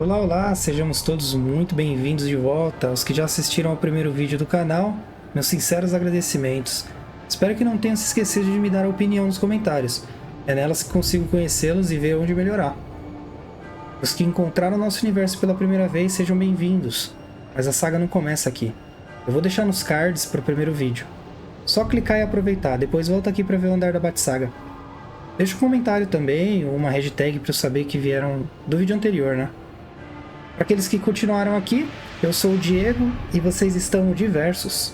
Olá, olá, sejamos todos muito bem-vindos de volta. Aos que já assistiram ao primeiro vídeo do canal, meus sinceros agradecimentos. Espero que não tenham se esquecido de me dar a opinião nos comentários. É nelas que consigo conhecê-los e ver onde melhorar. Os que encontraram nosso universo pela primeira vez, sejam bem-vindos. Mas a saga não começa aqui. Eu vou deixar nos cards para o primeiro vídeo. Só clicar e aproveitar, depois volta aqui para ver o andar da Bat-Saga. Deixa um comentário também, ou uma hashtag para eu saber que vieram do vídeo anterior, né? Para aqueles que continuaram aqui, eu sou o Diego e vocês estão no Diversos.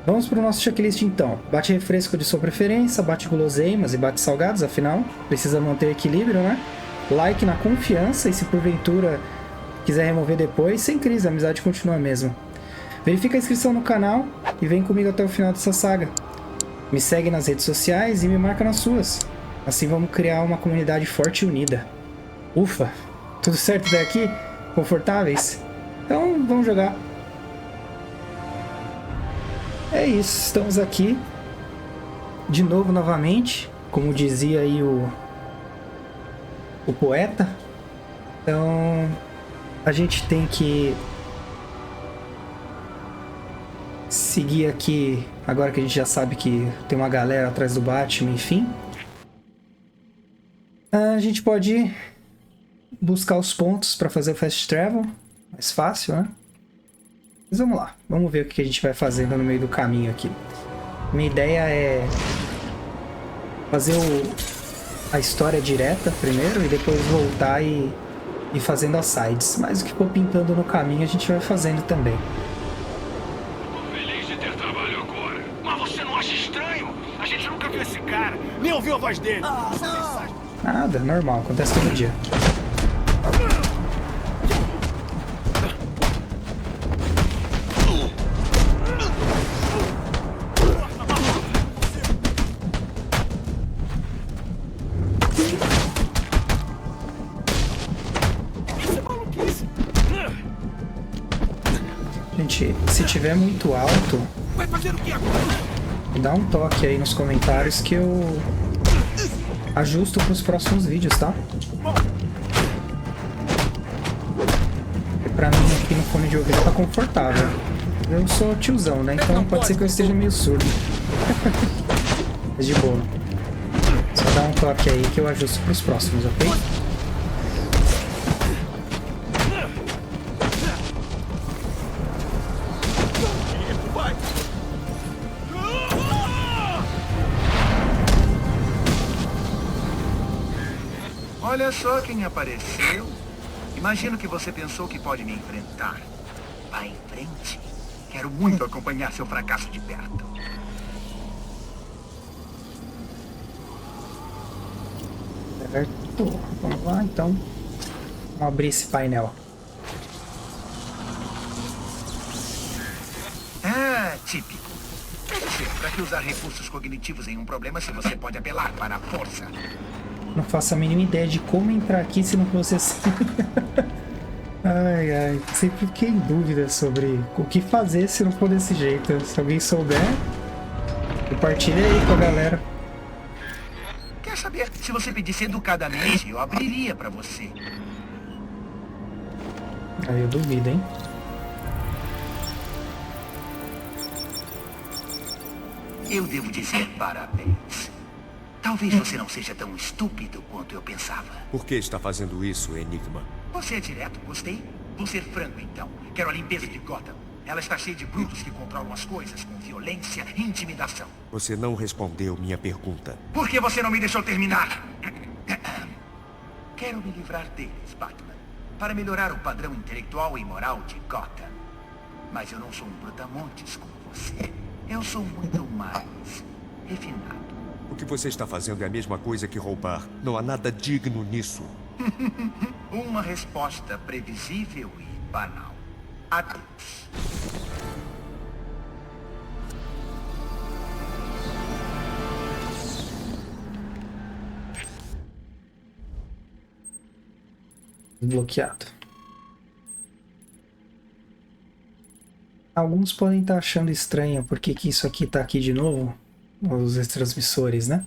Vamos para o nosso checklist então. Bate refresco de sua preferência, bate guloseimas e bate salgados, afinal, precisa manter o equilíbrio, né? Like na confiança e se porventura quiser remover depois, sem crise, a amizade continua a mesma. Verifica a inscrição no canal e vem comigo até o final dessa saga. Me segue nas redes sociais e me marca nas suas. Assim vamos criar uma comunidade forte e unida. Ufa! Tudo certo até aqui? Confortáveis? Então vamos jogar. É isso, estamos aqui de novo novamente, como dizia aí o poeta. Então a gente tem que seguir aqui, agora que a gente já sabe que tem uma galera atrás do Batman, enfim. A gente pode buscar os pontos para fazer o Fast Travel, mais fácil, né? Mas vamos lá, vamos ver o que a gente vai fazendo no meio do caminho aqui. Minha ideia é fazer a história direta primeiro e depois voltar e ir fazendo as sides. Mas o que for pintando no caminho a gente vai fazendo também. Tô feliz de ter trabalho agora. Mas você não acha estranho? A gente nunca viu esse cara, nem ouviu a voz dele. Nada, normal, acontece todo dia. Gente, se tiver muito alto, Vai fazer o que agora? dá um toque aí nos comentários que eu ajusto para os próximos vídeos, tá? E pra mim aqui no fone de ouvido tá confortável. Eu sou tiozão, né? Então pode ser que eu esteja meio surdo. Mas de boa. Só dá um toque aí que eu ajusto para os próximos, ok? Vai. Olha só quem apareceu. Imagino que você pensou que pode me enfrentar. Vá em frente. Quero muito acompanhar seu fracasso de perto. Certo. Vamos lá, então. Vamos abrir esse painel. Ah, típico. Deve ser, para que usar recursos cognitivos em um problema se você pode apelar para a força? Não faço a mínima ideia de como entrar aqui se não fosse assim. Ai, ai. Sempre fiquei em dúvida sobre o que fazer se não for desse jeito. Se alguém souber, compartilha aí com a galera. Quer saber? Se você pedisse educadamente, eu abriria para você. Aí eu duvido, hein? Eu devo dizer parabéns. Talvez você não seja tão estúpido quanto eu pensava. Por que está fazendo isso, Enigma? Você é direto, gostei. Vou ser franco, então. Quero a limpeza de Gotham. Ela está cheia de brutos que controlam as coisas com violência e intimidação. Você não respondeu minha pergunta. Por que você não me deixou terminar? Quero me livrar deles, Batman, para melhorar o padrão intelectual e moral de Gotham. Mas eu não sou um brutamontes como você. Eu sou muito mais refinado. O que você está fazendo é a mesma coisa que roubar. Não há nada digno nisso. Uma resposta previsível e banal. Adeus. Desbloqueado. Alguns podem estar achando estranho porque que isso aqui está aqui de novo. Os transmissores, né?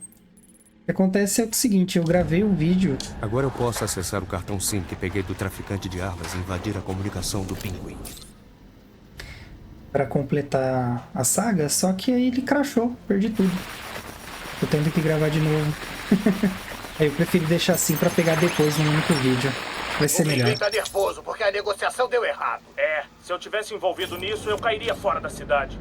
O que acontece é o seguinte, eu gravei um vídeo... Agora eu posso acessar o cartão SIM que peguei do traficante de armas e invadir a comunicação do Pinguim. Pra completar a saga, só que aí ele crashou, perdi tudo. Tô tendo que gravar de novo. Aí eu preferi deixar assim pra pegar depois no único vídeo. Vai ser melhor. Ele tá nervoso porque a negociação deu errado. Se eu tivesse envolvido nisso, eu cairia fora da cidade.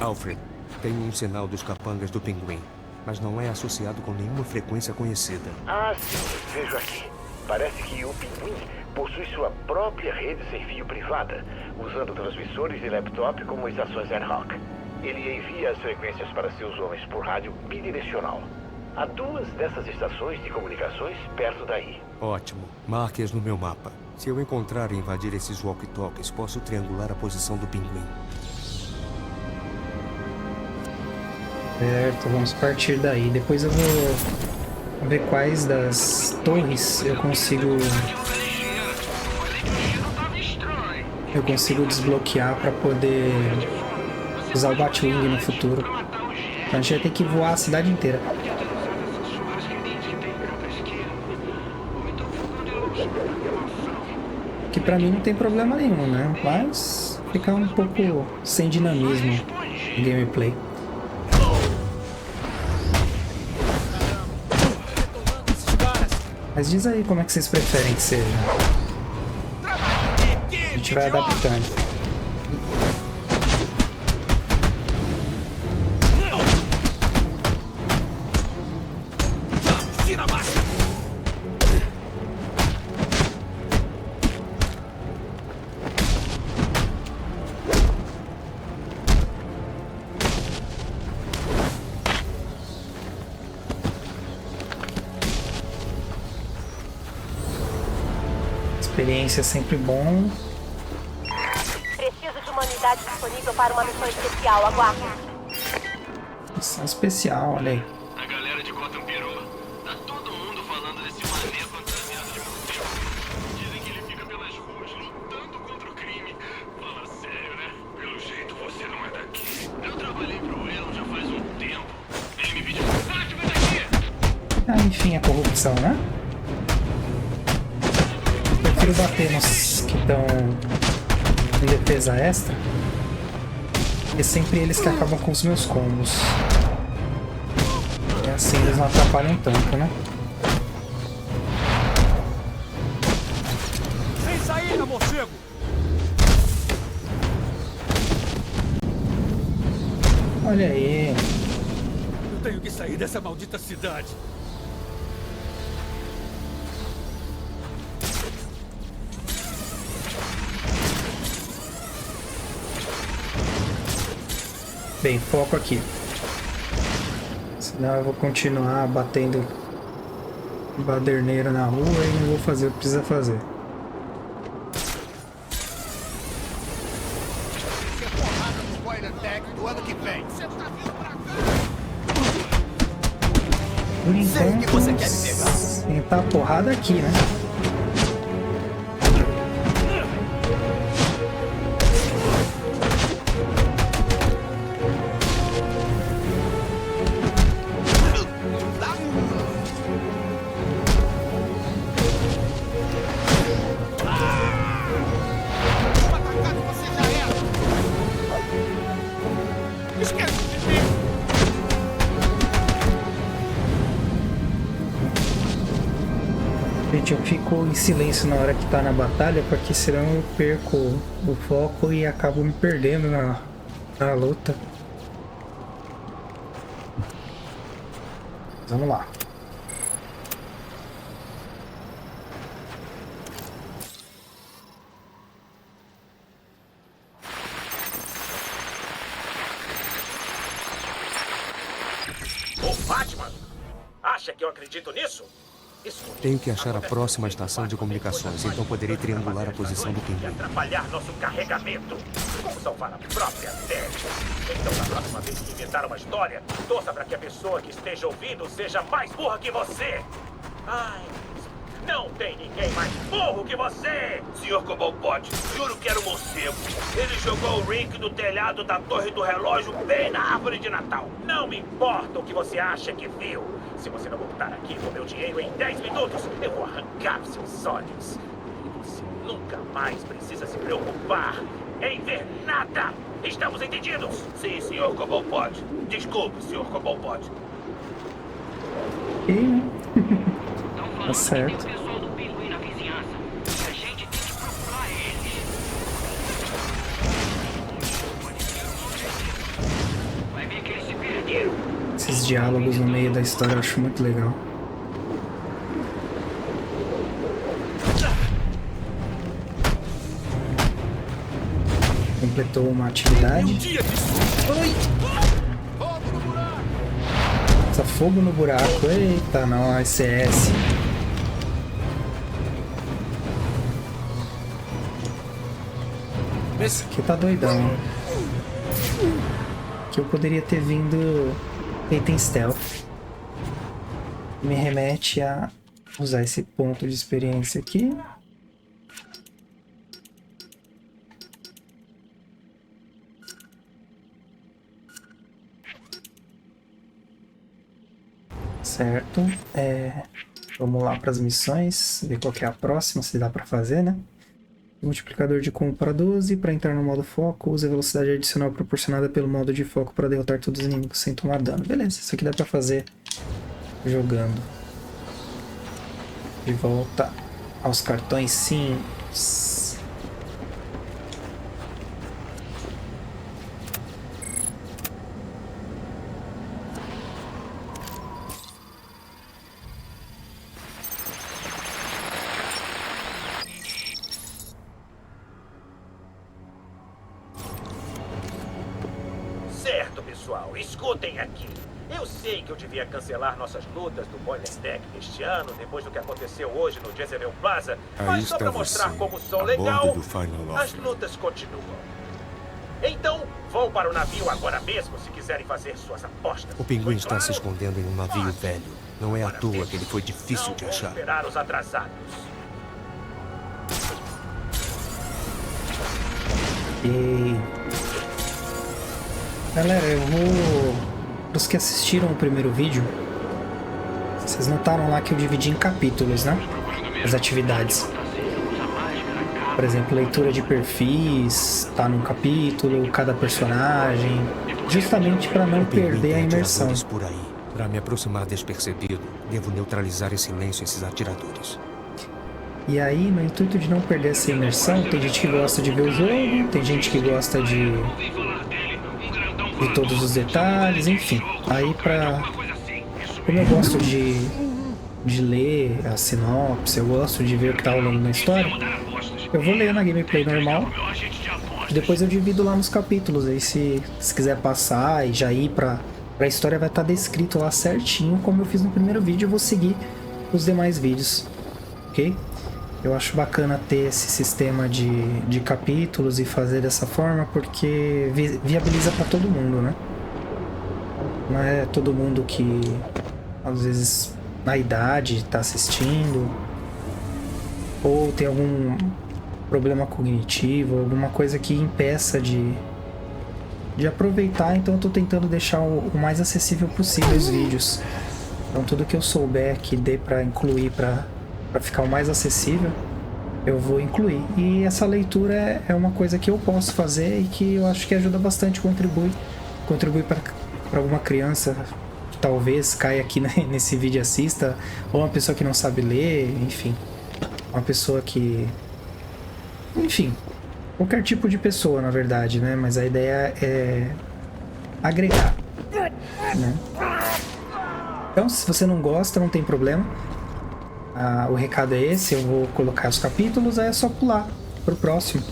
Alfred, tem um sinal dos capangas do Pinguim, mas não é associado com nenhuma frequência conhecida. Ah, sim, vejo aqui. Parece que o Pinguim possui sua própria rede sem fio privada, usando transmissores e laptop como estações ad hoc. Ele envia as frequências para seus homens por rádio bidirecional. Há 2 dessas estações de comunicações perto daí. Ótimo. Marque-as no meu mapa. Se eu encontrar e invadir esses walkie-talkies, posso triangular a posição do Pinguim. Certo, vamos partir daí. Depois eu vou ver quais das torres eu consigo desbloquear para poder usar o Batwing no futuro. Então a gente vai ter que voar a cidade inteira. Que pra mim não tem problema nenhum, né? Mas fica um pouco sem dinamismo no gameplay. Mas diz aí como é que vocês preferem que seja. A gente vai adaptando. Experiência é sempre bom. Preciso de uma unidade disponível para uma missão especial. Aguarde. Missão especial, olha aí. A galera de Gotham pirou. Tá todo mundo falando desse mané fantasiado de morcego. Dizem que ele fica pelas ruas lutando contra o crime. Fala sério, né? Pelo jeito você não é daqui. Eu trabalhei pro Elon já faz um tempo. Ele me pediu contato, vem daqui! Ah, enfim, a corrupção, né? Prefiro bater nos que estão em defesa extra. E é sempre eles que acabam com os meus combos. E assim eles não atrapalham tanto, né? Sem saída, morcego! Olha aí. Eu tenho que sair dessa maldita cidade. Bem, foco aqui. Senão eu vou continuar batendo baderneiro na rua e não vou fazer o que precisa fazer. Por enquanto, sentar a porrada aqui, né? Gente, eu fico em silêncio na hora que tá na batalha, porque senão eu perco o foco e acabo me perdendo na luta. Vamos lá. Ô, Batman! Acha que eu acredito nisso? Tenho que achar a próxima estação de comunicações, então poderei triangular a posição do Pinguim. Atrapalhar nosso carregamento. Como salvar a própria pele. Então, na próxima vez que inventar uma história, torça para que a pessoa que esteja ouvindo seja mais burra que você. Ai, não tem ninguém mais burro que você! Senhor Cobblepot, juro que era o morcego. Ele jogou o Rick do telhado da torre do relógio bem na árvore de Natal. Não me importa o que você acha que viu. Se você não voltar aqui com meu dinheiro em 10 minutos, eu vou arrancar seus olhos. E você nunca mais precisa se preocupar em ver nada. Estamos entendidos? Sim, Sr. Cobblepot. Desculpe, Sr. Cobblepot. Tá certo. Tem o pessoal do Pinguim na vizinhança. A gente tem que procurar eles. Vai ver que eles se perderam. Esses diálogos no meio da história eu acho muito legal. Completou uma atividade. Nossa, fogo no buraco. Eita, nós, CS. Esse aqui tá doidão. Que eu poderia ter vindo feito em stealth. Me remete a usar esse ponto de experiência aqui. Certo. Vamos lá para as missões, ver qual que é a próxima, se dá para fazer, né? Multiplicador de combo para 12. Para entrar no modo foco, use a velocidade adicional proporcionada pelo modo de foco para derrotar todos os inimigos sem tomar dano. Beleza, isso aqui dá para fazer jogando. De volta aos cartões simples. Certo, pessoal, escutem aqui. Eu sei que eu devia cancelar nossas lutas do Boiler Deck deste ano, depois do que aconteceu hoje no Jezebel Plaza, Aí mas só está pra mostrar você, como sou a legal, bordo do Final as Offer. lutas continuam. Então, vão para o navio agora mesmo se quiserem fazer suas apostas. O pinguim está se Claro? escondendo em um navio velho. Não é à toa que ele foi difícil Não de vou achar. esperar os atrasados. E... Galera, eu vou... Para os que assistiram o primeiro vídeo, vocês notaram lá que eu dividi em capítulos, né? As atividades. Por exemplo, leitura de perfis, tá num capítulo, cada personagem, justamente para não O pinguim perder a tem imersão. atiradores por aí. Para me aproximar despercebido, devo neutralizar em silêncio esses atiradores. E aí, no intuito de não perder essa imersão, tem gente que gosta de ver o jogo, tem gente que gosta de todos os detalhes, enfim. Aí como eu gosto de ler a sinopse, eu gosto de ver o que tá rolando na história, eu vou ler na gameplay normal, depois eu divido lá nos capítulos, aí se quiser passar e já ir pra história vai estar descrito lá certinho, como eu fiz no primeiro vídeo, eu vou seguir os demais vídeos, ok? Eu acho bacana ter esse sistema de capítulos e fazer dessa forma, porque viabiliza para todo mundo, né? Não é todo mundo que, às vezes, na idade está assistindo, ou tem algum problema cognitivo, alguma coisa que impeça de aproveitar, então eu tô tentando deixar o mais acessível possível os vídeos. Então tudo que eu souber que dê para incluir para ficar o mais acessível, eu vou incluir. E essa leitura é uma coisa que eu posso fazer e que eu acho que ajuda bastante, contribui para alguma criança que talvez caia aqui nesse vídeo e assista, ou uma pessoa que não sabe ler, enfim, uma pessoa que... Enfim, qualquer tipo de pessoa, na verdade, né? Mas a ideia é agregar, né? Então, se você não gosta, não tem problema. O recado é esse, eu vou colocar os capítulos, aí é só pular pro próximo.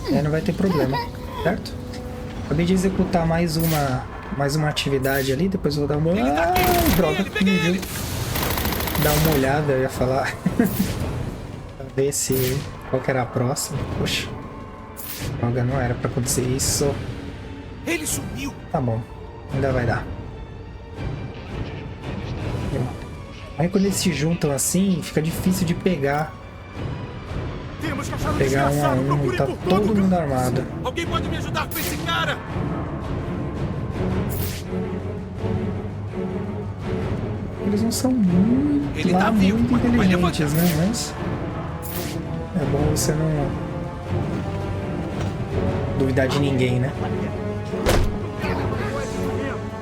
Aí não vai ter problema, certo? Acabei de executar mais uma atividade ali, depois eu vou dar uma... droga, não viu? Dar uma olhada, eu ia falar. Pra ver qual que era a próxima. Poxa. Droga, não era pra acontecer isso. Ele sumiu! Tá bom, ainda vai dar. Aí quando eles se juntam assim, fica difícil de pegar. Temos que achar Pegar um a um, tá todo mundo armado. Alguém pode me ajudar com esse cara? eles não são muito, Ele tá vivo, muito mas não vai inteligentes, né? Mas é bom você não duvidar de ninguém, né?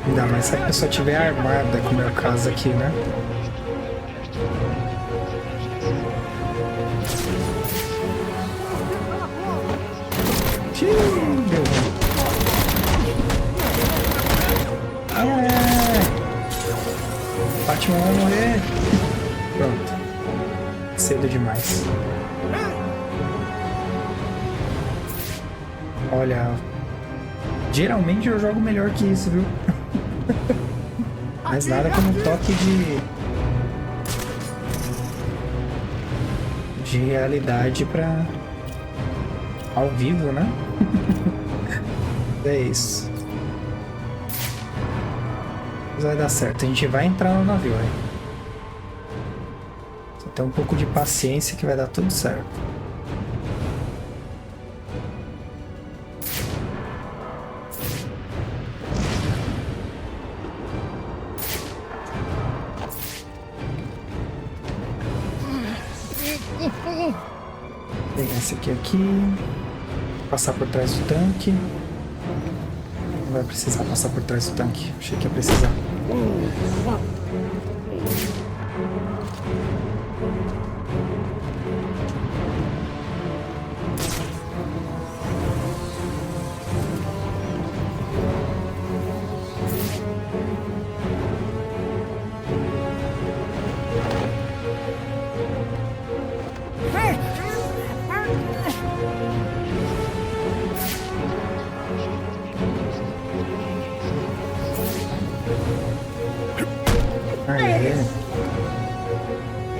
Ainda mais se a pessoa tiver armada, como é o caso aqui, né? Deu ruim. Batman vai morrer. Pronto. Cedo demais. Olha, geralmente eu jogo melhor que isso, viu? Mas nada como toque de realidade pra ao vivo, né? É isso. Mas vai dar certo, a gente vai entrar no navio aí. Só tem um pouco de paciência que vai dar tudo certo. Pegar esse aqui. Passar por trás do tanque. Não vai precisar passar por trás do tanque. Achei que ia precisar.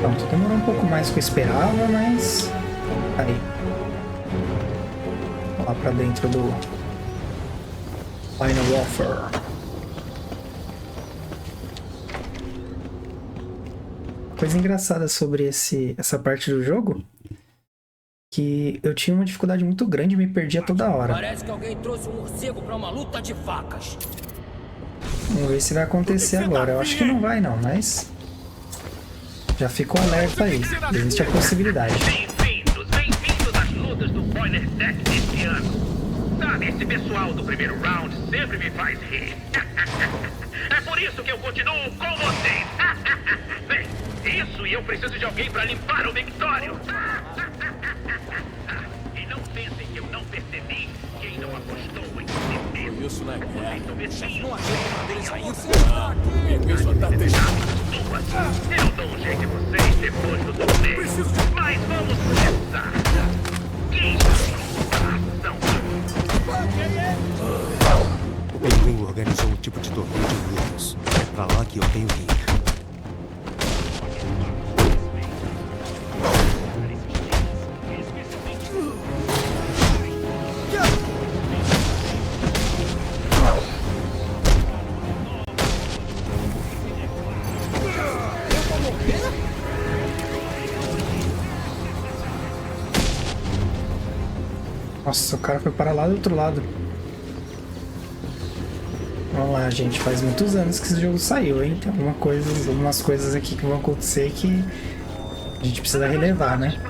Pronto, demorou um pouco mais do que eu esperava, mas... Aí. Lá pra dentro do... Final Warfare. Coisa engraçada sobre essa parte do jogo, que eu tinha uma dificuldade muito grande e me perdia toda hora. Parece que alguém trouxe um morcego pra uma luta de facas. Vamos ver se vai acontecer agora. Eu acho que não vai não, mas... Já ficou alerta aí. Existe a possibilidade. Bem-vindos às lutas do Spoiler Deck deste ano. Sabe, esse pessoal do primeiro round sempre me faz rir. É por isso que eu continuo com vocês. Bem, isso e eu preciso de alguém pra limpar o Victório. E não pensem que eu não percebi quem não apostou em si mesmo. Isso não é guerra. Não Isso tá testando. Eu dou um jeito em vocês depois do torneio. Mas vamos começar. Quem ação? O Pinguim organizou um tipo de torneio de lutas. É pra lá que eu tenho que ir. Nossa, o cara foi para lá do outro lado. Vamos lá, gente. Faz muitos anos que esse jogo saiu, hein? Tem algumas coisas aqui que vão acontecer que a gente precisa relevar, né?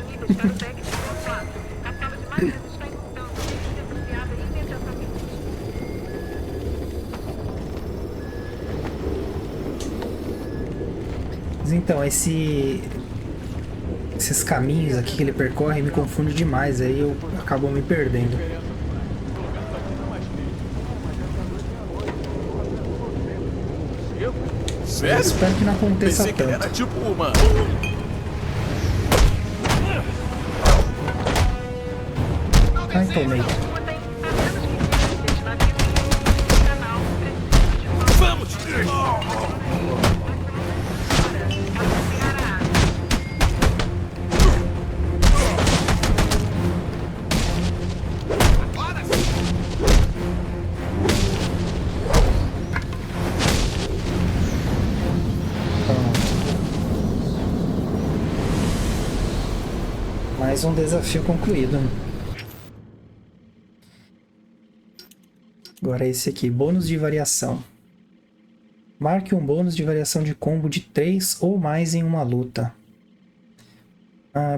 Mas então, esses caminhos aqui que ele percorre me confundem demais, aí eu acabo me perdendo. Sério? Eu espero que não aconteça Pensei que ele era tanto. tipo uma... Ai, tomei. Vamos! Mais um desafio concluído. Agora esse aqui, bônus de variação. Marque um bônus de variação de combo de 3 ou mais em uma luta.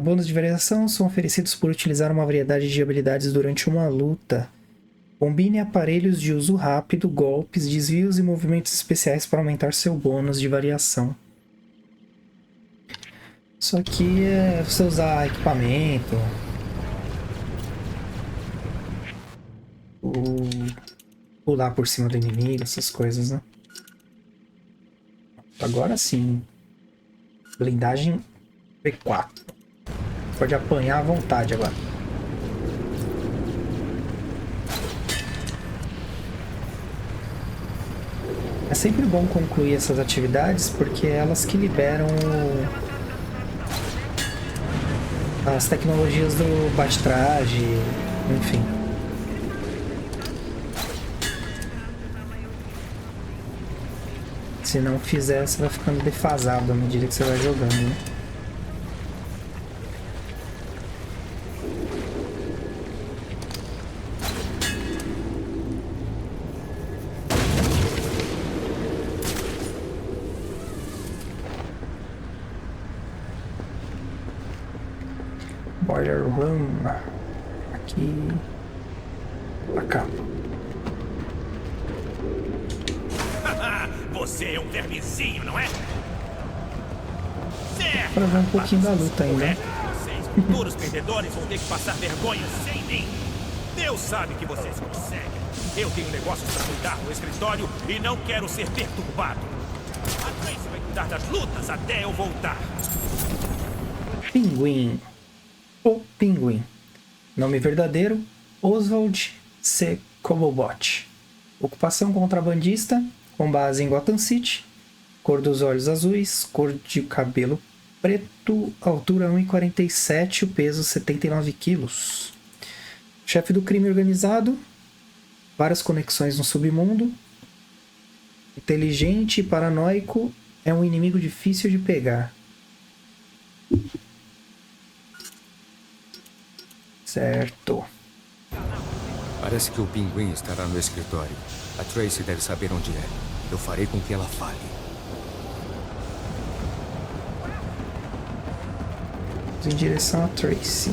Bônus de variação são oferecidos por utilizar uma variedade de habilidades durante uma luta. Combine aparelhos de uso rápido, golpes, desvios e movimentos especiais para aumentar seu bônus de variação. Isso aqui é você usar equipamento. Pular por cima do inimigo, essas coisas, né? Agora sim. Blindagem P4. Pode apanhar à vontade agora. É sempre bom concluir essas atividades porque é elas que liberam as tecnologias do bate-traje, enfim. Se não fizer, você vai ficando defasado à medida que você vai jogando, né? Boiler Room. Aqui. Pra cá. Você é um vermezinho, não é? Certo! Pra ver um pouquinho da luta ainda. Vocês, futuros perdedores, vão ter que passar vergonha sem mim. Deus sabe que vocês conseguem. Eu tenho negócios pra cuidar no escritório e não quero ser perturbado. A Tracy vai cuidar das lutas até eu voltar. Pinguim. O Pinguim. Nome verdadeiro: Oswald C. Cobobot. Ocupação: contrabandista, com base em Gotham City. Cor dos olhos azuis, cor de cabelo preto, altura 1,47, o peso 79 quilos. Chefe do crime organizado, várias conexões no submundo. Inteligente e paranoico, é um inimigo difícil de pegar. Certo. Parece que o Pinguim estará no escritório. A Tracy deve saber onde é. Eu farei com que ela fale. Em direção a Tracy.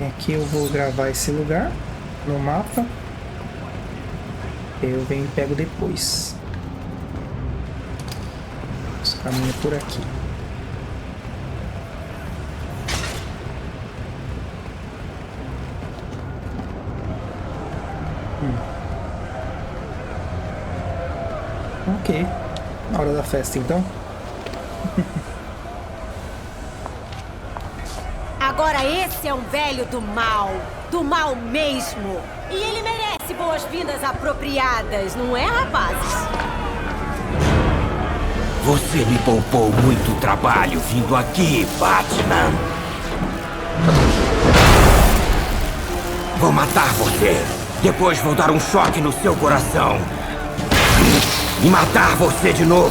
Aqui eu vou gravar esse lugar no mapa. Eu venho e pego depois. Esse caminho é por aqui. Ok. Na hora da festa, então. Agora esse é um velho do mal mesmo. E ele merece boas-vindas apropriadas, não é, rapazes? Você me poupou muito trabalho vindo aqui, Batman. Vou matar você. Depois vou dar um choque no seu coração. E matar você de novo.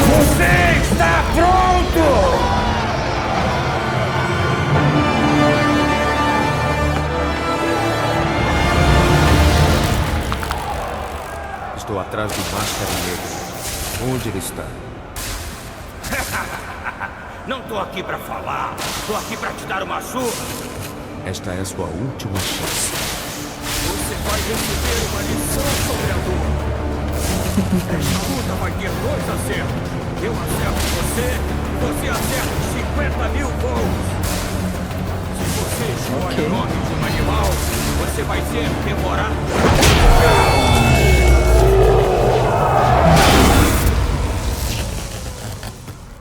Você está pronto! Estou atrás do Máscara Negra. Onde ele está? Não tô aqui pra falar. Tô aqui pra te dar uma surra. Esta é a sua última chance. Você vai receber uma lição sobre a dor. Esta luta vai ter 2 acertos. Eu acerto você acerta 50 mil gols. Se você escolhe o nome de um animal, você vai ser demorado.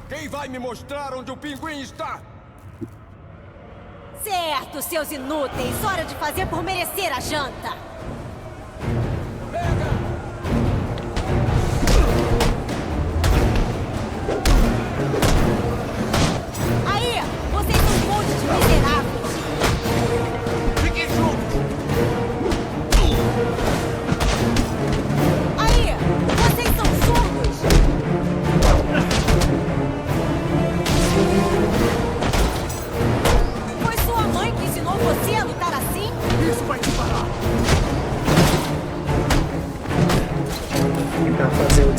Quem vai me mostrar onde o Pinguim está? Certo, seus inúteis. Hora de fazer por merecer a janta. Aí, vocês são um monte de miseráveis. Fiquem juntos! Aí, vocês são surdos.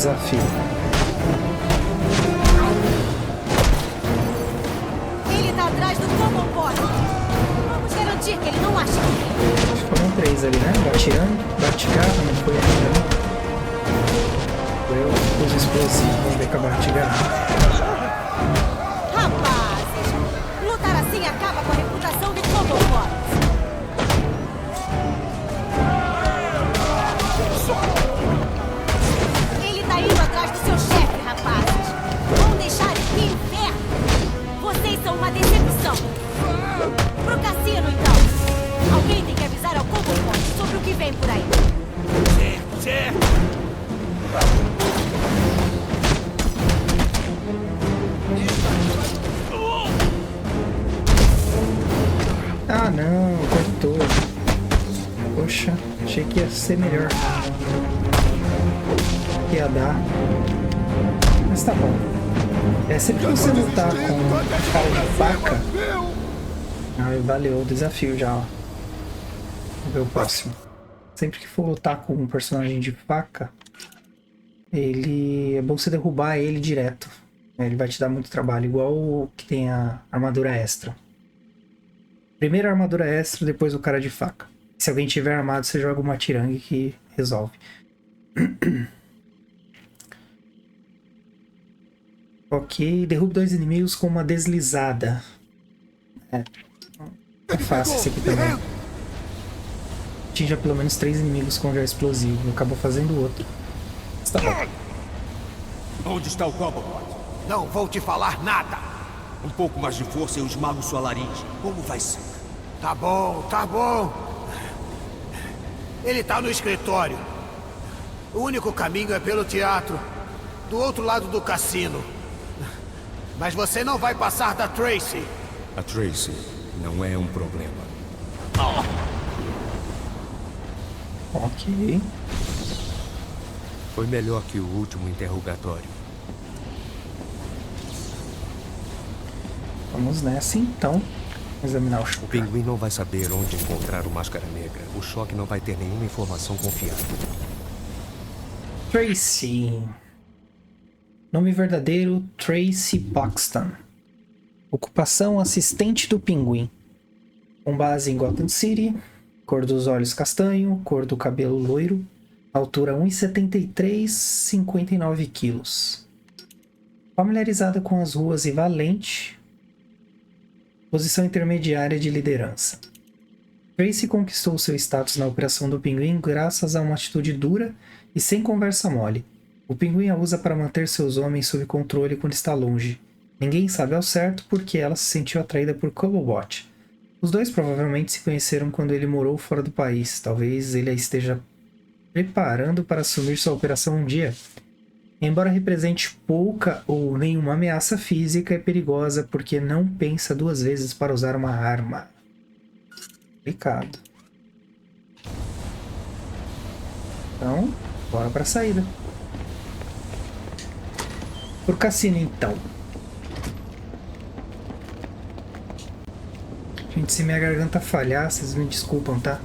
desafio. Ele tá atrás do Cobblepot. Vamos garantir que ele não ache ninguém. Foram 3 ali, né? Bate-garra, não foi ainda, né? Foi os explosivos, vamos ver com a bate-garra. Rapazes, lutar assim acaba com a reputação do Cobblepot. Ele tá indo atrás do seu chefe, rapazes. Vão deixar ele pro inferno. Vocês são uma decepção. Pro cassino, então. Alguém tem que avisar ao Cobblepot sobre o que vem por aí. Certo. Ah, não, cortou. Poxa, achei que ia ser melhor. Que ia dar. Mas tá bom. Sempre que você lutar com cara de faca. Valeu o desafio já, ó. Vamos ver o próximo. Sempre que for lutar com um personagem de faca, é bom você derrubar ele direto. Ele vai te dar muito trabalho, igual o que tem a armadura extra. Primeiro a armadura extra, depois o cara de faca. Se alguém tiver armado, você joga uma tirangue que resolve. Ok, derrube 2 inimigos com uma deslizada. É fácil esse aqui também. Atinja pelo menos 3 inimigos com gel explosivo. Acabou fazendo outro. Mas tá bom. Onde está o Cobblepot? Não vou te falar nada. Um pouco mais de força e eu esmago sua laringe. Como vai ser? Tá bom, tá bom. Ele tá no escritório. O único caminho é pelo teatro, do outro lado do cassino. Mas você não vai passar da Tracy. A Tracy não é um problema. Ok. Foi melhor que o último interrogatório. Vamos nessa então. Examinar o O choque. Pinguim não vai saber onde encontrar o Máscara Negra. O Choque não vai ter nenhuma informação confiável. Tracy. Nome verdadeiro: Tracy Paxton. Ocupação: assistente do Pinguim. Com base em Gotham City. Cor dos olhos castanho. Cor do cabelo loiro. Altura 1,73, 59 quilos. Familiarizada com as ruas e valente. Posição intermediária de liderança. Tracy conquistou seu status na Operação do Pinguim graças a uma atitude dura e sem conversa mole. O Pinguim a usa para manter seus homens sob controle quando está longe. Ninguém sabe ao certo porque ela se sentiu atraída por Cobblepot. Os dois provavelmente se conheceram quando ele morou fora do país. Talvez ele a esteja preparando para assumir sua operação um dia. Embora represente pouca ou nenhuma ameaça física, é perigosa porque não pensa 2 vezes para usar uma arma. Complicado. Então, bora para a saída. Pro cassino, então. Gente, se minha garganta falhar, vocês me desculpam, tá?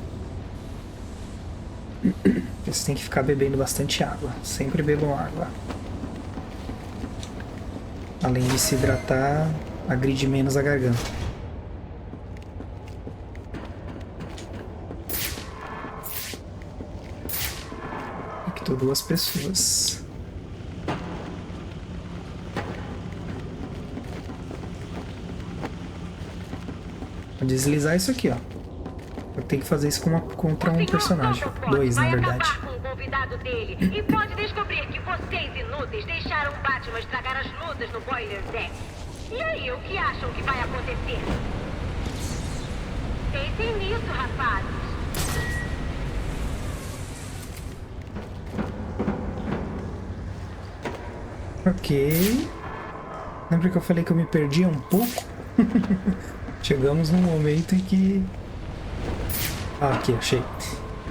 Vocês têm que ficar bebendo bastante água. Sempre bebam água. Além de se hidratar, agride menos a garganta. Aqui estão 2 pessoas. Vou deslizar isso aqui, ó. Eu tenho que fazer isso contra um personagem. 2, na verdade. Com o convidado dele e pode descobrir que vocês inúteis deixaram o Batman estragar as lutas no Boiler Deck. E aí, o que acham que vai acontecer? Pensem nisso, rapazes. Ok. Lembra que eu falei que eu me perdia um pouco? Chegamos num momento em que... Ah, aqui, achei.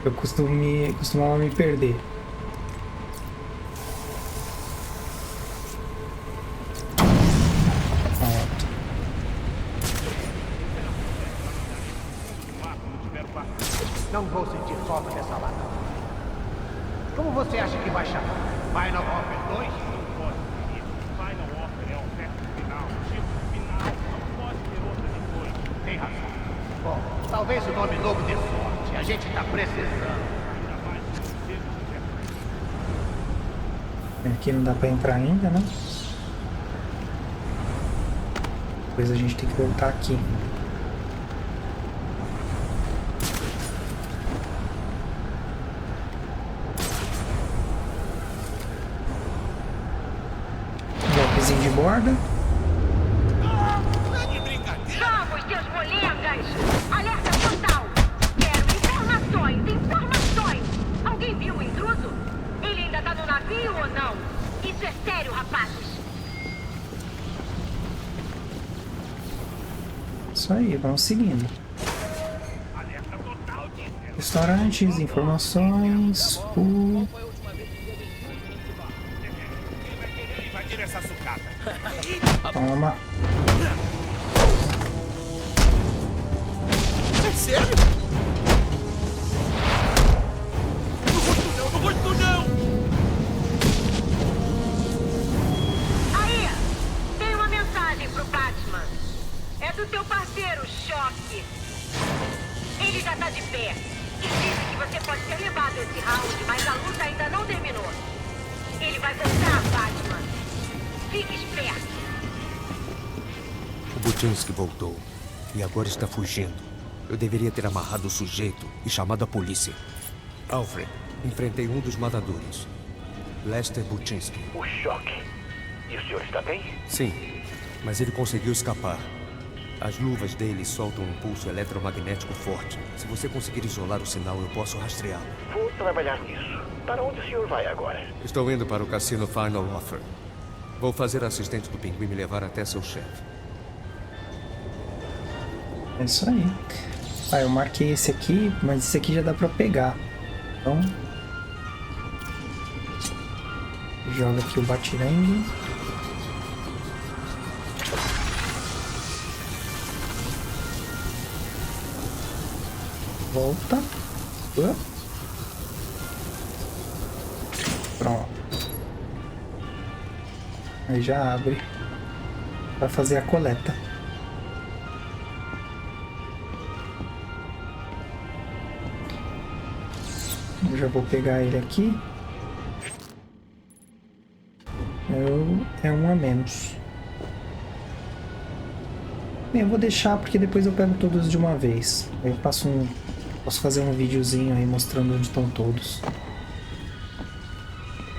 Eu costumava me perder. Pronto. Não vou sentir falta dessa lata. Como você acha que vai chamar? Final Offer 2? Final Offer é a oferta final. Tipo, final. Não pode ter outra depois. Tem razão. Bom, talvez o nome novo dê sorte. A gente tá precisando. Aqui não dá pra entrar ainda, né? Depois a gente tem que voltar aqui. Golpezinho de borda. Vamos, seus molengas! Alerta total! Quero informações, informações! Alguém viu o intruso? Ele ainda tá no navio ou não? Isso é sério, rapazes! Isso aí, vamos seguindo. Restaurantes, informações. Toma. É sério? Não gosto não! Aí! Tem uma mensagem pro Batman. É do teu parceiro, Choque. Ele já tá de pé. E disse que você pode ter levado esse round, mas a luta ainda não terminou. Ele vai voltar, Batman. Fique esperto. O Buttinsky voltou. E agora está fugindo. Eu deveria ter amarrado o sujeito e chamado a polícia. Alfred, enfrentei um dos matadores. Lester Buttinsky. O Choque. E o senhor está bem? Sim, mas ele conseguiu escapar. As luvas dele soltam um pulso eletromagnético forte. Se você conseguir isolar o sinal, eu posso rastreá-lo. Vou trabalhar nisso. Para onde o senhor vai agora? Estou indo para o cassino Final Offer. Vou fazer a assistente do Pinguim me levar até seu chefe. É isso aí. Ah, eu marquei esse aqui, mas esse aqui já dá pra pegar. Então... joga aqui o batirangue. Volta. Pronto. Aí já abre para fazer a coleta. Eu já vou pegar ele aqui. É um a menos. Bem, eu vou deixar porque depois eu pego todos de uma vez. Aí eu posso fazer um videozinho aí mostrando onde estão todos.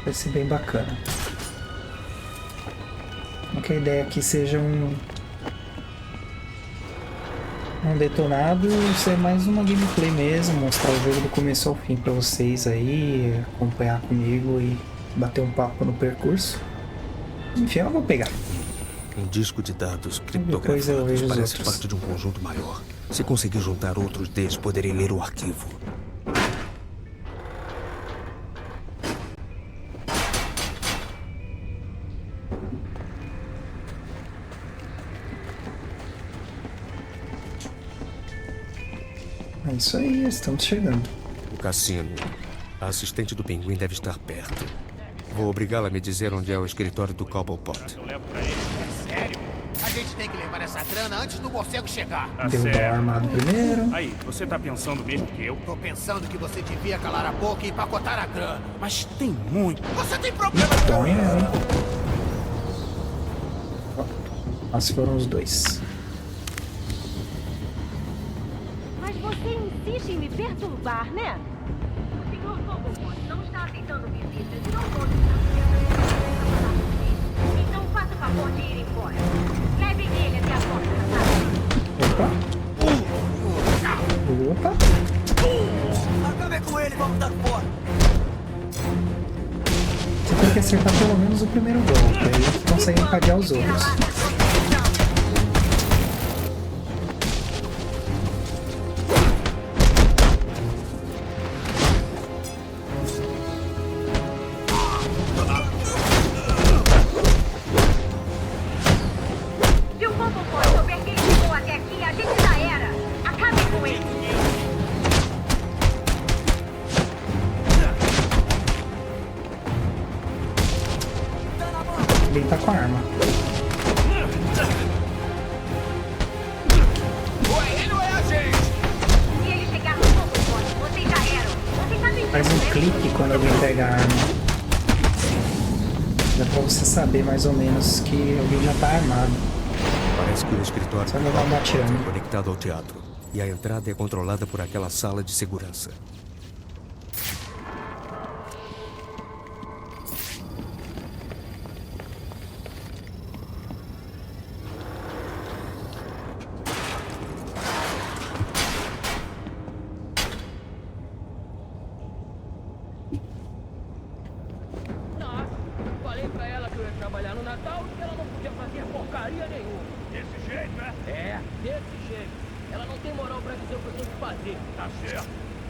Vai ser bem bacana. Não que a ideia aqui seja um detonado, ser mais uma gameplay mesmo, mostrar o jogo do começo ao fim pra vocês aí, acompanhar comigo e bater um papo no percurso. Enfim, eu vou pegar. Um disco de dados criptografados parece outros. parte de um conjunto maior. Se conseguir juntar outros deles, poderei ler o arquivo. É isso aí, estamos chegando. O cassino. A assistente do Pinguim deve estar perto. Vou obrigá-la a me dizer onde é o escritório do Cobblepot. Sério? A gente tem que levar essa grana antes do morcego chegar. Derrubar o armado primeiro. Aí, você tá pensando mesmo que eu? Tô pensando que você devia calar a boca e empacotar a grana. Mas tem muito. Você tem problema Então, com isso? Mas foram os dois. Mas você insiste em me perturbar, né? O senhor Cobblepot não está aceitando visitas e não pode então faça o favor de ir embora. Levem ele até a porta da casa. Opa! Acabe com ele, vamos dar fora. Você tem que acertar pelo menos o primeiro golpe, aí você consegue encadear os outros. Se o Cobblepot souber que ele chegou até aqui, a gente já era. Acabe com ele. Alguém tá com a arma. Ele não é a gente! Se ele chegar no topo, vocês já eram. Vocês sabem Faz um clique quando alguém pega a arma. Dá pra você saber mais ou menos que alguém já tá armado. Parece que o escritório Só levar um bate-arma. é conectado ao teatro. E a entrada é controlada por aquela sala de segurança. Falei pra ela que eu ia trabalhar no Natal e que ela não podia fazer porcaria nenhuma. Desse jeito, né? É, desse jeito. Ela não tem moral pra dizer o que eu tenho que fazer. Tá certo.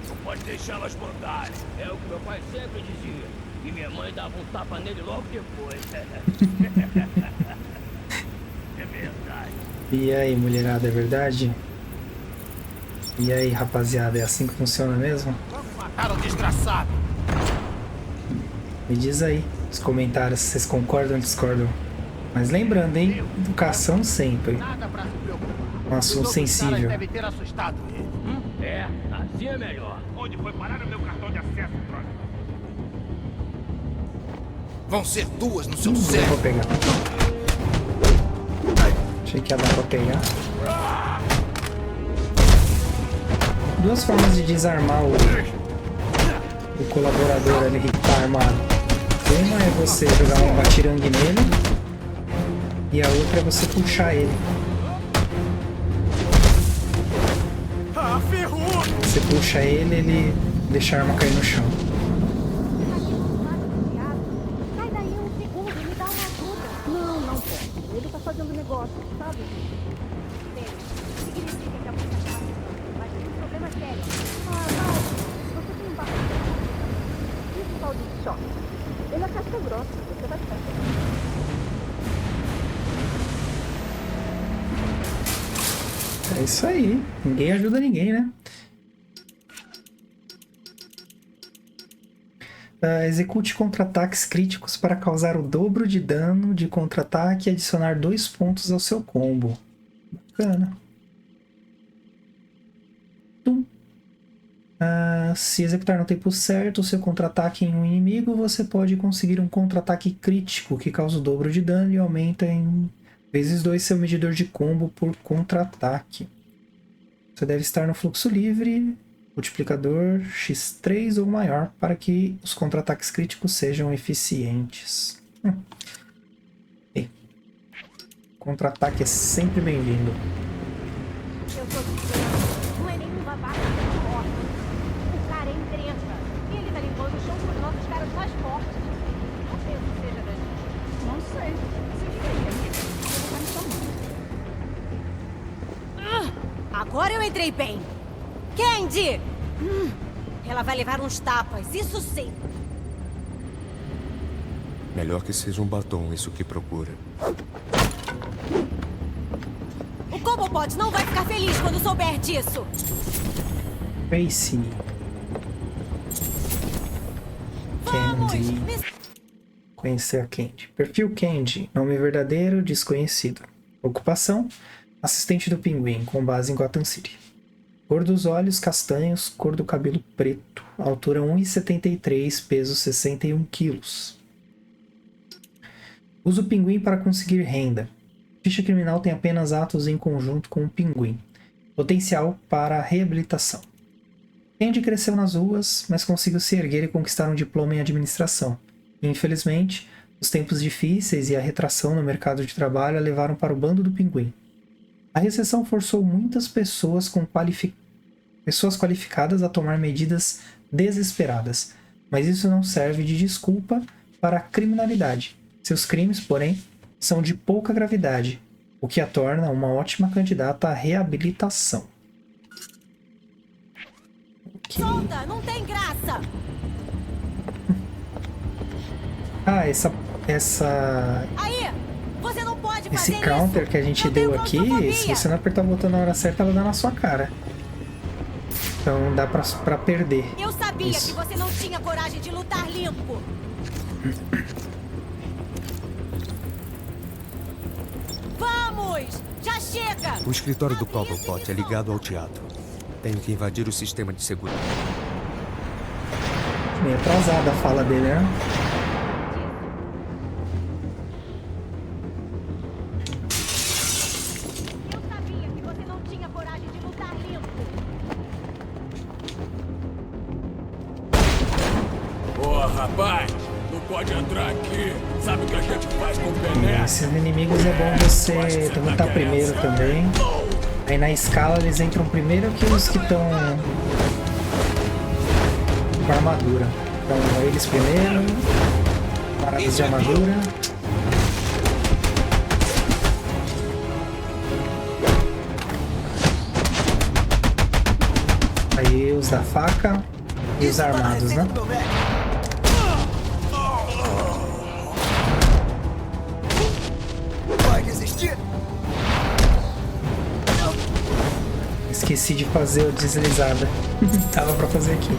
Não pode deixá-las mandarem. É o que meu pai sempre dizia. E minha mãe dava um tapa nele logo depois. É verdade. E aí, mulherada, é verdade? E aí, rapaziada, é assim que funciona mesmo? Mataram o desgraçado. Me diz aí nos comentários se vocês concordam ou discordam. Mas lembrando, hein? Educação sempre. Nada pra se preocupar. Um assunto sensível. Deve ter assustado ele. É, assim é melhor. Onde foi parar o meu cartão de acesso, droga? Vão ser duas no seu Não cérebro. vou pegar. Achei que ia dar pra pegar. Duas formas de desarmar o colaborador ali que tá armado. Uma é você jogar um batirangue nele. E a outra é você puxar ele. Ah, ferrou! Você puxa ele deixa a arma cair no chão. Sai daí um segundo, me dá uma ajuda. Não, não posso. Ele tá fazendo negócio, sabe? Sério, significa que a mulher tá fazendo, mas tem um problema sério. Ah, não. Você tem um barco. Isso tal de choque. Ele é casca grossa, você vai ficar feliz. É isso aí. Ninguém ajuda ninguém, né? Execute contra-ataques críticos para causar o dobro de dano de contra-ataque e adicionar 2 pontos ao seu combo. Bacana. Se executar no tempo certo o seu contra-ataque em um inimigo, você pode conseguir um contra-ataque crítico que causa o dobro de dano e aumenta em vezes 2 seu medidor de combo por contra-ataque. Você deve estar no fluxo livre, multiplicador x3 ou maior, para que os contra-ataques críticos sejam eficientes. Contra-ataque é sempre bem-vindo. Eu tô dizendo, não é nenhuma vaca de morte. O cara é encrenca. E ele tá limpando o chão com os nossos caras mais fortes. Não penso que seja da gente. Não sei. Você fica aí, amiga. Você tá me chamando. Agora eu entrei bem. Candy! Ela vai levar uns tapas, isso sim. Melhor que seja um batom, isso que procura. O Cobblepot não vai ficar feliz quando souber disso. Tracy. Candy. Conhecer a Candy. Perfil Candy. Nome verdadeiro, desconhecido. Ocupação, assistente do pinguim, com base em Gotham City. Cor dos olhos, castanhos. Cor do cabelo, preto. Altura 1,73, peso 61 quilos. Usa o pinguim para conseguir renda. Ficha criminal tem apenas atos em conjunto com o pinguim. Potencial para reabilitação. Candy cresceu nas ruas, mas conseguiu se erguer e conquistar um diploma em administração. Infelizmente, os tempos difíceis e a retração no mercado de trabalho a levaram para o bando do pinguim. A recessão forçou muitas pessoas qualificadas a tomar medidas desesperadas, mas isso não serve de desculpa para a criminalidade. Seus crimes, porém, são de pouca gravidade, o que a torna uma ótima candidata à reabilitação. Okay. Solta, não tem graça. Aí, você não pode esse fazer counter isso. que a gente deu aqui, se você não apertar o botão na hora certa, ela dá na sua cara. Então dá pra perder. Eu sabia isso. que você não tinha coragem de lutar limpo. Vamos! Já chega! O escritório do Cobblepot é ligado ao teatro. Tenho que invadir o sistema de segurança. Meio atrasada a fala dele, né? Eu sabia que você não tinha coragem de lutar limpo. Ô, rapaz, não pode entrar aqui. Sabe o que a gente faz com o Bené? Esses inimigos é bom você lutar primeiro também. Aí na escala eles entram primeiro que os que estão com armadura. Então eles primeiro, paradas de armadura. Aí os da faca e os armados, né? Esqueci de fazer a deslizada. Tava pra fazer aqui.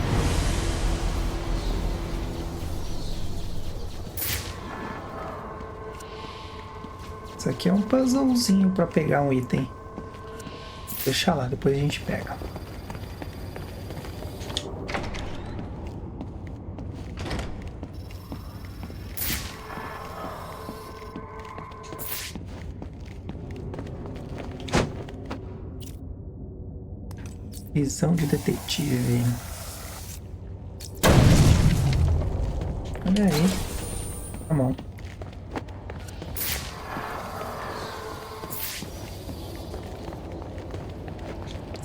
Isso aqui é um puzzlezinho pra pegar um item. Deixa lá, depois a gente pega. Visão de detetive. Olha aí. Tá bom.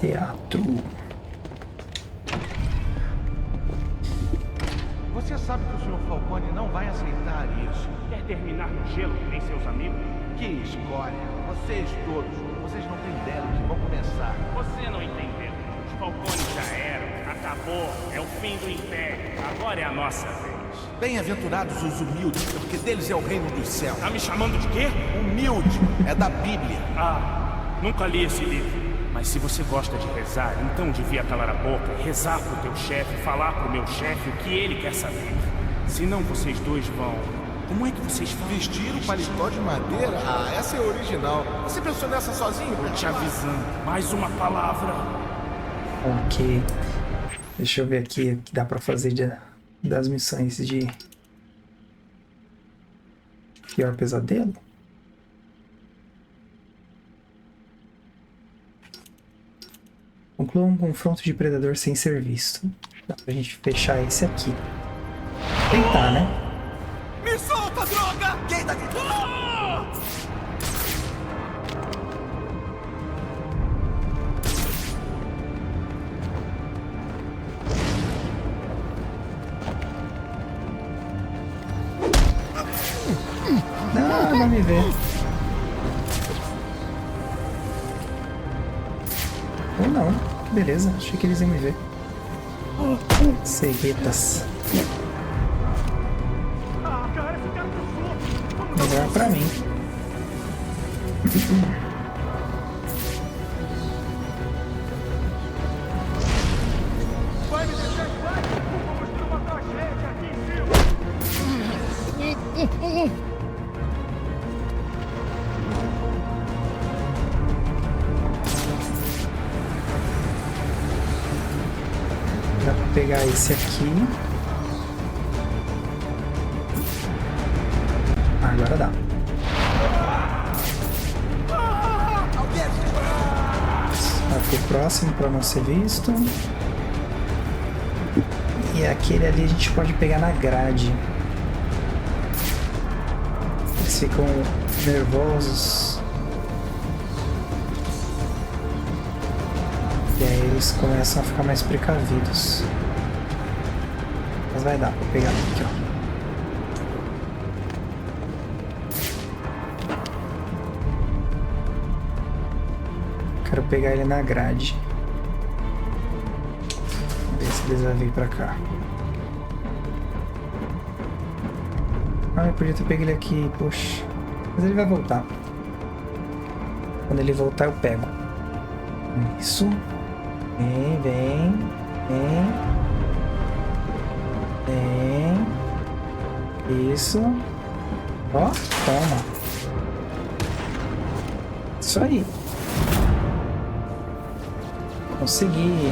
Teatro. Você sabe que o Sr. Falcone não vai aceitar isso. Quer terminar no gelo que nem seus amigos? Que escolha. Vocês todos. Vocês não têm ideia do que vão começar. Você não entendeu. Os Falcones já eram. Acabou. É o fim do Império. Agora é a nossa vez. Bem-aventurados os humildes, porque deles é o reino dos céus. Tá me chamando de quê? Humilde. É da Bíblia. Ah, nunca li esse livro. Mas se você gosta de rezar, então devia calar a boca, rezar pro teu chefe, falar pro meu chefe o que ele quer saber. Senão vocês dois vão... Como é que vocês fazem? Vestir um paletó de madeira? Ah, essa é original. Você pensou nessa sozinho? Tô te avisando. Mais uma palavra. Ok. Deixa eu ver aqui o que dá pra fazer das missões de... Pior pesadelo? Conclua um confronto de predador sem ser visto. Dá pra gente fechar esse aqui. Tentar, né? Me solta, droga! Quem tá aqui? Não, vai me ver. Ou não. Beleza, achei que eles iam me ver. Ceguetas. Melhor pra mim. Vai me deixar em paz? Vamos matar a gente aqui em cima! Dá pra pegar esse aqui. Agora dá. Vai pro próximo para não ser visto. E aquele ali a gente pode pegar na grade. Eles ficam nervosos. E aí eles começam a ficar mais precavidos. Mas vai dar pra pegar aqui, ó. Quero pegar ele na grade. Ver se eles vão vir pra cá. Ah, eu podia ter pego ele aqui, poxa. Mas ele vai voltar. Quando ele voltar eu pego. Isso. Vem, vem, vem. Vem. Isso. Ó, toma. Isso aí. Consegui.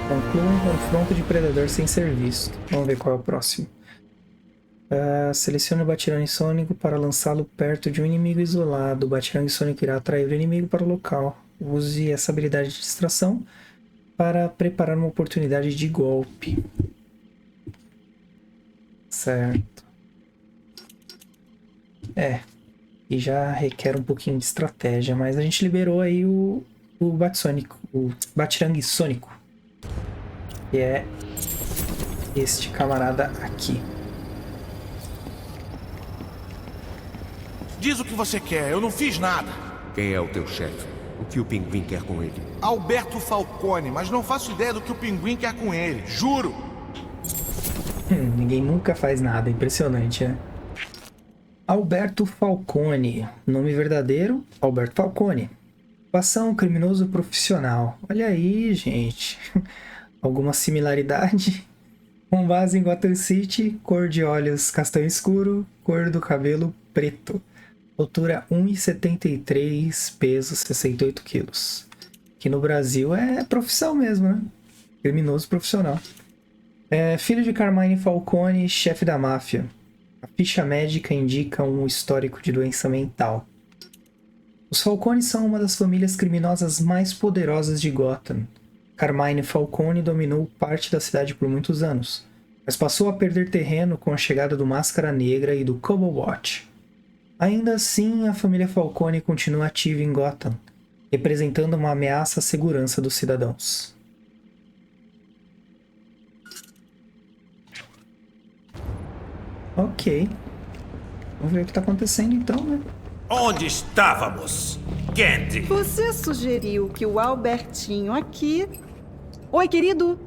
Conclua um confronto de predador sem ser visto. Vamos ver qual é o próximo. Selecione o batirangue sônico para lançá-lo perto de um inimigo isolado. O batirangue sônico irá atrair o inimigo para o local. Use essa habilidade de distração para preparar uma oportunidade de golpe. Certo. E já requer um pouquinho de estratégia, mas a gente liberou aí o batirangue sônico. Que é este camarada aqui. Diz o que você quer, eu não fiz nada. Quem é o teu chefe? O que o Pinguim quer com ele? Alberto Falcone, mas não faço ideia do que o Pinguim quer com ele, juro. Ninguém nunca faz nada, impressionante, né? Alberto Falcone, nome verdadeiro, Alberto Falcone. Ocupação, criminoso profissional. Olha aí, gente. Alguma similaridade? Com base em Gotham City, cor de olhos castanho escuro, cor do cabelo preto. Altura 1,73, peso 68 quilos. Aqui no Brasil é profissão mesmo, né? Criminoso profissional. Filho de Carmine Falcone, chefe da máfia. A ficha médica indica um histórico de doença mental. Os Falcone são uma das famílias criminosas mais poderosas de Gotham. Carmine Falcone dominou parte da cidade por muitos anos, mas passou a perder terreno com a chegada do Máscara Negra e do Cobblewatch. Ainda assim, a família Falcone continua ativa em Gotham, representando uma ameaça à segurança dos cidadãos. Ok. Vamos ver o que está acontecendo então, né? Onde estávamos, Candy? Você sugeriu que o Albertinho aqui... Oi, querido.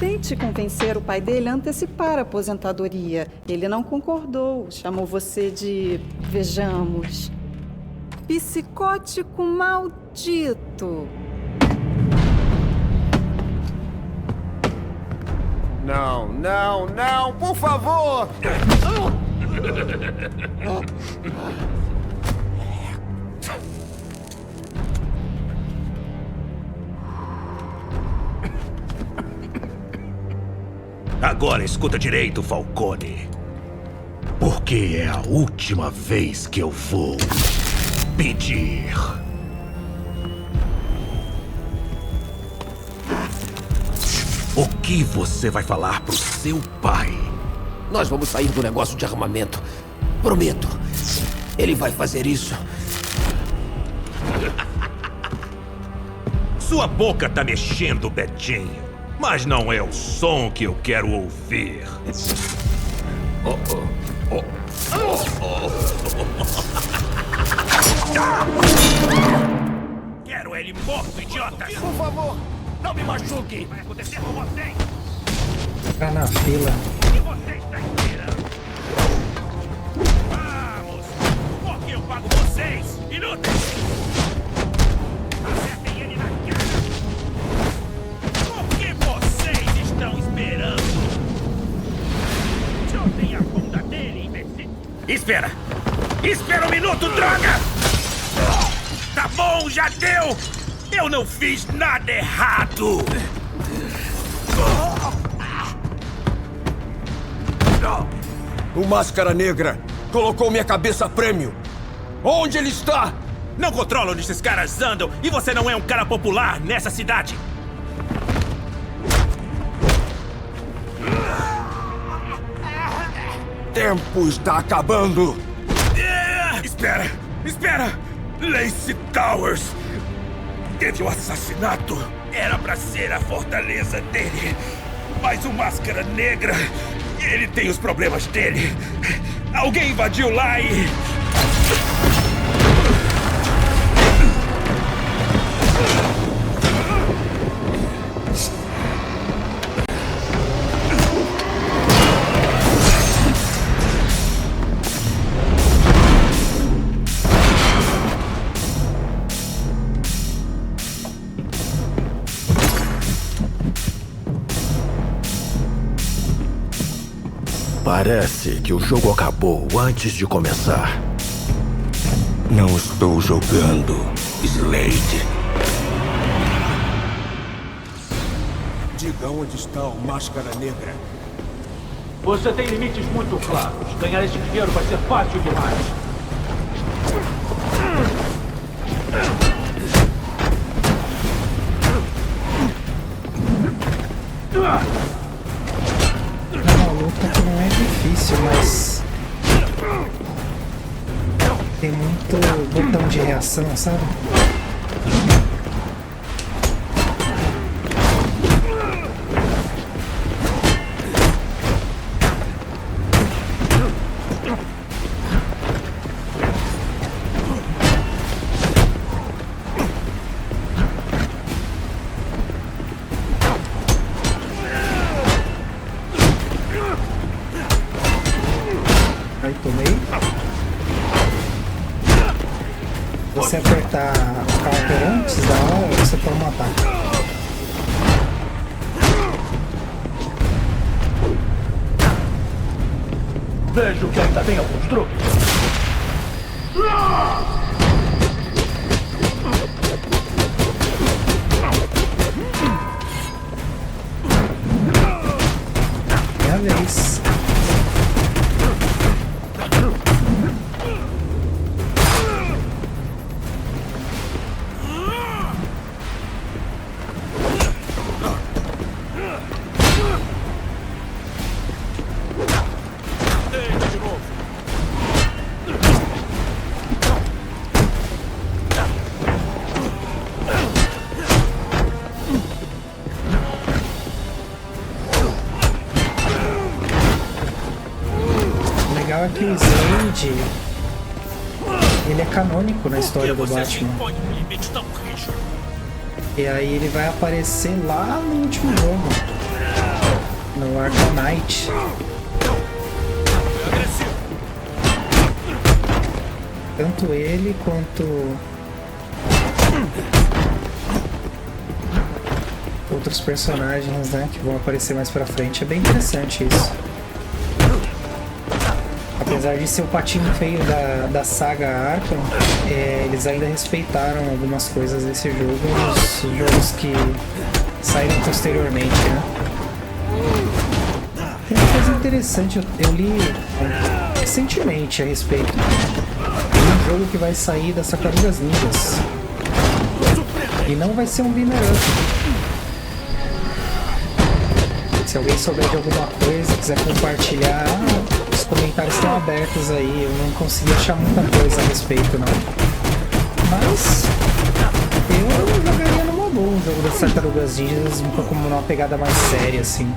Tente convencer o pai dele a antecipar a aposentadoria. Ele não concordou. Chamou você de... Vejamos... psicótico maldito. Não, não, não, por favor! Agora escuta direito, Falcone. Porque é a última vez que eu vou pedir. O que você vai falar pro seu pai? Nós vamos sair do negócio de armamento. Prometo. Ele vai fazer isso. Sua boca tá mexendo, Betinho. Mas não é o som que eu quero ouvir. Quero ele morto, idiota! Por favor, não me machuque! Vai acontecer com vocês! Tá na fila. O que você está esperando? Vamos! Porque eu pago vocês, inúteis! Acertem ele na cara! O que vocês estão esperando? Joguem a bunda dele, imbecil! Espera! Espera um minuto, droga! Tá bom, já deu! Eu não fiz nada errado! O Máscara Negra colocou minha cabeça a prêmio. Onde ele está? Não controlo onde esses caras andam e você não é um cara popular nessa cidade. Tempo está acabando. Espera! Espera! Lacey Towers! Teve um assassinato. Era pra ser a fortaleza dele. Mas o Máscara Negra... ele tem os problemas dele. Alguém invadiu lá e... Parece que o jogo acabou antes de começar. Não estou jogando, Slade. Diga onde está o Máscara Negra. Você tem limites muito claros. Ganhar esse dinheiro vai ser fácil demais. É uma luta que não é difícil, mas tem muito botão de reação, sabe? Aí tomei. Você apertar o counter antes da hora, você toma um ataque. Vejo que ainda tem alguns truques. Minha vez. O legal é que o Slade, ele é canônico na história do Batman. E aí ele vai aparecer lá no último jogo, no Arkham Knight. Tanto ele quanto outros personagens, né, que vão aparecer mais pra frente. É bem interessante isso. Apesar de ser o patinho feio da saga Arkham, eles ainda respeitaram algumas coisas desse jogo nos jogos que saíram posteriormente, né? Tem uma coisa interessante, eu li recentemente a respeito de um jogo que vai sair das Tartarugas Ninjas. E não vai ser um beat'em up. Se alguém souber de alguma coisa, quiser compartilhar, os comentários estão abertos aí. Eu não consegui achar muita coisa a respeito, não. Mas eu jogaria numa boa um jogo das Tartarugas Ninjas, como uma pegada mais séria, assim.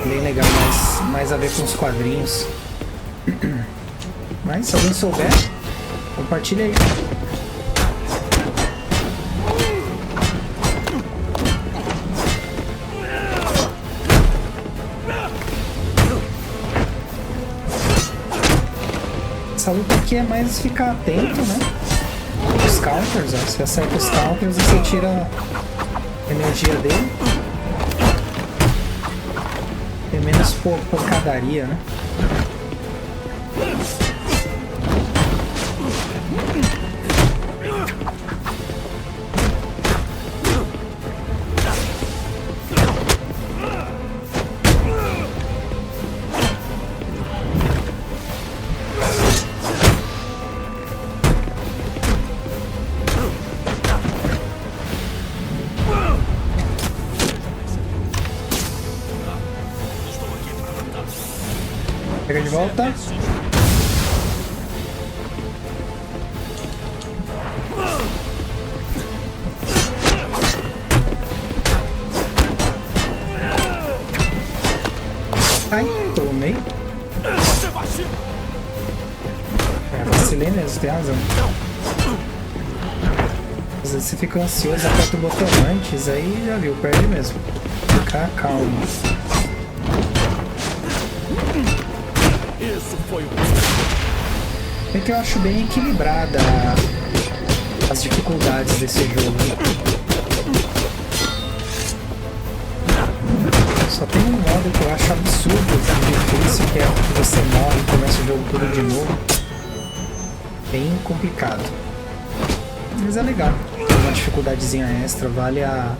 Bem legal, mais a ver com os quadrinhos. Mas se alguém souber, compartilha aí. Essa luta aqui é mais ficar atento, né? Os counters, ó. Você acerta os counters e você tira a energia dele. Tem menos pancadaria, né? Pega de volta. Ai, tomei. Vacilei mesmo, tem razão. Às vezes você fica ansioso, aperta o botão antes, aí já viu, perde mesmo. Ficar calmo. Isso foi É que eu acho bem equilibrada as dificuldades desse jogo. Só tem um modo que eu acho absurdo, difícil, que é que você morre e começa o jogo tudo de novo. Bem complicado. Mas é legal. Tem uma dificuldadezinha extra, vale a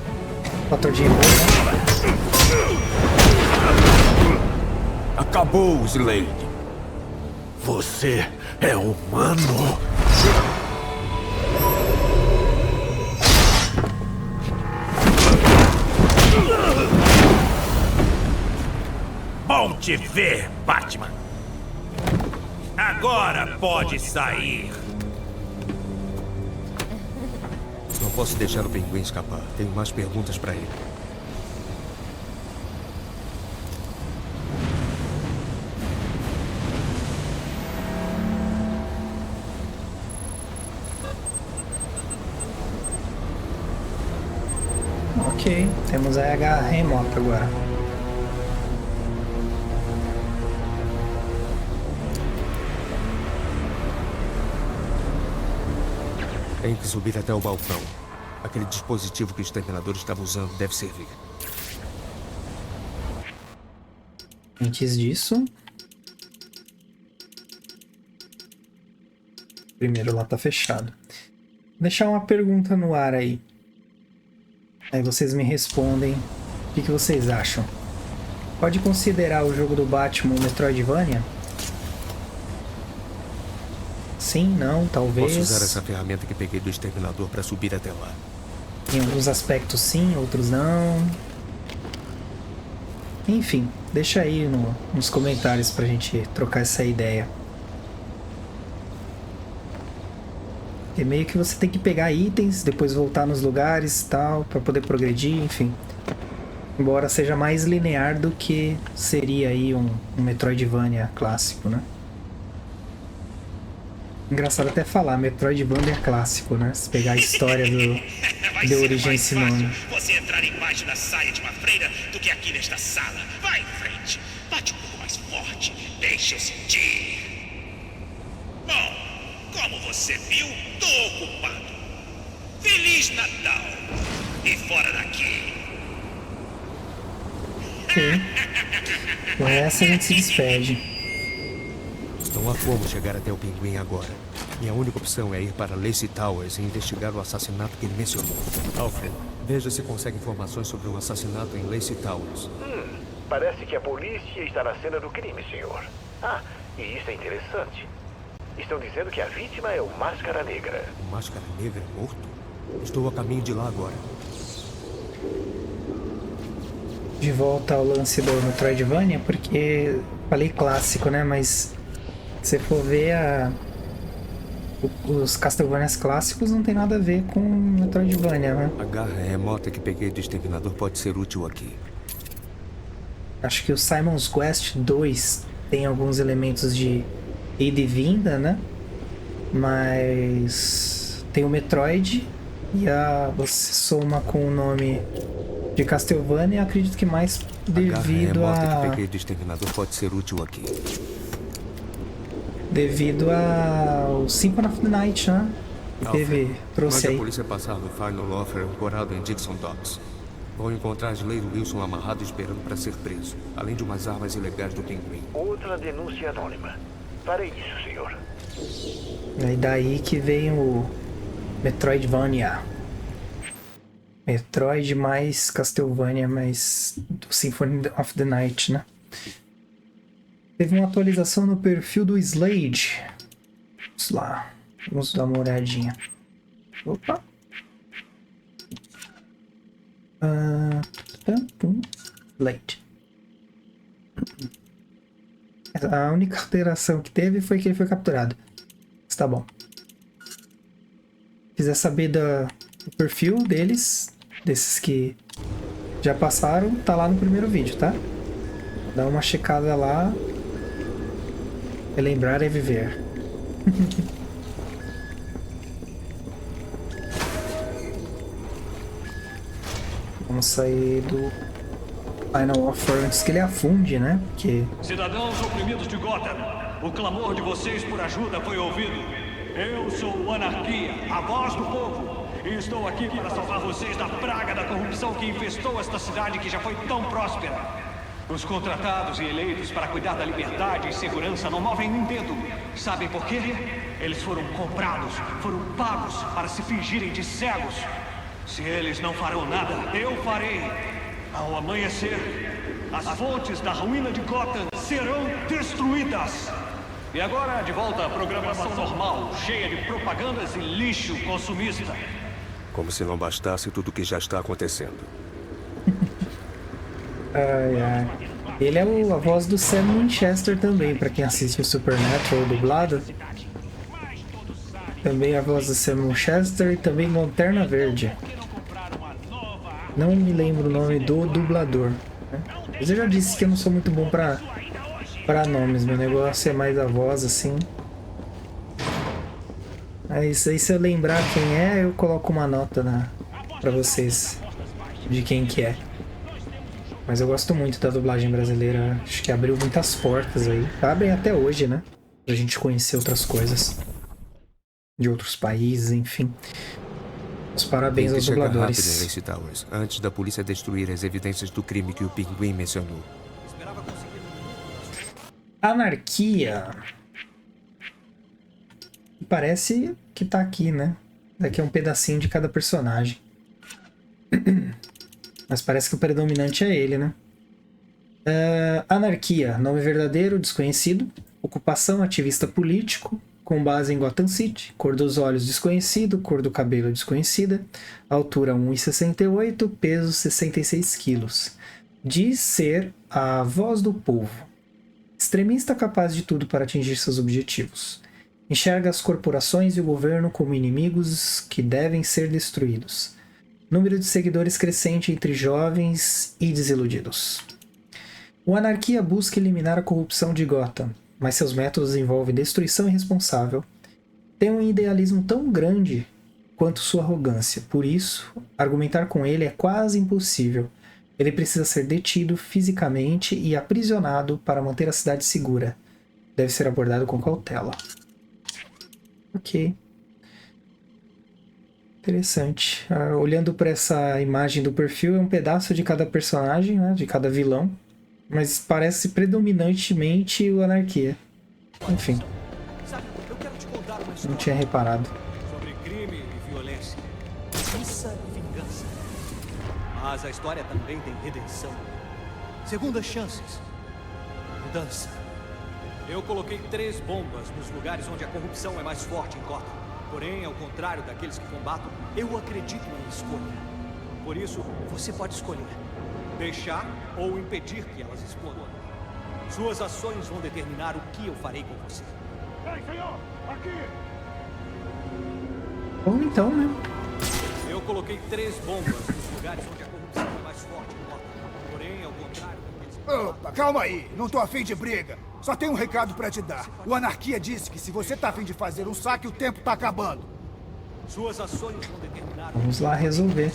fator de erro, né? Acabou, Slade. Você é humano? Bom te ver, Batman. Agora pode sair. Não posso deixar o Pinguim escapar. Tenho mais perguntas para ele. Ok, temos a RH remota agora. Tem que subir até o balcão. Aquele dispositivo que o exterminador estava usando deve servir. Antes disso... Primeiro lá tá fechado. Vou deixar uma pergunta no ar aí. Aí vocês me respondem o que vocês acham. Pode considerar o jogo do Batman um Metroidvania? Sim, não, talvez. Posso usar essa ferramenta que peguei do exterminador para subir até lá. Em alguns aspectos sim, outros não. Enfim, deixa aí nos comentários pra gente trocar essa ideia. É meio que você tem que pegar itens, depois voltar nos lugares e tal, pra poder progredir, enfim. Embora seja mais linear do que seria aí um Metroidvania clássico, né? Engraçado até falar, Metroidvania clássico, né? Se pegar a história de origem esse nome. Você entrar embaixo da saia de uma freira do que aqui nesta sala. Vai em frente. Bate um pouco mais forte. Deixa eu sentir. Bom, como você viu, tô ocupado. Feliz Natal. E fora daqui. Ok. Com essa a gente se despede. Não há como chegar até o Pinguim agora. Minha única opção é ir para Lacey Towers e investigar o assassinato que ele mencionou. Alfred, veja se consegue informações sobre um assassinato em Lacey Towers. Parece que a polícia está na cena do crime, senhor. Ah, e isso é interessante. Estão dizendo que a vítima é o Máscara Negra. O Máscara Negra é morto? Estou a caminho de lá agora. De volta ao lance do Metroidvania, porque falei clássico, né? Mas se for ver os Castlevanias clássicos não tem nada a ver com Metroidvania, né? A garra remota que peguei do exterminador pode ser útil aqui. Acho que o Simon's Quest 2 tem alguns elementos de ida e vinda, né? Mas tem o Metroid e você soma com o nome de Castlevania, acredito que mais devido a garra remota que peguei do exterminador pode ser útil aqui. Devido ao Symphony of the Night, né? Que trouxe aí. A polícia passar no Final Offer ancorado em Dixon Docks. Vão encontrar Slade Wilson amarrado esperando para ser preso, além de umas armas ilegais do Pinguim. Outra denúncia anônima. Farei isso, senhor. E daí que vem o Metroidvania. Metroid mais Castlevania mais do Symphony of the Night, né? Teve uma atualização no perfil do Slade. Vamos lá. Vamos dar uma olhadinha. Opa. Slade. A única alteração que teve foi que ele foi capturado. Mas tá bom. Se quiser saber do perfil deles, desses que já passaram, tá lá no primeiro vídeo, tá? Dá uma checada lá. Relembrar é viver. Vamos sair do Final Offer antes que ele afunde, né? Porque... Cidadãos oprimidos de Gotham, o clamor de vocês por ajuda foi ouvido. Eu sou o Anarquia, a voz do povo, e estou aqui para salvar vocês da praga da corrupção que infestou esta cidade que já foi tão próspera. Os contratados e eleitos para cuidar da liberdade e segurança não movem um dedo. Sabem por quê? Eles foram comprados, foram pagos para se fingirem de cegos. Se eles não farão nada, eu farei. Ao amanhecer, as fontes da ruína de Gotham serão destruídas. E agora, de volta à programação normal, cheia de propagandas e lixo consumista. Como se não bastasse tudo o que já está acontecendo. Ai, ai. Ele é a voz do Sam Winchester também, pra quem assiste o Supernatural dublado. Também a voz do Sam Winchester e também Lanterna Verde. Não me lembro o nome do dublador, né? Mas eu já disse que eu não sou muito bom pra nomes, meu negócio é mais a voz, assim. Mas aí se eu lembrar quem é, eu coloco uma nota pra vocês de quem que é. Mas eu gosto muito da dublagem brasileira, acho que abriu muitas portas aí. Abrem até hoje, né? Pra gente conhecer outras coisas. De outros países, enfim. Os parabéns aos dubladores. Rápido em Lacey Towers, antes da polícia destruir as evidências do crime que o Pinguim mencionou. Anarquia. Parece que tá aqui, né? Daqui é um pedacinho de cada personagem. Mas parece que o predominante é ele, né? Anarquia, nome verdadeiro, desconhecido. Ocupação, ativista político, com base em Gotham City. Cor dos olhos, desconhecido. Cor do cabelo, desconhecida. Altura, 1,68. Peso, 66 quilos. Diz ser a voz do povo. Extremista capaz de tudo para atingir seus objetivos. Enxerga as corporações e o governo como inimigos que devem ser destruídos. Número de seguidores crescente entre jovens e desiludidos. O Anarquia busca eliminar a corrupção de Gotham, mas seus métodos envolvem destruição irresponsável. Tem um idealismo tão grande quanto sua arrogância. Por isso, argumentar com ele é quase impossível. Ele precisa ser detido fisicamente e aprisionado para manter a cidade segura. Deve ser abordado com cautela. Ok. Interessante. Olhando para essa imagem do perfil, é um pedaço de cada personagem, né, de cada vilão. Mas parece predominantemente o Anarquia. Enfim. Não tinha reparado. Sobre crime e violência. Justiça e vingança. Mas a história também tem redenção. Segundas chances. Mudança. Eu coloquei 3 bombas nos lugares onde a corrupção é mais forte em Gotham. Porém, ao contrário daqueles que combato, eu acredito em escolha. Por isso, você pode escolher. Deixar ou impedir que elas explodam. Suas ações vão determinar o que eu farei com você. Ei, senhor! Aqui! Ou então, né? Eu coloquei 3 bombas nos lugares onde a corrupção é mais forte em Gotham. Porém, ao contrário daqueles... Opa, calma aí. Não tô afim de briga. Só tenho um recado pra te dar. O Anarquia disse que se você tá afim de fazer um saque, o tempo tá acabando. Suas ações vão determinar... Vamos lá resolver.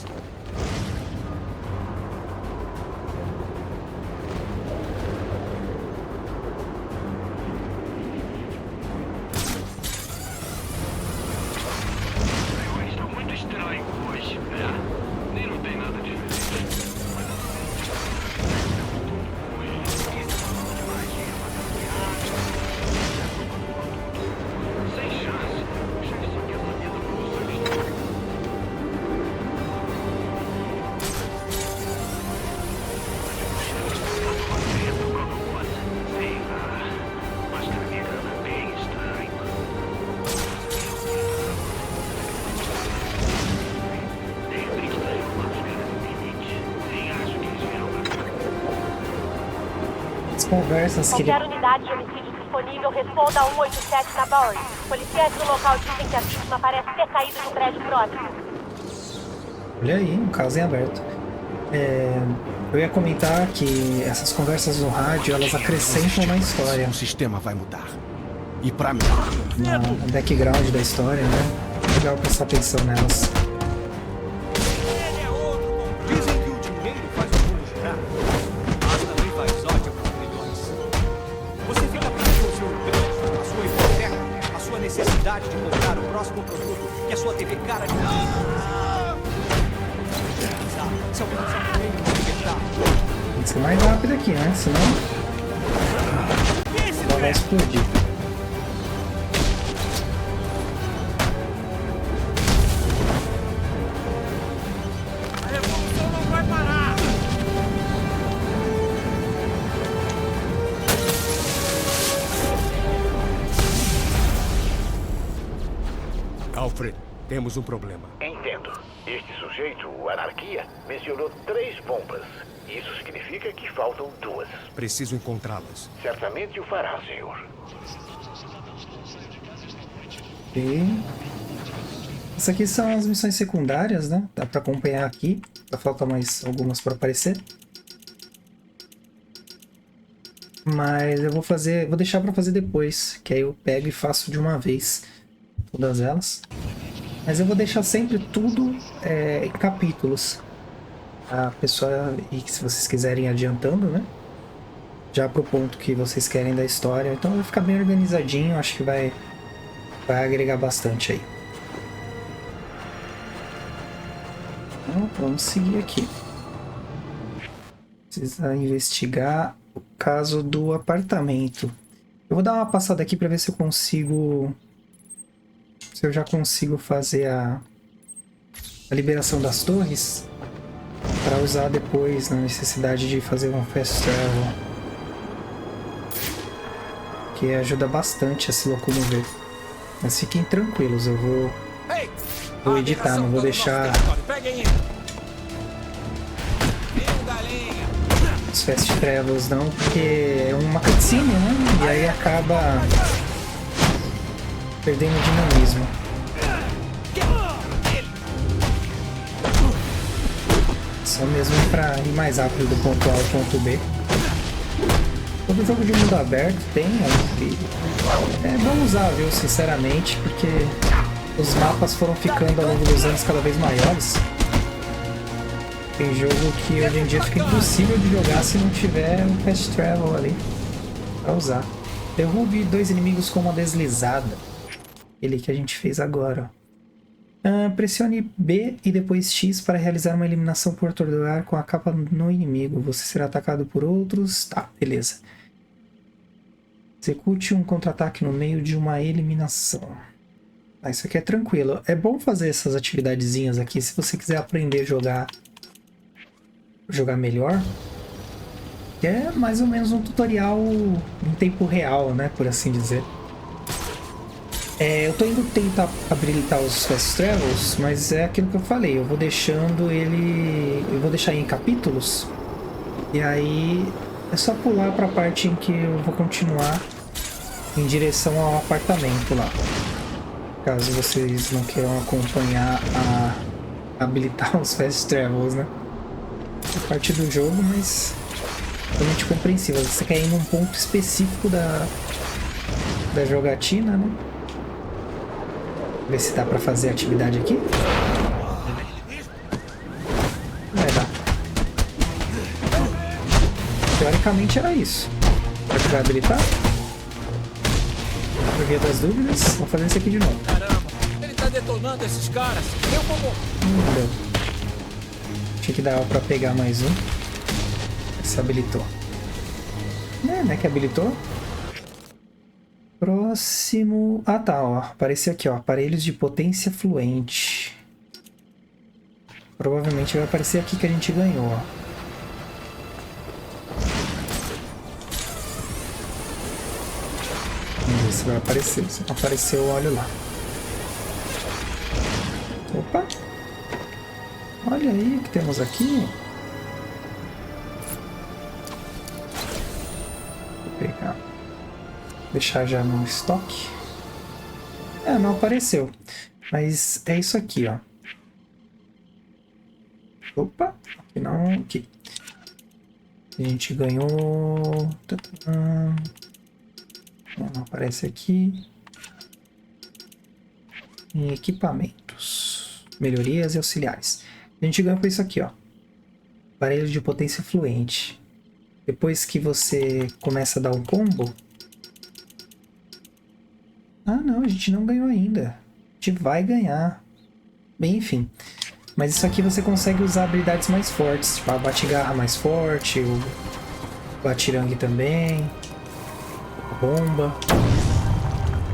Está muito estranho hoje. Nem não tem nada diferente. Sem chance. Isso aqui é uma vida boa. Conversas que Qualquer unidade de homicídio disponível, responda a 187 na Bowery. Policiais no local dizem que a vítima parece ter caído de um prédio próximo. Olha aí, um caso em aberto. Eu ia comentar que essas conversas no rádio, elas acrescentam na história. O sistema vai mudar. E pra mim... No background da história, né? Legal prestar atenção nelas. Dizem que o dinheiro faz o mundo girar, mas também faz ódio para milhões. Você fica preso ao seu crédito, a sua hipoteca, a sua necessidade de comprar o próximo produto que a sua TV cara de se alguém tem que ser mais rápido aqui, né? Senão ela vai explodir. Temos um problema. Entendo. Este sujeito, o Anarquia, mencionou 3 bombas. Isso significa que faltam 2. Preciso encontrá-las. Certamente o fará, senhor. Ok. Essas aqui são as missões secundárias, né? Dá pra acompanhar aqui. Só falta mais algumas para aparecer. Mas eu vou deixar pra fazer depois, que aí eu pego e faço de uma vez todas elas. Mas eu vou deixar sempre tudo em capítulos. A pessoa, e se vocês quiserem ir adiantando, né? Já pro ponto que vocês querem da história. Então vai ficar bem organizadinho, acho que vai agregar bastante aí. Então, vamos seguir aqui. Precisa investigar o caso do apartamento. Eu vou dar uma passada aqui para ver se eu consigo... Se eu já consigo fazer a liberação das torres para usar depois na necessidade de fazer um fast travel. Que ajuda bastante a se locomover. Mas fiquem tranquilos, eu vou editar, não vou deixar os fast travels não, porque é uma cutscene, né? E aí acaba perdendo dinamismo. Só mesmo para ir mais rápido do ponto A ao ponto B. Todo jogo de mundo aberto tem, é bom usar, viu, sinceramente, porque os mapas foram ficando ao longo dos anos cada vez maiores. Tem jogo que hoje em dia fica impossível de jogar se não tiver um fast travel ali pra usar. Derrube 2 inimigos com uma deslizada. Ele que a gente fez agora. Pressione B e depois X para realizar uma eliminação por torturar com a capa no inimigo. Você será atacado por outros. Tá, beleza. Execute um contra-ataque no meio de uma eliminação. Isso aqui é tranquilo. É bom fazer essas atividadezinhas aqui se você quiser aprender a jogar melhor. Que é mais ou menos um tutorial em tempo real, né, por assim dizer. Eu tô indo tentar habilitar os fast travels, mas é aquilo que eu falei, eu vou deixando eu vou deixar em capítulos, e aí é só pular pra parte em que eu vou continuar em direção ao apartamento lá. Caso vocês não queiram acompanhar a habilitar os fast travels, né? É parte do jogo, mas totalmente compreensível. Você quer ir num ponto específico da jogatina, né? Ver se dá pra fazer a atividade aqui. Vai dar. Teoricamente era isso. Será que vai habilitar? Por via das dúvidas, vou fazer isso aqui de novo. Caramba, ele tá detonando esses caras. Eu vou morrer. Deu. Tinha que dar pra pegar mais um. Se habilitou. Né que habilitou? Próximo... Ah tá, ó. Apareceu aqui, ó. Aparelhos de potência fluente. Provavelmente vai aparecer aqui que a gente ganhou, ó. Vamos ver se vai aparecer. Se não apareceu, olha lá. Opa! Olha aí o que temos aqui. Vou pegar... Deixar já no estoque. Não apareceu. Mas é isso aqui, ó. Opa, aqui não, aqui. A gente ganhou... Não aparece aqui. Em equipamentos. Melhorias e auxiliares. A gente ganhou com isso aqui, ó. Aparelho de potência fluente. Depois que você começa a dar um combo... Ah, não, a gente não ganhou ainda. A gente vai ganhar. Bem, enfim. Mas isso aqui você consegue usar habilidades mais fortes. Tipo, a bate-garra mais forte, o batirangue também. A bomba.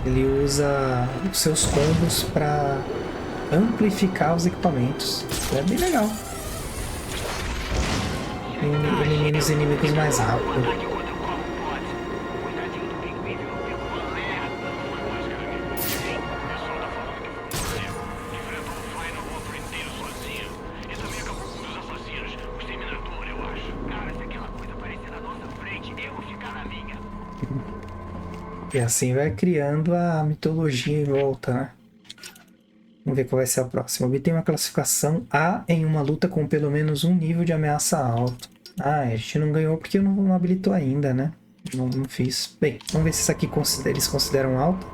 Ele usa os seus combos para amplificar os equipamentos. É bem legal. Elimina os inimigos mais rápido. E assim vai criando a mitologia em volta, né? Vamos ver qual vai ser a próxima. Obtém uma classificação A em uma luta com pelo menos um nível de ameaça alto. Ah, a gente não ganhou porque não habilitou ainda, né? Não fiz. Bem, vamos ver se isso aqui eles consideram alto.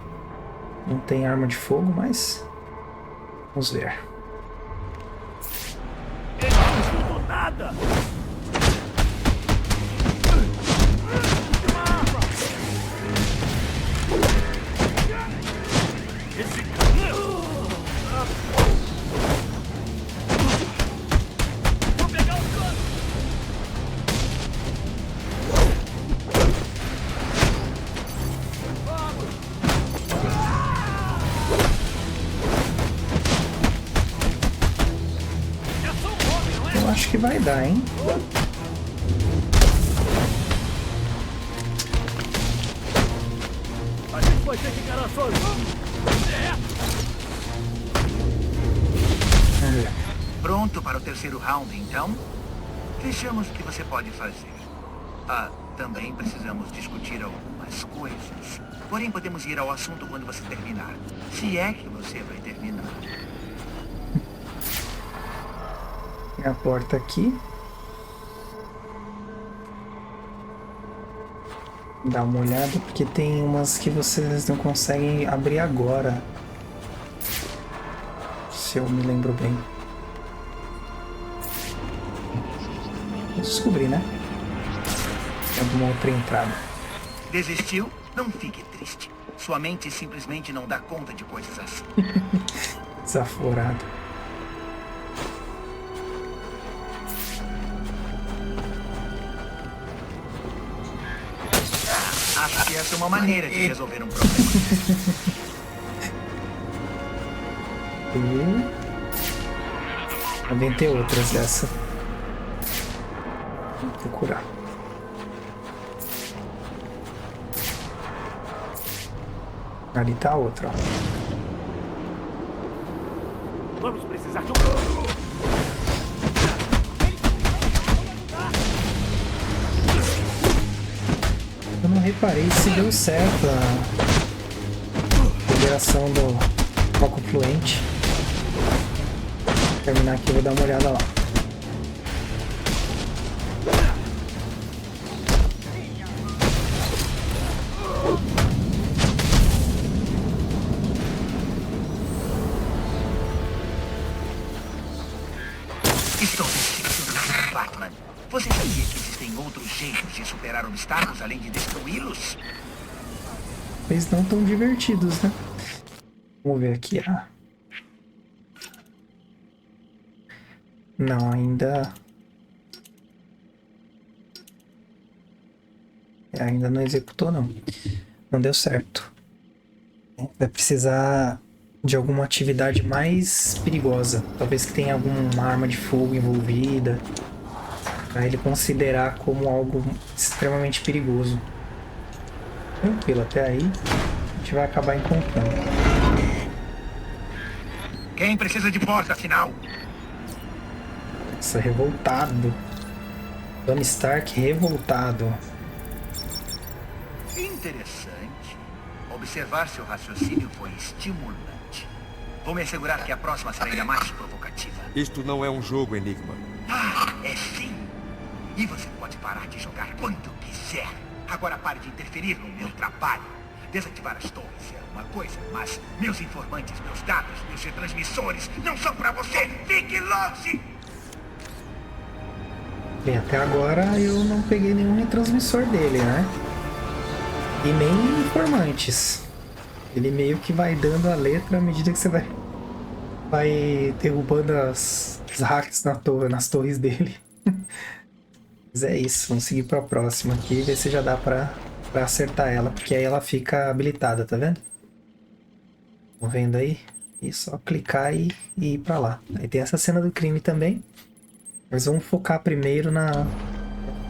Não tem arma de fogo, mas... vamos ver. Ele não estudou nada! Vou pegar o cano! Eu acho que vai dar, hein? A gente vai ter que encarar sozinho! Vamos ver. Pronto para o terceiro round, então? Vejamos o que você pode fazer. Ah, também precisamos discutir algumas coisas. Porém, podemos ir ao assunto quando você terminar. Se é que você vai terminar. Tem a porta aqui. Dá uma olhada, porque tem umas que vocês não conseguem abrir agora. Se eu me lembro bem. Vou descobrir, né? Tem alguma outra entrada. Desistiu? Não fique triste. Sua mente simplesmente não dá conta de coisas assim. Desaforado. Acho que essa é uma maneira de resolver um problema. Também tem outras dessa. Vou procurar. Ali tá outra, ó. Vamos precisar de um... Eu não reparei se deu certo a liberação do foco fluente. Vou terminar aqui, vou dar uma olhada lá. Estou vestindo Batman. Você sabia que existem outros jeitos de superar obstáculos além de destruí-los? Eles não tão divertidos, né? Vamos ver aqui, ah. Não, ainda... ainda não executou, não. Não deu certo. Vai precisar de alguma atividade mais perigosa. Talvez que tenha alguma arma de fogo envolvida. Pra ele considerar como algo extremamente perigoso. Tranquilo, até aí a gente vai acabar encontrando. Quem precisa de porta, afinal? Nossa, revoltado. Tony Stark revoltado. Interessante. Observar seu raciocínio foi estimulante. Vou me assegurar que a próxima será ainda mais provocativa. Isto não é um jogo, Enigma. Ah, é sim. E você pode parar de jogar quando quiser. Agora pare de interferir no meu trabalho. Desativar as torres é uma coisa, mas meus informantes, meus dados, meus retransmissores não são pra você. Fique longe! Bem, até agora eu não peguei nenhum retransmissor dele, né? E nem informantes. Ele meio que vai dando a letra à medida que você vai derrubando as hacks nas torres dele. Mas é isso, vamos seguir para a próxima aqui e ver se já dá para acertar ela, porque aí ela fica habilitada, tá vendo? Estão vendo aí? E só clicar e ir para lá. Aí tem essa cena do crime também, mas vamos focar primeiro na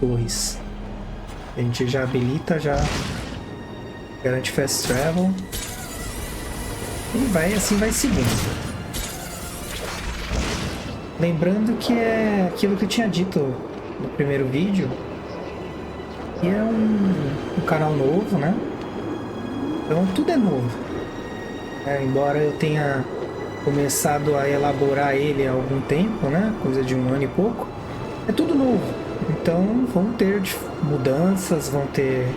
torres. A gente já habilita, já garante fast travel e assim vai seguindo. Lembrando que é aquilo que eu tinha dito no primeiro vídeo, que é um canal novo, né? Então tudo é novo. Embora eu tenha começado a elaborar ele há algum tempo, né? Coisa de 1 ano e pouco. É tudo novo. Então vão ter mudanças, vão ter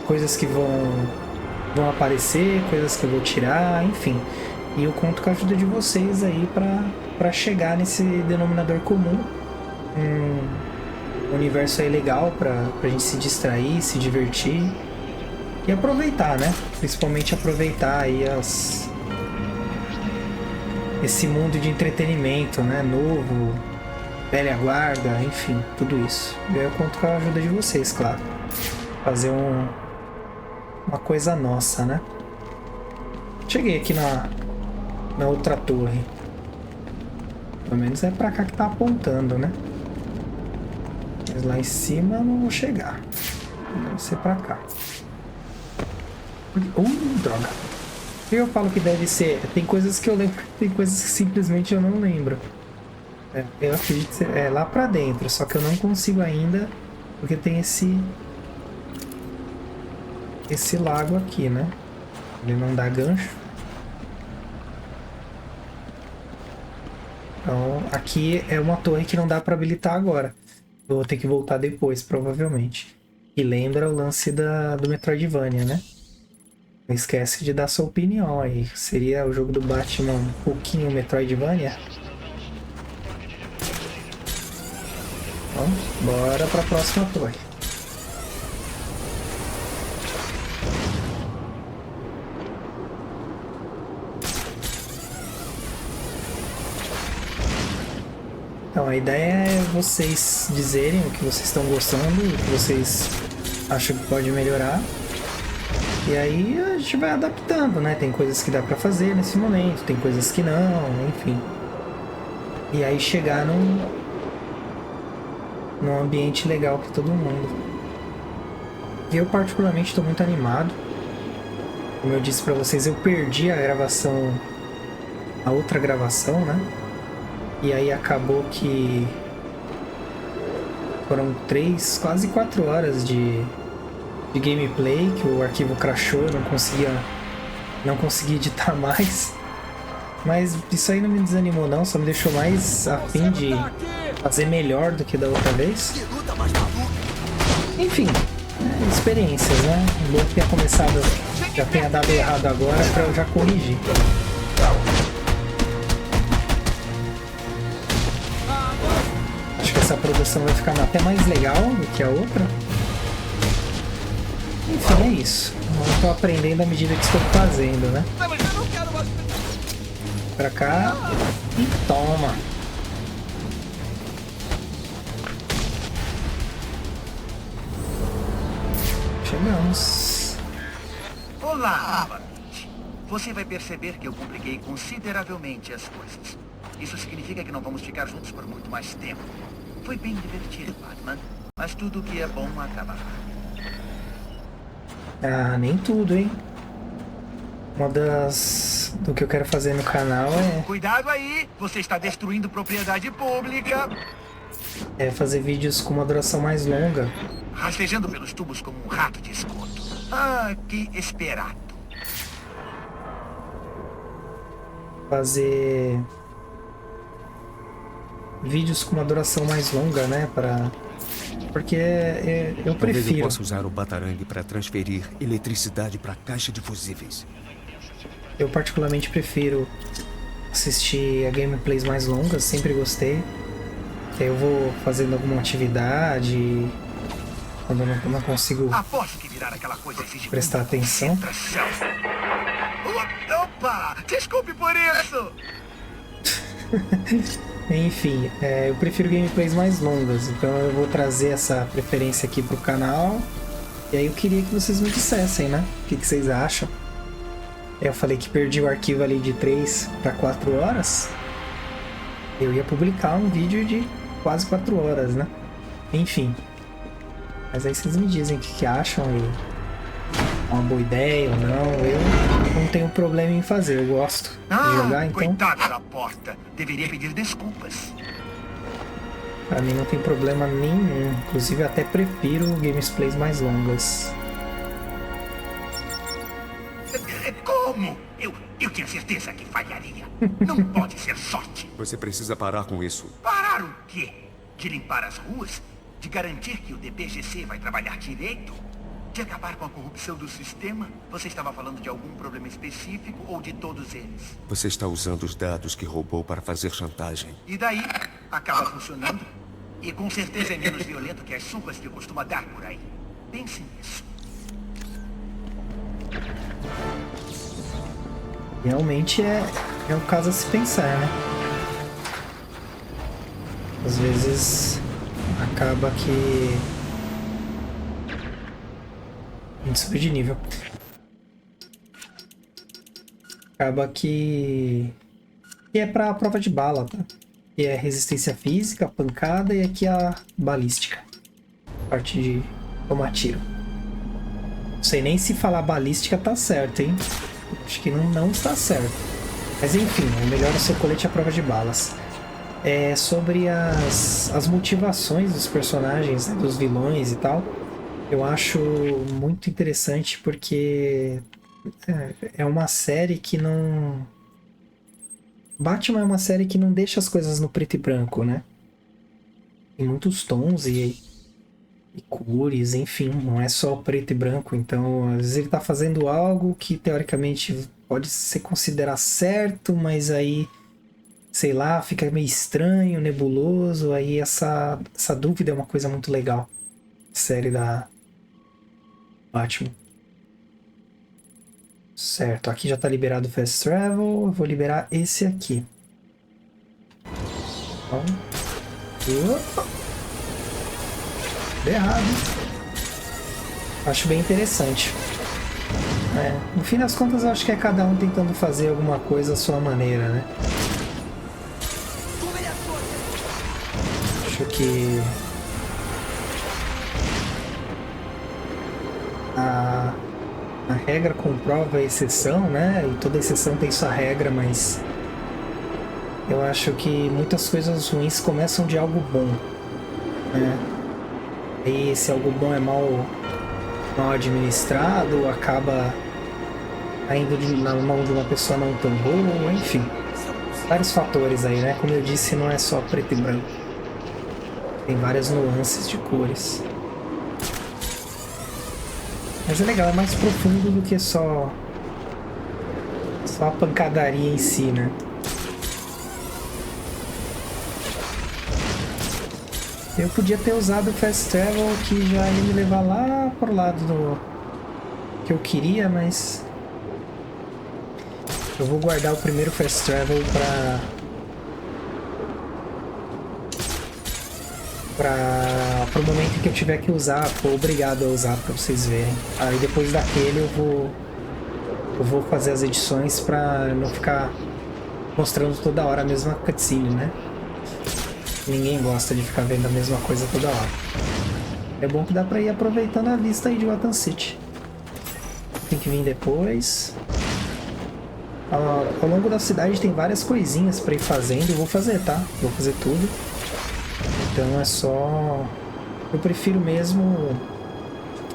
coisas que vão aparecer, coisas que eu vou tirar, enfim. E eu conto com a ajuda de vocês aí para chegar nesse denominador comum. Um universo aí legal pra gente se distrair, se divertir e aproveitar, né? Principalmente aproveitar aí esse mundo de entretenimento, né? Novo, velha guarda, enfim, tudo isso. E aí eu conto com a ajuda de vocês, claro. Fazer uma coisa nossa, né? Cheguei aqui na outra torre. Pelo menos é pra cá que tá apontando, né? Mas lá em cima eu não vou chegar. Deve ser pra cá. Droga. Eu falo que deve ser... Tem coisas que eu lembro, tem coisas que simplesmente eu não lembro. Eu acredito que é lá pra dentro, só que eu não consigo ainda, porque tem esse lago aqui, né? Ele não dá gancho. Então, aqui é uma torre que não dá pra habilitar agora. Eu vou ter que voltar depois, provavelmente. E lembra o lance do Metroidvania, né? Não esquece de dar sua opinião aí. Seria o jogo do Batman um pouquinho Metroidvania? Então, bora pra próxima torre. Então, a ideia é vocês dizerem o que vocês estão gostando, o que vocês acham que pode melhorar. E aí a gente vai adaptando, né? Tem coisas que dá pra fazer nesse momento, tem coisas que não, enfim. E aí chegar num ambiente legal pra todo mundo. E eu particularmente estou muito animado. Como eu disse pra vocês, eu perdi a gravação, a outra gravação, né? E aí acabou que foram 3, quase 4 horas de gameplay, que o arquivo crashou, eu não consegui editar mais. Mas isso aí não me desanimou não, só me deixou mais a fim de fazer melhor do que da outra vez. Enfim, experiências, né? O meu tenha começado, já tenha dado errado agora pra eu já corrigir. Acho que essa produção vai ficar até mais legal do que a outra. Enfim, é isso. Eu estou aprendendo à medida que estou fazendo, né? Pra cá e toma. Chegamos. Olá, novamente. Você vai perceber que eu compliquei consideravelmente as coisas. Isso significa que não vamos ficar juntos por muito mais tempo. Foi bem divertido, Batman. Mas tudo que é bom acaba. Ah, nem tudo, hein? Uma do que eu quero fazer no canal é... Cuidado aí! Você está destruindo propriedade pública! É fazer vídeos com uma duração mais longa. Rastejando pelos tubos como um rato de esgoto. Ah, que esperado. Fazer... vídeos com uma duração mais longa, né? Porque eu prefiro. Talvez eu possa usar o batarangue para transferir eletricidade para a caixa de fusíveis. Eu particularmente prefiro assistir a gameplays mais longas, sempre gostei. Que aí eu vou fazendo alguma atividade, quando eu não consigo prestar atenção. Opa! Desculpe por isso! Enfim, eu prefiro gameplays mais longas, então eu vou trazer essa preferência aqui pro canal. E aí eu queria que vocês me dissessem, né? O que vocês acham? Eu falei que perdi o arquivo ali de 3 para 4 horas. Eu ia publicar um vídeo de quase 4 horas, né? Enfim. Mas aí vocês me dizem o que acham e é uma boa ideia ou não. Eu não tenho problema em fazer, eu gosto de jogar, então... Coitado da porta. Deveria pedir desculpas. Pra mim não tem problema nenhum. Inclusive eu até prefiro gameplays mais longas. certeza que falharia. Não pode ser sorte. Você precisa parar com isso. Parar o quê? De limpar as ruas? De garantir que o DPGC vai trabalhar direito? De acabar com a corrupção do sistema? Você estava falando de algum problema específico ou de todos eles? Você está usando os dados que roubou para fazer chantagem. E daí? Acaba funcionando? E com certeza é menos violento que as surras que costuma dar por aí. Pense nisso. Realmente é um caso a se pensar, né? Às vezes acaba que a gente subiu de nível. Acaba que é pra prova de bala, tá? Que é resistência física, pancada e aqui a balística. Parte de tomar tiro. Não sei nem se falar balística tá certo, hein? Acho que não está certo. Mas enfim, o melhor é o seu colete à prova de balas. É sobre as motivações dos personagens, né, dos vilões e tal. Eu acho muito interessante porque é uma série que não... Batman é uma série que não deixa as coisas no preto e branco, né? Tem muitos tons e cores, enfim, não é só preto e branco. Então, às vezes ele tá fazendo algo que teoricamente pode ser considerado certo, mas aí, sei lá, fica meio estranho, nebuloso. Aí essa dúvida é uma coisa muito legal. Série da Batman. Certo, aqui já tá liberado o Fast Travel. Eu vou liberar esse aqui. Então, opa! Errado. Acho bem interessante. No fim das contas, eu acho que é cada um tentando fazer alguma coisa à sua maneira, né? Acho que a regra comprova a exceção, né? E toda exceção tem sua regra, mas eu acho que muitas coisas ruins começam de algo bom, né? E se algo bom é mal administrado, acaba indo na mão de uma pessoa não tão boa, enfim. Vários fatores aí, né? Como eu disse, não é só preto e branco. Tem várias nuances de cores. Mas é legal, é mais profundo do que só a pancadaria em si, né? Eu podia ter usado o Fast Travel, que já ia me levar lá pro lado do que eu queria, mas eu vou guardar o primeiro Fast Travel pro momento que eu tiver que usar, for obrigado a usar pra vocês verem. Aí depois daquele eu vou fazer as edições pra não ficar mostrando toda hora a mesma cutscene, né? Ninguém gosta de ficar vendo a mesma coisa toda hora. É bom que dá pra ir aproveitando a vista aí de Gotham City. Tem que vir depois. Ao longo da cidade tem várias coisinhas pra ir fazendo. Eu vou fazer, tá? Vou fazer tudo. Então é só... Eu prefiro mesmo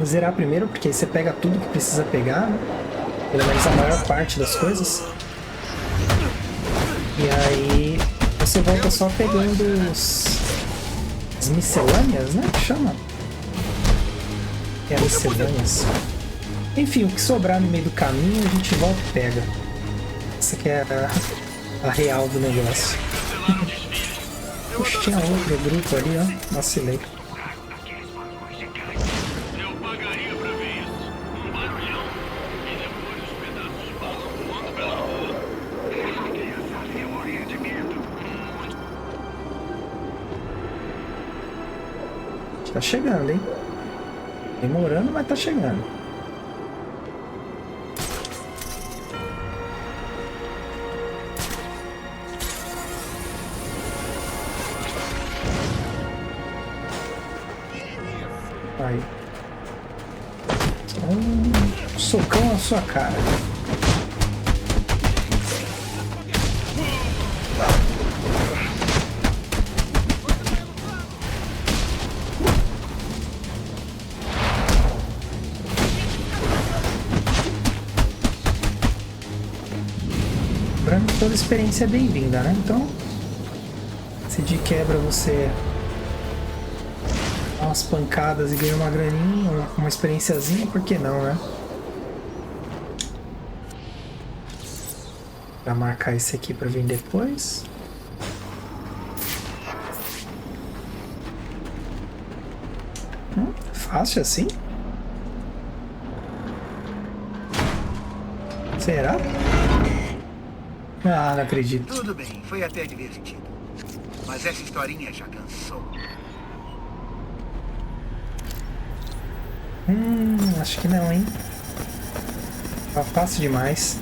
zerar primeiro, porque aí você pega tudo que precisa pegar, né? Pelo menos a maior parte das coisas. E aí... Você volta só pegando as miscelâneas, né? Que chama? É miscelâneas. Enfim, o que sobrar no meio do caminho a gente volta e pega. Essa aqui é a real do negócio. Puxa, tinha outro grupo ali, ó. Vacilei. Tá chegando, hein? Demorando, mas tá chegando. Aí. Um socão na sua cara. toda experiência é bem-vinda, né? Então, se de quebra você dá umas pancadas e ganha uma graninha, uma experienciazinha, por que não, né? Pra marcar esse aqui pra vir depois. Fácil assim? Será? Ah, não acredito. Tudo bem, foi até divertido. Mas essa historinha já cansou. Acho que não, hein? Tá fácil demais.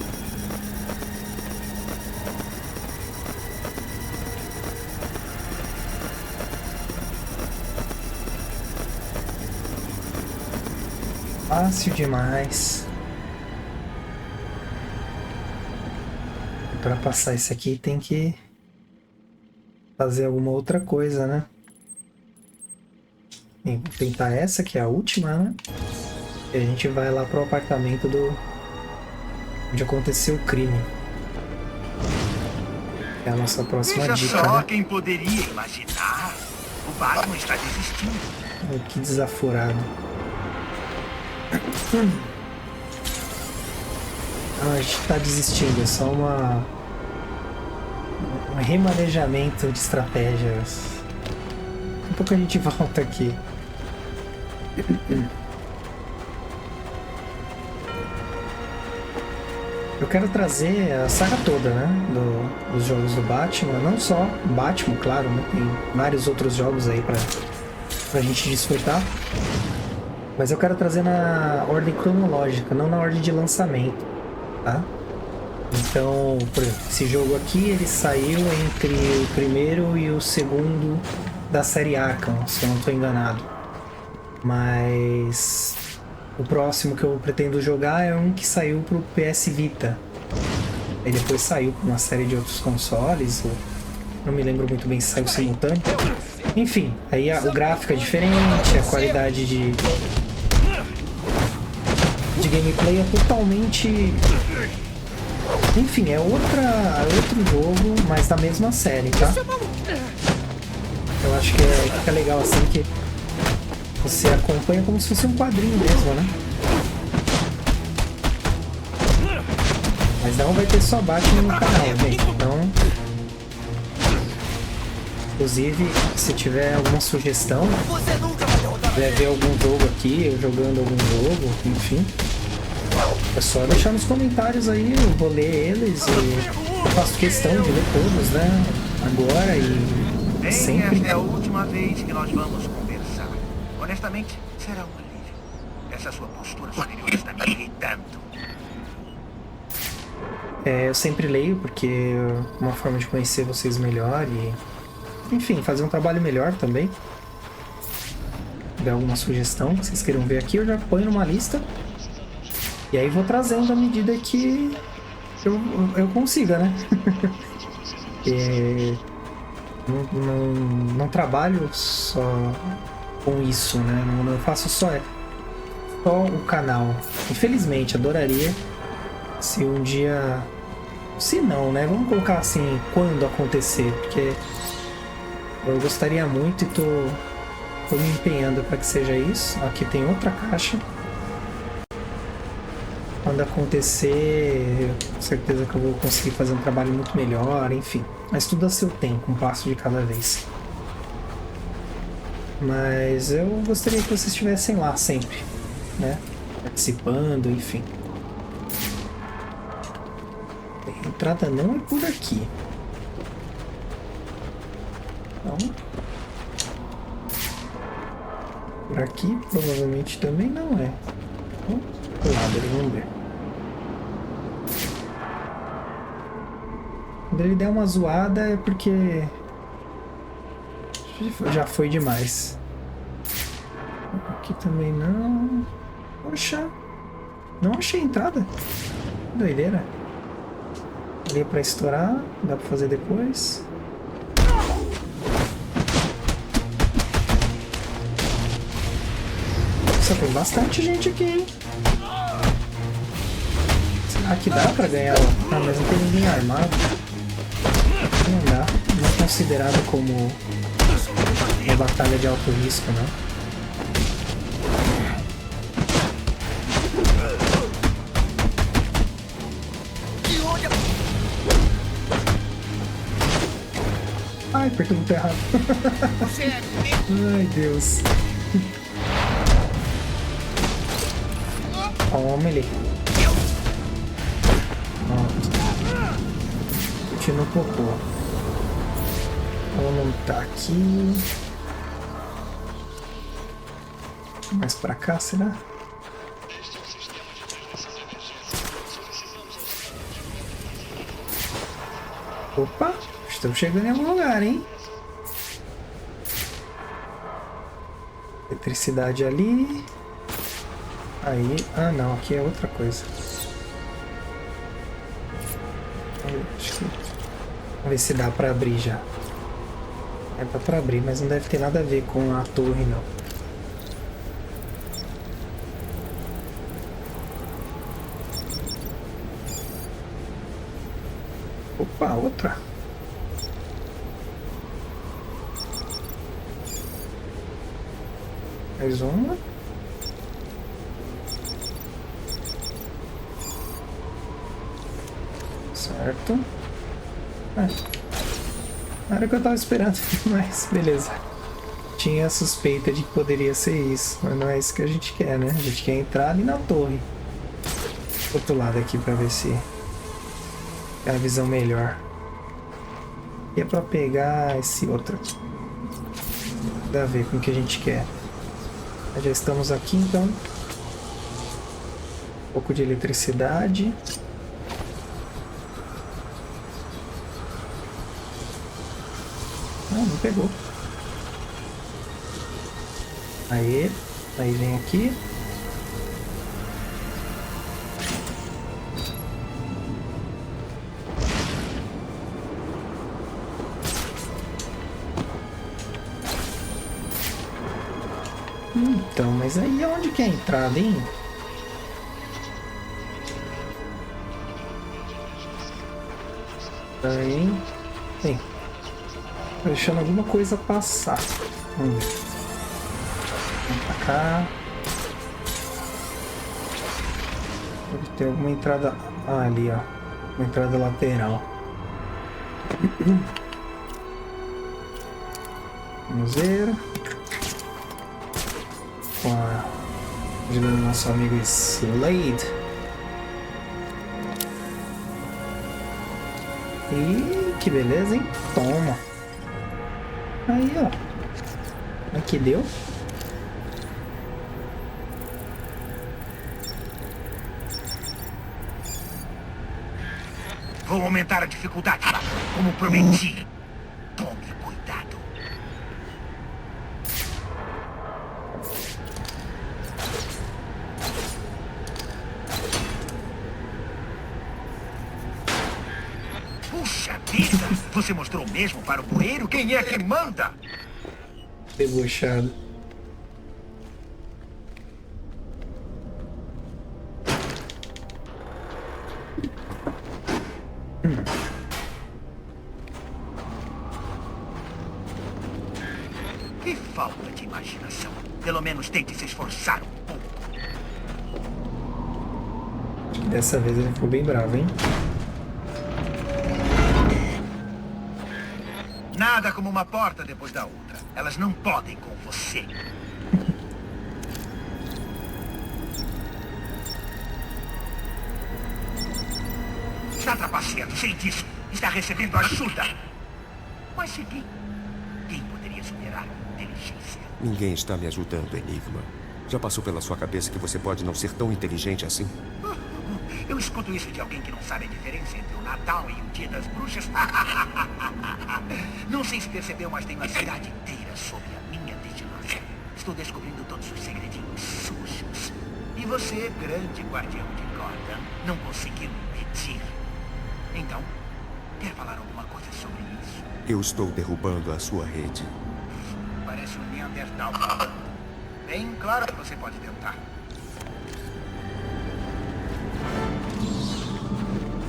Fácil demais. Para passar esse aqui tem que fazer alguma outra coisa, né? Bem, vou tentar essa que é a última, né? E a gente vai lá pro apartamento onde aconteceu o crime. É a nossa próxima Veja dica, só, né? quem poderia imaginar? O Batman está desistindo. Que desaforado. A gente tá desistindo, é só um remanejamento de estratégias. Daqui a pouco a gente volta aqui. Eu quero trazer a saga toda, né? Dos jogos do Batman. Não só Batman, claro, né? Tem vários outros jogos aí pra gente desfrutar. Mas eu quero trazer na ordem cronológica, não na ordem de lançamento, tá? Então, por exemplo, esse jogo aqui, ele saiu entre o primeiro e o segundo da série Arkham, se eu não estou enganado. Mas o próximo que eu pretendo jogar é um que saiu pro PS Vita. Aí depois saiu para uma série de outros consoles, não me lembro muito bem se saiu simultâneo. Enfim, aí o gráfico é diferente, a qualidade de gameplay é totalmente... Enfim, é outro jogo, mas da mesma série, tá? Eu acho que fica legal assim que você acompanha como se fosse um quadrinho mesmo, né? Mas não vai ter só Batman no canal, gente. Então, inclusive, se tiver alguma sugestão, quiser ver algum jogo aqui, eu jogando algum jogo, enfim, é só deixar nos comentários aí, eu vou ler eles e eu faço questão de ler todos, né? Agora e Bem, sempre. esta é a última vez que nós vamos conversar. Honestamente, será um alívio. Essa sua postura superior está me irritando. Eu sempre leio porque é uma forma de conhecer vocês melhor e, enfim, fazer um trabalho melhor também. Se tiver alguma sugestão que vocês queiram ver aqui, eu já ponho numa lista. E aí vou trazendo à medida que eu consiga, né? Não trabalho só com isso, né? Não faço só o canal. Infelizmente, adoraria se um dia... Se não, né? Vamos colocar assim, quando acontecer, porque eu gostaria muito e tô me empenhando para que seja isso. Aqui tem outra caixa. Quando acontecer, com certeza que eu vou conseguir fazer um trabalho muito melhor, enfim. Mas tudo a seu tempo, um passo de cada vez. Mas eu gostaria que vocês estivessem lá sempre, né? Participando, enfim. A entrada não é por aqui. Então, por aqui provavelmente também não é. Então, do lado, vamos ver. Quando ele der uma zoada é porque já foi demais. Aqui também não. Poxa, não achei entrada. Doideira. Ali é pra estourar, dá pra fazer depois. Nossa, tem bastante gente aqui, hein? Será que dá pra ganhar? Ah, mas não tem ninguém armado. Não é considerado como uma batalha de alto risco, não. Ai, apertou muito errado. Ai, Deus. Toma ele. Pronto. Continua o cocô. Vamos montar aqui. Mais pra cá, será? Opa! Estamos chegando em algum lugar, hein? Eletricidade ali. Aí... Ah, não. Aqui é outra coisa. Acho que... Vamos ver se dá pra abrir já. É, dá pra abrir, mas não deve ter nada a ver com a torre, não. Opa, outra. Mais uma. Certo. Não era o que eu tava esperando, mas beleza. Tinha a suspeita de que poderia ser isso, mas não é isso que a gente quer, né? A gente quer entrar ali na torre. Outro lado aqui pra ver se é a visão melhor. E é pra pegar esse outro aqui. Dá a ver com o que a gente quer. Já estamos aqui, então. Um pouco de eletricidade. Não pegou. Aí vem aqui. Então, mas aí onde que é a entrada, hein? Aí, bem, tô deixando alguma coisa passar. Vamos pra cá. Deve ter alguma entrada ali, ó. Uma entrada lateral. Vamos ver. Com a ajuda do nosso amigo Slade. E que beleza, hein? Toma. Aí, ó. Aqui deu. Vou aumentar a dificuldade, como prometi. Tome cuidado. Puxa vida! Você mostrou mesmo para o bueiro quem é que manda? Debochado. Que falta de imaginação. Pelo menos tente se esforçar um pouco. Acho que dessa vez ele ficou bem bravo, hein? Nada como uma porta depois da outra. Elas não podem com você. Está trapaceando, sei disso. Está recebendo ajuda. Mas se quem poderia superar a inteligência? Ninguém está me ajudando, Enigma. Já passou pela sua cabeça que você pode não ser tão inteligente assim? Eu escuto isso de alguém que não sabe a diferença entre o Natal e o Dia das Bruxas. Não sei se percebeu, mas tem uma cidade inteira sob a minha vigilância. Estou descobrindo todos os segredinhos sujos. E você, grande guardião de Gotham, não conseguiu impedir. Então, quer falar alguma coisa sobre isso? Eu estou derrubando a sua rede. Parece um Neandertal. Bem claro que você pode tentar.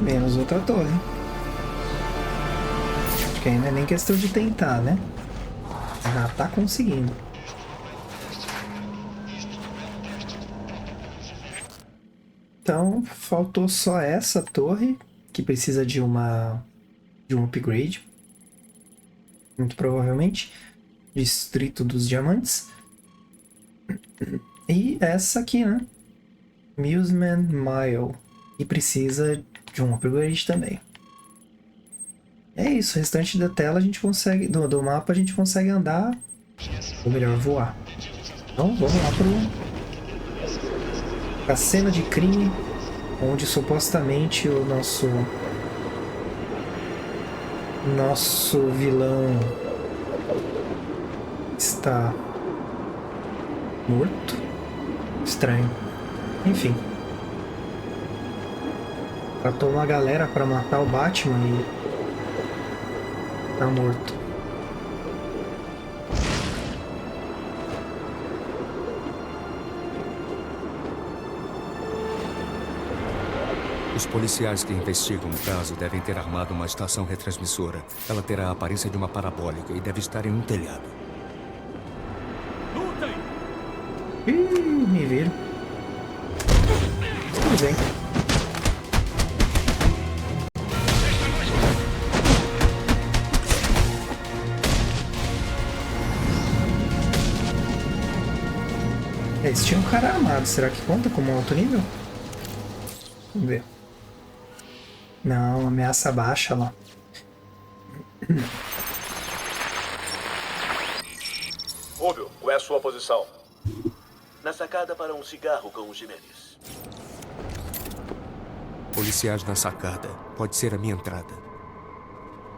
Menos outra torre. Que ainda é nem questão de tentar, né? Já tá conseguindo. Então, faltou só essa torre, que precisa de um upgrade. Muito provavelmente. Distrito dos Diamantes. E essa aqui, né? Amusement Mile. E precisa de um upgrade também. É isso, o restante da tela a gente consegue. Do mapa a gente consegue andar. Ou melhor, voar. Então vamos lá pra cena de crime. Onde supostamente o nosso vilão está morto. Estranho. Enfim. Tratou uma galera pra matar o Batman e tá morto. Os policiais que investigam o caso devem ter armado uma estação retransmissora. Ela terá a aparência de uma parabólica e deve estar em um telhado. Lutem! Ih, me viram. Tudo bem. Eles tinham um cara armado. Será que conta como alto nível? Vamos ver. Não, ameaça baixa lá. Rubio, qual é a sua posição? Na sacada para um cigarro com os Jimenez. Policiais na sacada. Pode ser a minha entrada.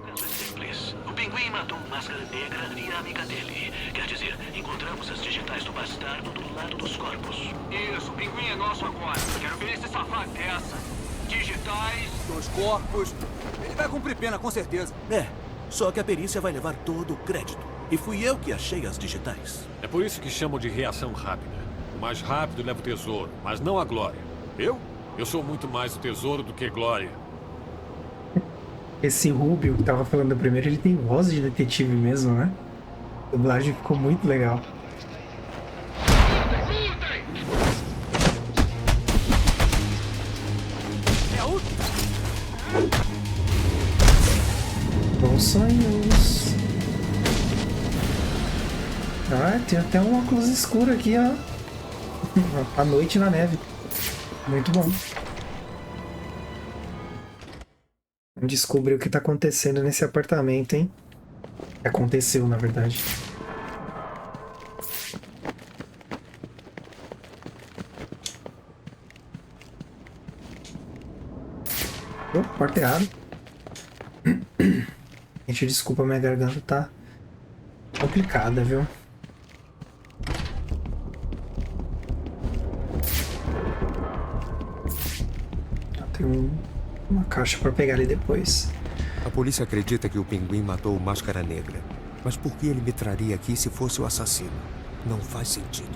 É simples. O Pinguim matou o Máscara Negra e a amiga dele. Quer dizer, encontramos as digitais do bastardo do lado dos corpos. Isso, o Pinguim é nosso agora. Quero ver esse safado dessa. Digitais. Dos corpos. Ele vai cumprir pena, com certeza. É, só que a perícia vai levar todo o crédito. E fui eu que achei as digitais. É por isso que chamam de reação rápida. O mais rápido leva o tesouro, mas não a glória. Eu sou muito mais o tesouro do que glória. Esse Rubio que tava falando primeiro, ele tem voz de detetive mesmo, né? A dublagem ficou muito legal. Bons sonhos. Ah, tem até um óculos escuro aqui, ó. À noite na neve. Muito bom. Vamos descobrir o que tá acontecendo nesse apartamento, hein? Aconteceu, na verdade. Oh, porta errada. Gente, desculpa, minha garganta tá complicada, viu? Tem uma caixa pra pegar ali depois. A polícia acredita que o Pinguim matou o Máscara Negra. Mas por que ele me traria aqui se fosse o assassino? Não faz sentido.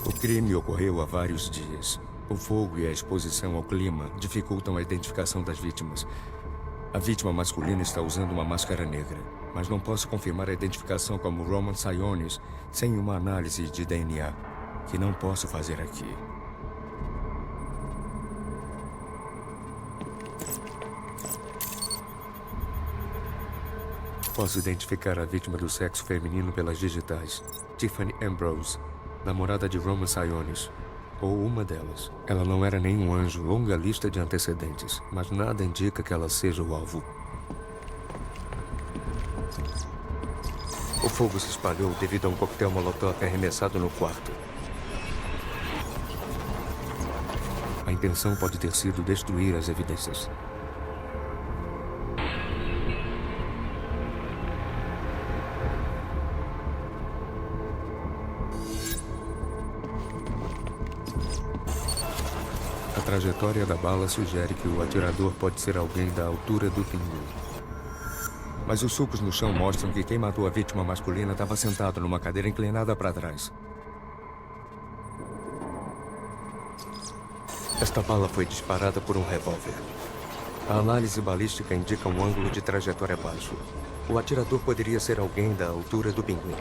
O crime ocorreu há vários dias. O fogo e a exposição ao clima dificultam a identificação das vítimas. A vítima masculina está usando uma máscara negra, mas não posso confirmar a identificação como Roman Sionis sem uma análise de DNA, que não posso fazer aqui. Posso identificar a vítima do sexo feminino pelas digitais. Tiffany Ambrose, namorada de Roman Sionis. Ou uma delas. Ela não era nenhum anjo, longa lista de antecedentes, mas nada indica que ela seja o alvo. O fogo se espalhou devido a um coquetel molotov arremessado no quarto. A intenção pode ter sido destruir as evidências. A trajetória da bala sugere que o atirador pode ser alguém da altura do Pinguim. Mas os sulcos no chão mostram que quem matou a vítima masculina estava sentado numa cadeira inclinada para trás. Esta bala foi disparada por um revólver. A análise balística indica um ângulo de trajetória baixo. O atirador poderia ser alguém da altura do pinguim.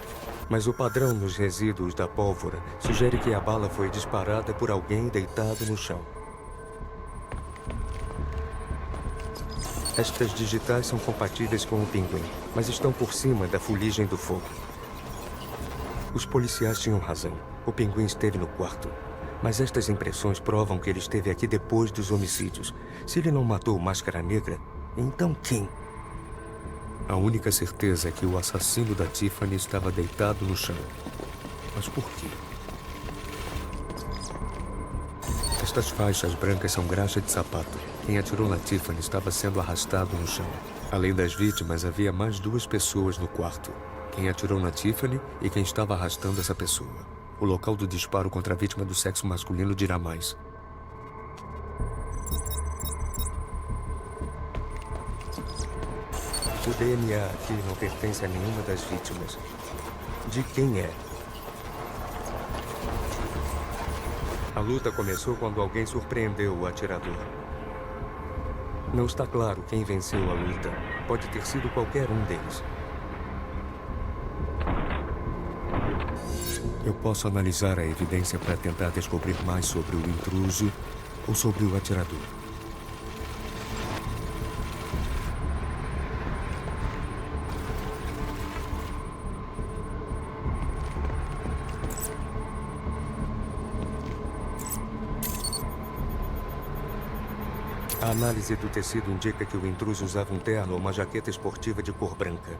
Mas o padrão nos resíduos da pólvora sugere que a bala foi disparada por alguém deitado no chão. Estas digitais são compatíveis com o pinguim, mas estão por cima da fuligem do fogo. Os policiais tinham razão. O pinguim esteve no quarto. Mas estas impressões provam que ele esteve aqui depois dos homicídios. Se ele não matou o Máscara Negra, então quem? A única certeza é que o assassino da Tiffany estava deitado no chão. Mas por quê? Estas faixas brancas são graxa de sapato. Quem atirou na Tiffany estava sendo arrastado no chão. Além das vítimas, havia mais 2 pessoas no quarto. Quem atirou na Tiffany e quem estava arrastando essa pessoa. O local do disparo contra a vítima do sexo masculino dirá mais. O DNA aqui não pertence a nenhuma das vítimas. De quem é? A luta começou quando alguém surpreendeu o atirador. Não está claro quem venceu a luta. Pode ter sido qualquer um deles. Eu posso analisar a evidência para tentar descobrir mais sobre o intruso ou sobre o atirador. A análise do tecido indica que o intruso usava um terno ou uma jaqueta esportiva de cor branca.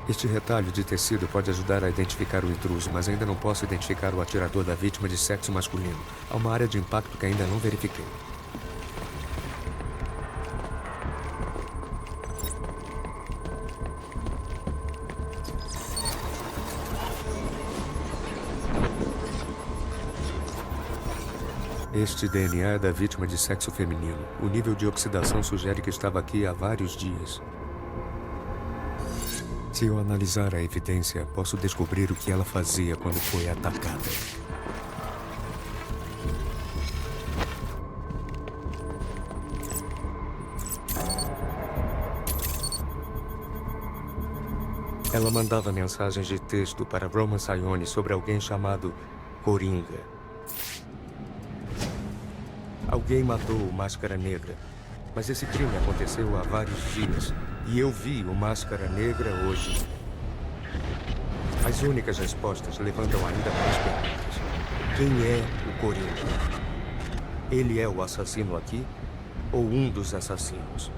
Este retalho de tecido pode ajudar a identificar o intruso, mas ainda não posso identificar o atirador da vítima de sexo masculino. Há uma área de impacto que ainda não verifiquei. Este DNA é da vítima de sexo feminino. O nível de oxidação sugere que estava aqui há vários dias. Se eu analisar a evidência, posso descobrir o que ela fazia quando foi atacada. Ela mandava mensagens de texto para Roman Sionis sobre alguém chamado Coringa. Alguém matou o Máscara Negra, mas esse crime aconteceu há vários dias. E eu vi o Máscara Negra hoje. As únicas respostas levantam ainda mais perguntas. Quem é o Coringa? Ele é o assassino aqui ou um dos assassinos?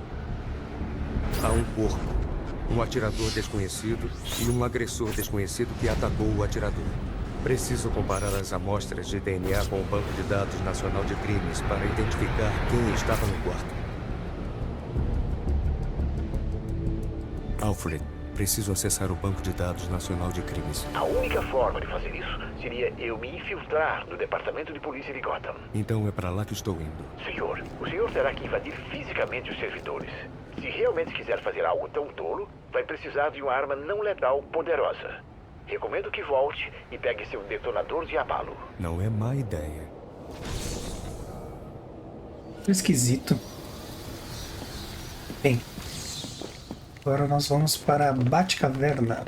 Há um corpo, um atirador desconhecido e um agressor desconhecido que atacou o atirador. Preciso comparar as amostras de DNA com o Banco de Dados Nacional de Crimes para identificar quem estava no quarto. Alfred, preciso acessar o Banco de Dados Nacional de Crimes. A única forma de fazer isso seria eu me infiltrar no Departamento de Polícia de Gotham. Então é para lá que estou indo. Senhor, o senhor terá que invadir fisicamente os servidores. Se realmente quiser fazer algo tão tolo, vai precisar de uma arma não letal poderosa. Recomendo que volte e pegue seu detonador de abalo. Não é má ideia. Esquisito. Bem, agora nós vamos para a Batcaverna.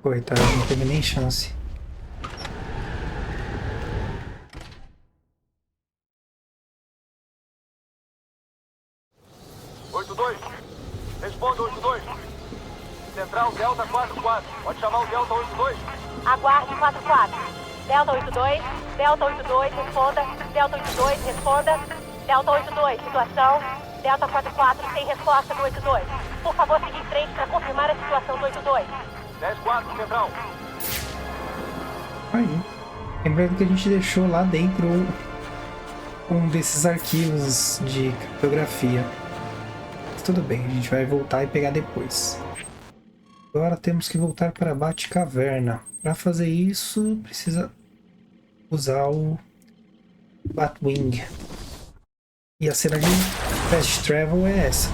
Coitado, não teve nem chance. Responda, 82. Central Delta 44. Pode chamar o Delta 82. Aguarde 44. Delta 82. Delta 82, responda. Delta 82, responda. Delta 82, situação. Delta 44, sem resposta do 82. Por favor, siga em frente para confirmar a situação do 82. 10-4, Central. Aí. Lembrando que a gente deixou lá dentro um desses arquivos de criptografia. Mas tudo bem, a gente vai voltar e pegar depois. Agora temos que voltar para a Batcaverna. Para fazer isso, precisa usar o Batwing. E a cena de fast travel é essa.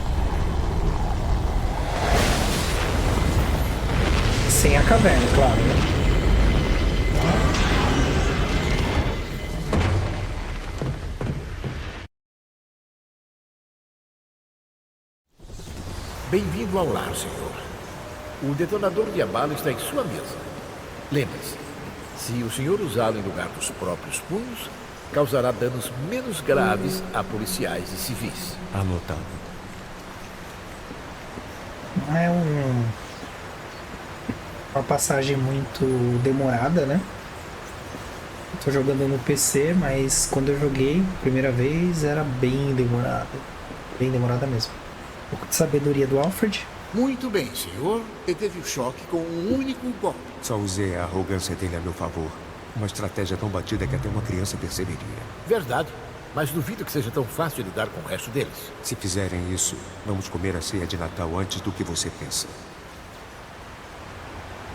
Sem a caverna, claro, né? Bem-vindo ao lar, senhor. O detonador de abalo está em sua mesa. Lembre-se, se o senhor usá-lo em lugar dos próprios punhos, causará danos menos graves a policiais e civis. Anotado. Não é uma passagem muito demorada, né? Tô jogando no PC, mas quando eu joguei a primeira vez era bem demorada. Bem demorada mesmo. Um pouco de sabedoria do Alfred. Muito bem, senhor. Deteve o choque com um único golpe. Só usei a arrogância dele a meu favor. Uma estratégia tão batida que até uma criança perceberia. Verdade. Mas duvido que seja tão fácil lidar com o resto deles. Se fizerem isso, vamos comer a ceia de Natal antes do que você pensa.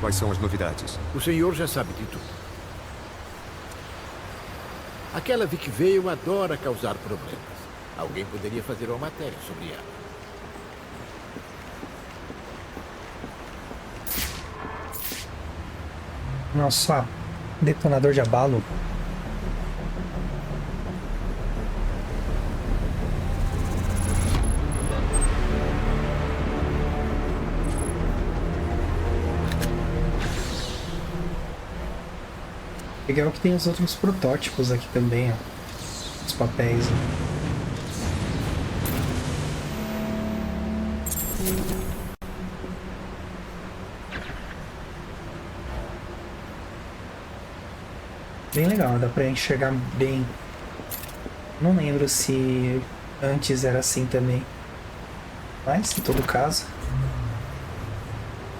Quais são as novidades? O senhor já sabe de tudo. Aquela Vic Vale adora causar problemas. Alguém poderia fazer uma matéria sobre ela. Nossa, detonador de abalo. Legal que tem os outros protótipos aqui também, ó. Os papéis, ó. Bem legal, dá pra enxergar bem. Não lembro se antes era assim também. Mas, em todo caso,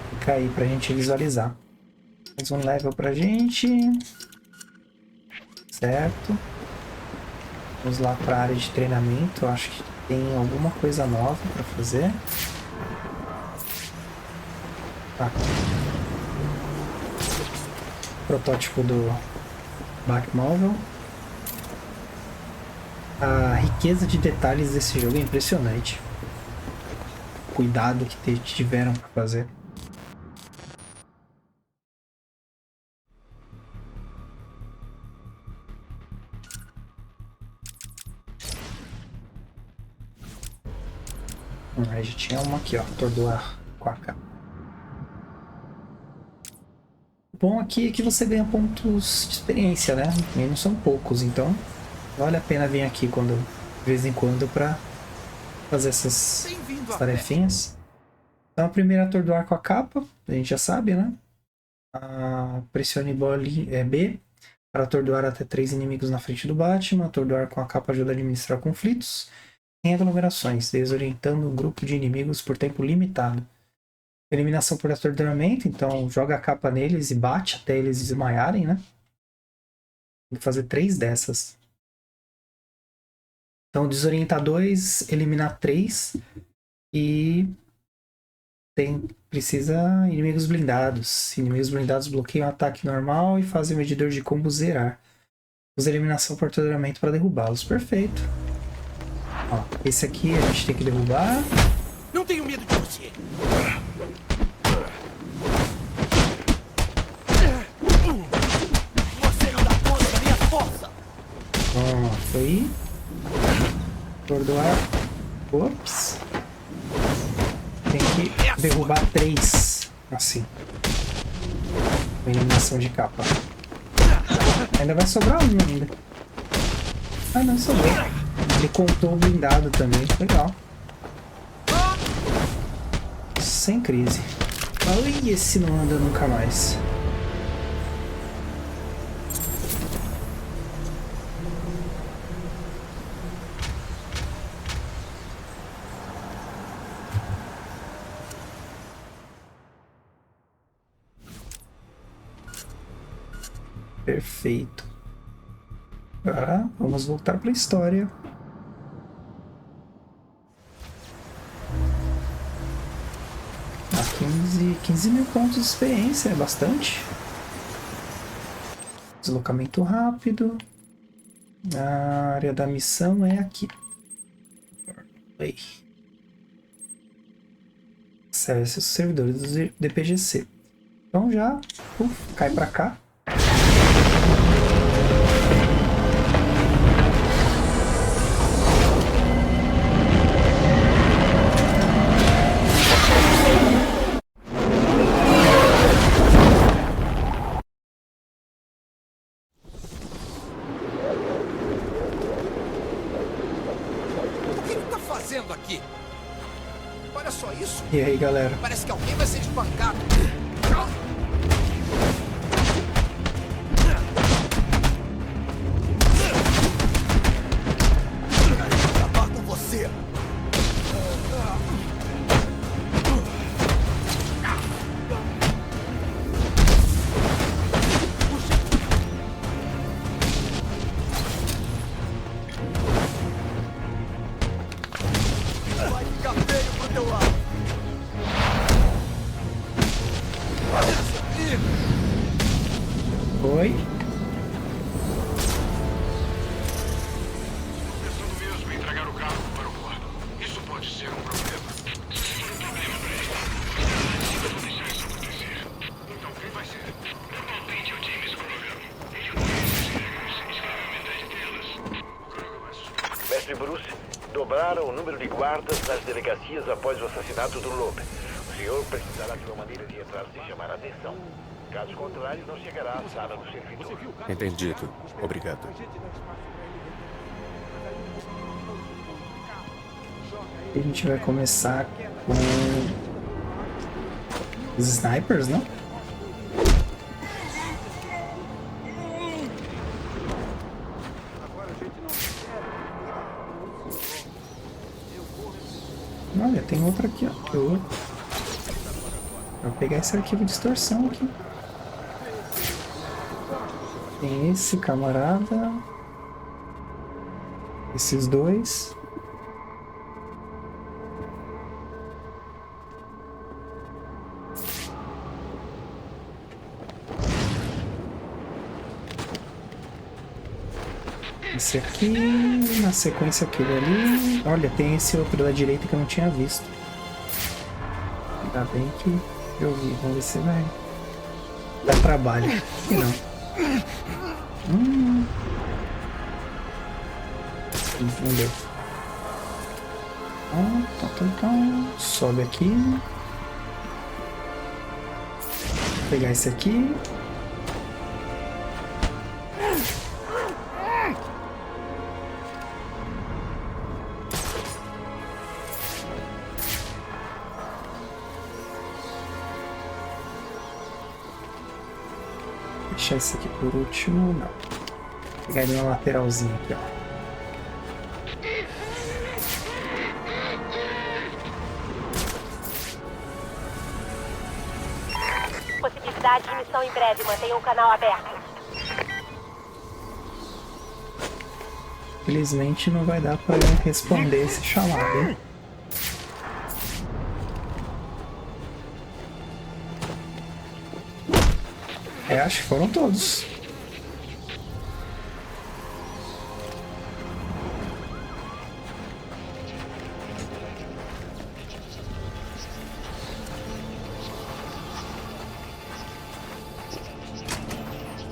fica aí pra gente visualizar. Mais um level pra gente. Certo. Vamos lá pra área de treinamento. Acho que tem alguma coisa nova pra fazer. Tá. Protótipo do Batmóvel. A riqueza de detalhes desse jogo é impressionante. O cuidado que tiveram para fazer. Aí já tinha uma aqui, ó, atordoar com a capa. O bom aqui é que você ganha pontos de experiência, né? E não são poucos, então vale a pena vir aqui de vez em quando para fazer essas tarefinhas. Então a primeira atordoar com a capa, a gente já sabe, né? Pressione bolinha B para atordoar até 3 inimigos na frente do Batman. Atordoar com a capa ajuda a administrar conflitos em aglomerações, desorientando um grupo de inimigos por tempo limitado. Eliminação por atordoamento, então joga a capa neles e bate até eles desmaiarem, né? Tem que fazer 3 dessas. Então desorientar 2, eliminar 3 e precisa inimigos blindados. Inimigos blindados bloqueiam o ataque normal e fazem o medidor de combo zerar. Usa eliminação por atordoamento para derrubá-los. Perfeito. Ó, esse aqui a gente tem que derrubar. Não tenho medo de você. Você não dá conta da minha força. Ó, foi. Atordoar. Ops. Tem que derrubar 3. Assim. Com eliminação de capa. Ainda vai sobrar um ainda. Ah, não sobrou. Ele contou o blindado também. Legal. Sem crise. Ai, esse não anda nunca mais. Perfeito. Agora vamos voltar para a história. Ah, 15 mil pontos de experiência, é bastante. Deslocamento rápido. A área da missão é aqui. Aí. Acesse os servidores do DPGC. Então já cai pra cá. O que ele tá fazendo aqui? Olha só isso. E aí, galera? Parece que alguém vai ser espancado. Acabar com você. Vai ficar feio pro teu lado. Oi? Pensando mesmo em entregar o carro para o aeroporto. Isso pode ser um problema. Um problema para ele. Não vou deixar isso acontecer. Então quem vai ser? Totalmente o James Kroger. Ele conhece os escravamentos de telas. O Kroger vai suspeitar. Mestre Bruce, dobraram o número de guardas nas delegacias após o assassinato do Loeb. O senhor precisará de uma maneira de entrar sem chamar a atenção. Caso contrário, não chegará à sala do servidor. Entendido. Obrigado. A gente vai começar com os snipers, não? Olha, tem outro aqui, ó. Vou pegar esse arquivo de extorsão aqui. Tem esse camarada. Esses dois. Esse aqui, na sequência aquele ali. Olha, tem esse outro da direita que eu não tinha visto. Ainda bem que eu vi. Vamos ver se vai dar trabalho. E não. Não deu. Então. Sobe aqui. Vou pegar esse aqui. Deixar esse aqui por último, não. Vou pegar ele na lateralzinha aqui, ó. Possibilidade de missão em breve, mantenha o canal aberto. Felizmente não vai dar para responder esse chamado, hein? Acho que foram todos.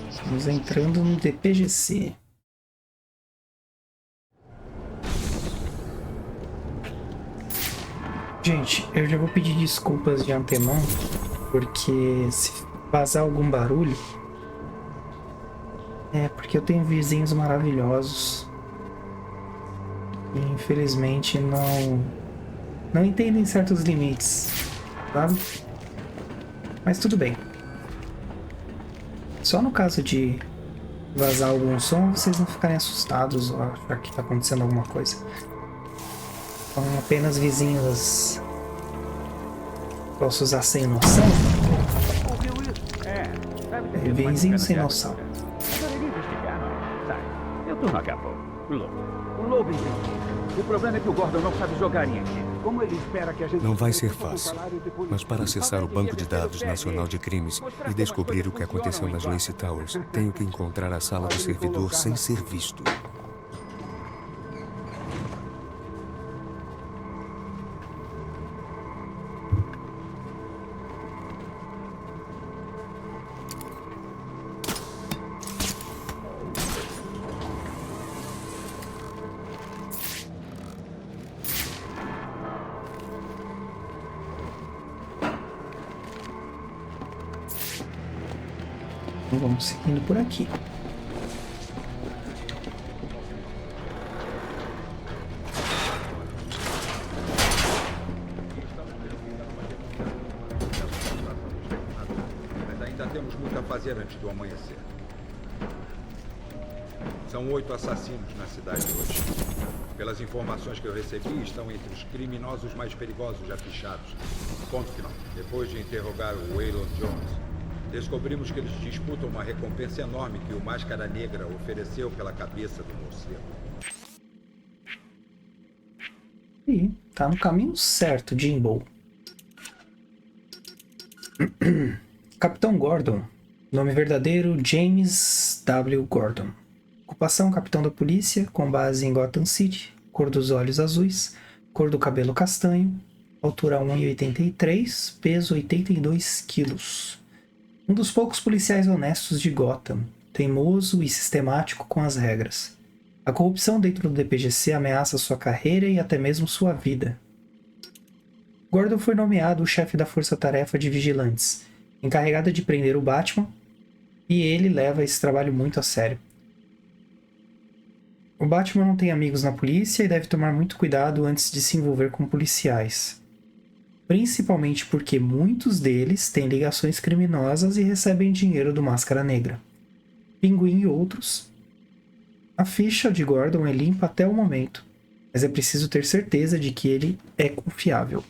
Estamos entrando no DPGC. Gente, eu já vou pedir desculpas de antemão, porque se vazar algum barulho, é porque eu tenho vizinhos maravilhosos e infelizmente não entendem certos limites, sabe? Mas tudo bem. Só no caso de vazar algum som, vocês não ficarem assustados ou achar que tá acontecendo alguma coisa. São apenas vizinhos, posso usar sem noção? Vizinho sem noção. Eu tô no acabou. O Loeb entendeu. O problema é que o Gordon não sabe jogar em equipe. Como ele espera que a gente... Não vai ser fácil. Mas para acessar o Banco de Dados Nacional de Crimes e descobrir o que aconteceu nas Lacey Towers, tenho que encontrar a sala do servidor sem ser visto. Então vamos seguindo por aqui. Mas ainda temos muito a fazer antes do amanhecer. São 8 assassinos na cidade hoje. Pelas informações que eu recebi, estão entre os criminosos mais perigosos já fichados. Ponto final. Depois de interrogar o Waylon Jones, descobrimos que eles disputam uma recompensa enorme que o Máscara Negra ofereceu pela cabeça do morcego. E tá no caminho certo, Jimbo. Capitão Gordon. Nome verdadeiro, James W. Gordon. Ocupação, capitão da polícia, com base em Gotham City. Cor dos olhos azuis. Cor do cabelo castanho. Altura 1,83, peso 82 quilos. Um dos poucos policiais honestos de Gotham, teimoso e sistemático com as regras. A corrupção dentro do DPGC ameaça sua carreira e até mesmo sua vida. Gordon foi nomeado o chefe da força-tarefa de vigilantes, encarregada de prender o Batman, e ele leva esse trabalho muito a sério. O Batman não tem amigos na polícia e deve tomar muito cuidado antes de se envolver com policiais. Principalmente porque muitos deles têm ligações criminosas e recebem dinheiro do Máscara Negra. Pinguim e outros. A ficha de Gordon é limpa até o momento, mas é preciso ter certeza de que ele é confiável.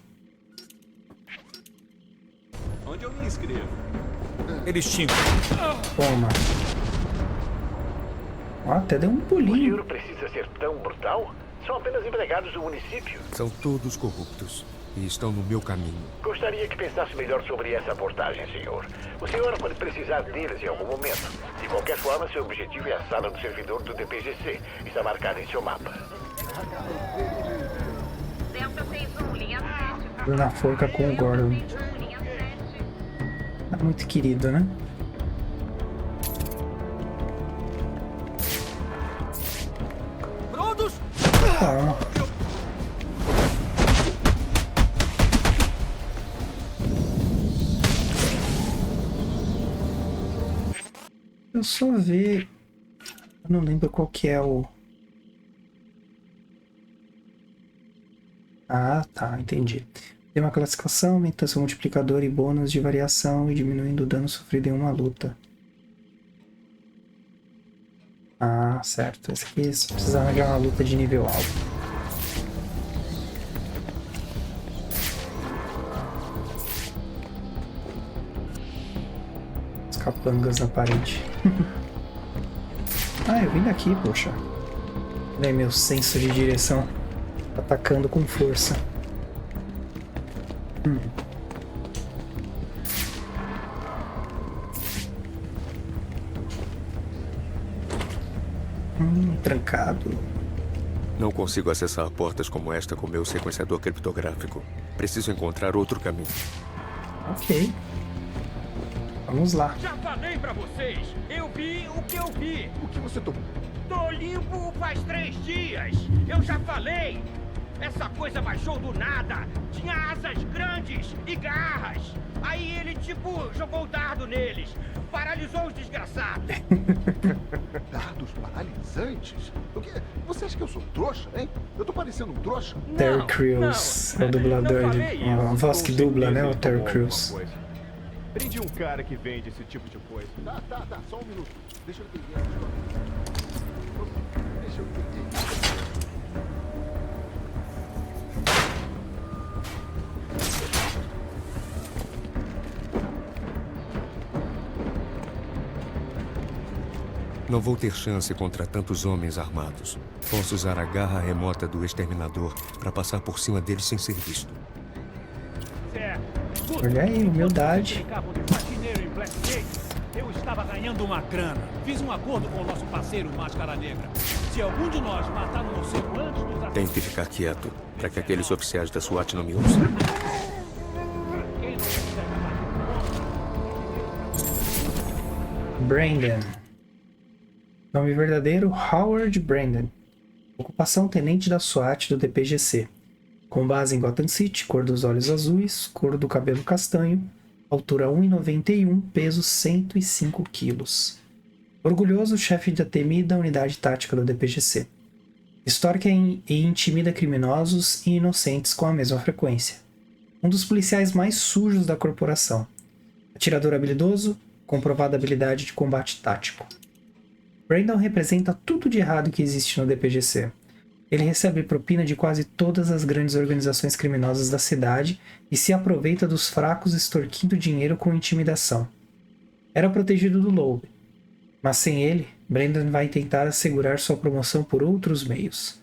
Onde eu me inscrevo? Eles tinham. Toma. Ó, até deu um pulinho. O senhor precisa ser tão brutal? São apenas empregados do município. São todos corruptos e estão no meu caminho. Gostaria que pensasse melhor sobre essa abordagem, senhor. O senhor pode precisar deles em algum momento. De qualquer forma, seu objetivo é a sala do servidor do DPGC. Está marcada em seu mapa. Delta 61, linha 7. Na forca com o Gordon. Tá muito querido, né? Prontos? Calma. Eu só ver... Eu não lembro qual que é o... Ah, tá, entendi. Tem uma classificação, aumenta seu multiplicador e bônus de variação e diminuindo o dano sofrido em uma luta. Ah, certo. Esse aqui só precisa arranjar uma luta de nível alto. Os capangas na parede. Ah, eu vim daqui, poxa. Olha aí meu senso de direção. Atacando com força. Trancado. Não consigo acessar portas como esta com meu sequenciador criptográfico. Preciso encontrar outro caminho. Ok. Vamos lá. Já falei pra vocês. Eu vi o que eu vi. O que você tomou? Tô limpo faz 3 dias. Eu já falei. Essa coisa baixou do nada. Tinha asas grandes e garras. Aí ele, jogou o dardo neles. Paralisou os desgraçados. Dardos paralisantes? O quê? Você acha que eu sou trouxa, hein? Eu tô parecendo um trouxa? Terry Crews é o dublador. A voz que dubla, né? O Terry Crews. Prendi um cara que vende esse tipo de coisa. Tá. Só um minuto. Deixa eu entender essa história. Deixa eu entender. Não vou ter chance contra tantos homens armados. Posso usar a garra remota do exterminador para passar por cima deles sem ser visto. Olha aí, humildade. Eu estava ganhando uma grana. Fiz um acordo com o nosso parceiro Máscara Negra. Se algum de nós matar no morcego antes dos... Tem que ficar quieto, para que aqueles oficiais da SWAT não me ouçam. Brandon. Nome verdadeiro, Howard Brandon. Ocupação, tenente da SWAT do DPGC. Com base em Gotham City, cor dos olhos azuis, cor do cabelo castanho, altura 1,91, peso 105 quilos. Orgulhoso, chefe da temida unidade tática do DPGC. Histórica e intimida criminosos e inocentes com a mesma frequência. Um dos policiais mais sujos da corporação. Atirador habilidoso, comprovada habilidade de combate tático. Brandon representa tudo de errado que existe no DPGC. Ele recebe propina de quase todas as grandes organizações criminosas da cidade e se aproveita dos fracos extorquindo dinheiro com intimidação. Era protegido do Loeb, mas sem ele, Brandon vai tentar assegurar sua promoção por outros meios.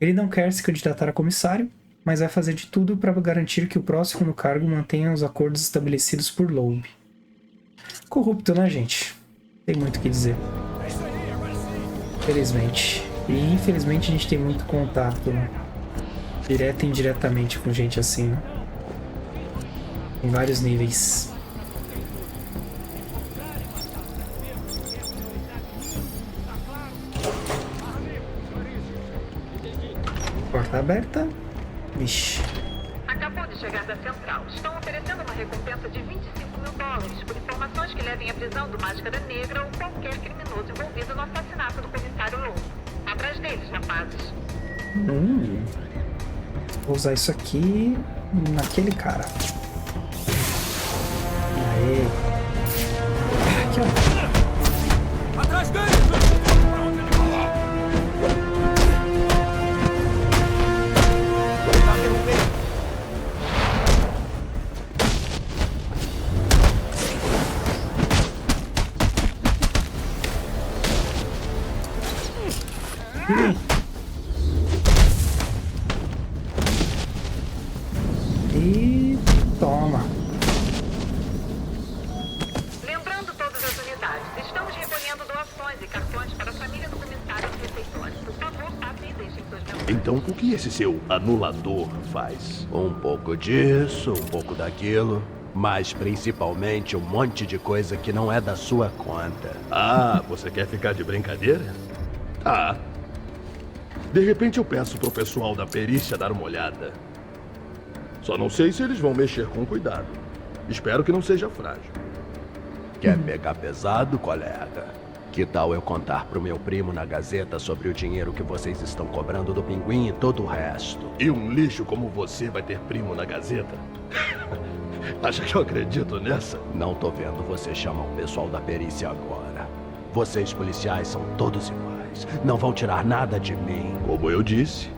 Ele não quer se candidatar a comissário, mas vai fazer de tudo para garantir que o próximo no cargo mantenha os acordos estabelecidos por Loeb. Corrupto, né, gente? Tem muito o que dizer. Infelizmente. E infelizmente a gente tem muito contato, né? Direto e indiretamente com gente assim, né? Em vários níveis. Porta aberta. Vixe. Acabou de chegar da central. Estão oferecendo uma recompensa de $25 mil por informações que levem à prisão do Máscara Negra ou qualquer criminoso envolvido no assassinato do comissário Loeb. Atrás deles, rapazes. Vou usar isso aqui naquele cara. Aê. Aqui, ó. Atrás dele! E toma. Lembrando todas as unidades, estamos recolhendo doações e cartões para a família do comissário do refeitório. Por favor, passem e deixem suas mensagens. Então, o que esse seu anulador faz? Um pouco disso, um pouco daquilo, mas principalmente um monte de coisa que não é da sua conta. Ah, você quer ficar de brincadeira? Tá. De repente eu peço pro pessoal da perícia dar uma olhada. Só não sei se eles vão mexer com cuidado. Espero que não seja frágil. Quer pegar pesado, colega? Que tal eu contar pro meu primo na Gazeta sobre o dinheiro que vocês estão cobrando do Pinguim e todo o resto? E um lixo como você vai ter primo na Gazeta? Acha que eu acredito nessa? Não tô vendo você chamar o pessoal da perícia agora. Vocês policiais são todos iguais. Não vão tirar nada de mim. Como eu disse,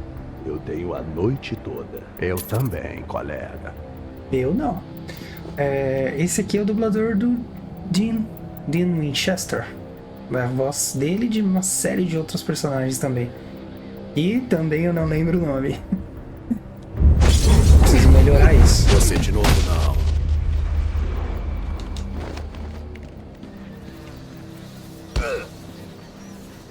eu tenho a noite toda. Eu também, colega. Eu não. Esse aqui é o dublador do Dean Winchester. É a voz dele e de uma série de outros personagens também. E também eu não lembro o nome. Preciso melhorar isso. Você de novo não.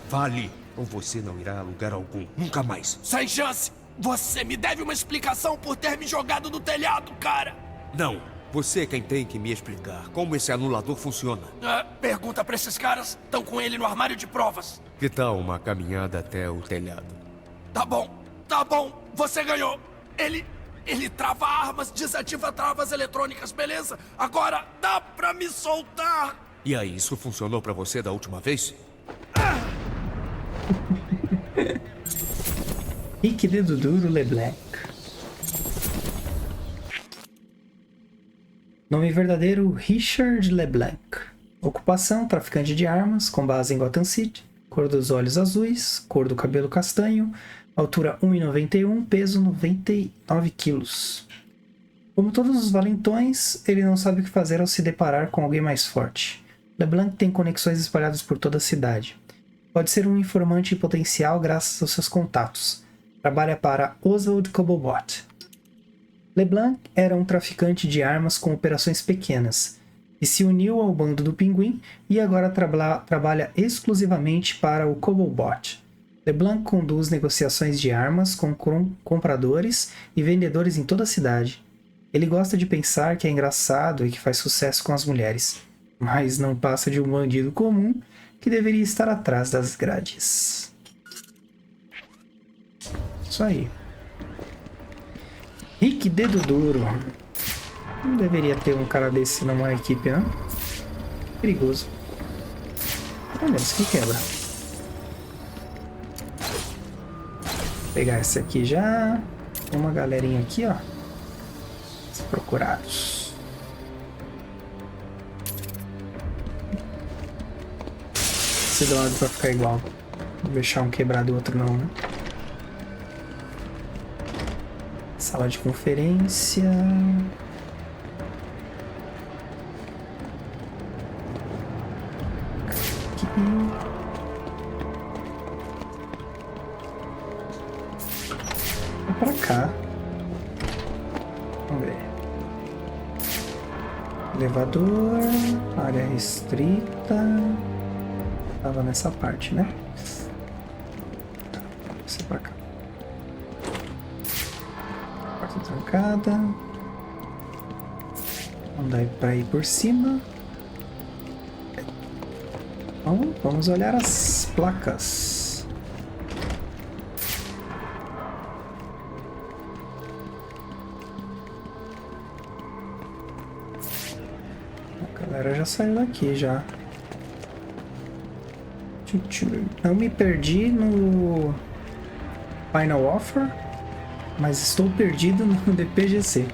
Fale, ou você não irá a lugar algum. Nunca mais. Sem chance! Você me deve uma explicação por ter me jogado do telhado, cara! Não. Você é quem tem que me explicar como esse anulador funciona. Pergunta pra esses caras. Estão com ele no armário de provas. Que tal uma caminhada até o telhado? Tá bom. Você ganhou. Ele trava armas, desativa travas eletrônicas, beleza? Agora dá pra me soltar. E aí, isso funcionou pra você da última vez? Rick Dedo Duro LeBlanc. Nome verdadeiro: Richard LeBlanc. Ocupação: traficante de armas, com base em Gotham City. Cor dos olhos azuis, cor do cabelo castanho, altura 1,91, peso 99 quilos. Como todos os valentões, ele não sabe o que fazer ao se deparar com alguém mais forte. LeBlanc tem conexões espalhadas por toda a cidade. Pode ser um informante potencial graças aos seus contatos. Trabalha para Oswald Cobblepot. LeBlanc era um traficante de armas com operações pequenas e se uniu ao bando do Pinguim e agora trabalha exclusivamente para o Cobblepot. LeBlanc conduz negociações de armas com compradores e vendedores em toda a cidade. Ele gosta de pensar que é engraçado e que faz sucesso com as mulheres, mas não passa de um bandido comum que deveria estar atrás das grades. Isso aí. Rick Dedo Duro. Não deveria ter um cara desse numa equipe, não? Perigoso. Olha, isso que quebra. Vou pegar esse aqui já. Tem uma galerinha aqui, ó. Os procurados. Esse do lado pra ficar igual. Não deixar um quebrado e outro não, né? Sala de conferência. Aqui. Vou pra cá. Vamos ver. Elevador. Área restrita. Tava nessa parte, né? Tá, vou ser pra cá. Porta trancada. Não dá pra ir por cima. Então, vamos olhar as placas. A galera já saiu daqui já. Não me perdi no Final Offer, mas estou perdido no DPGC.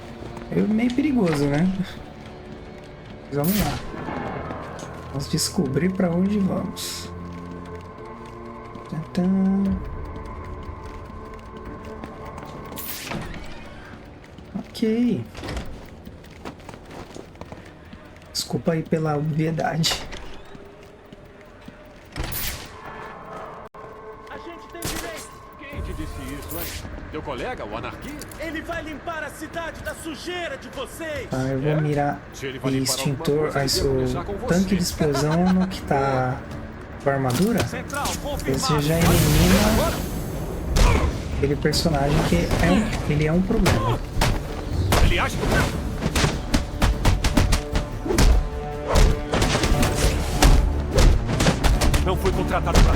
É meio perigoso, né? Mas vamos lá. Vamos descobrir para onde vamos. Ok. Desculpa aí pela obviedade. Teu colega, o Anarquia? Ele vai limpar a cidade da sujeira de vocês! Tá, eu vou mirar o extintor, o tanque de explosão no que tá com a armadura. Você já elimina aquele personagem que ele é um problema. Aliás, não fui contratado para...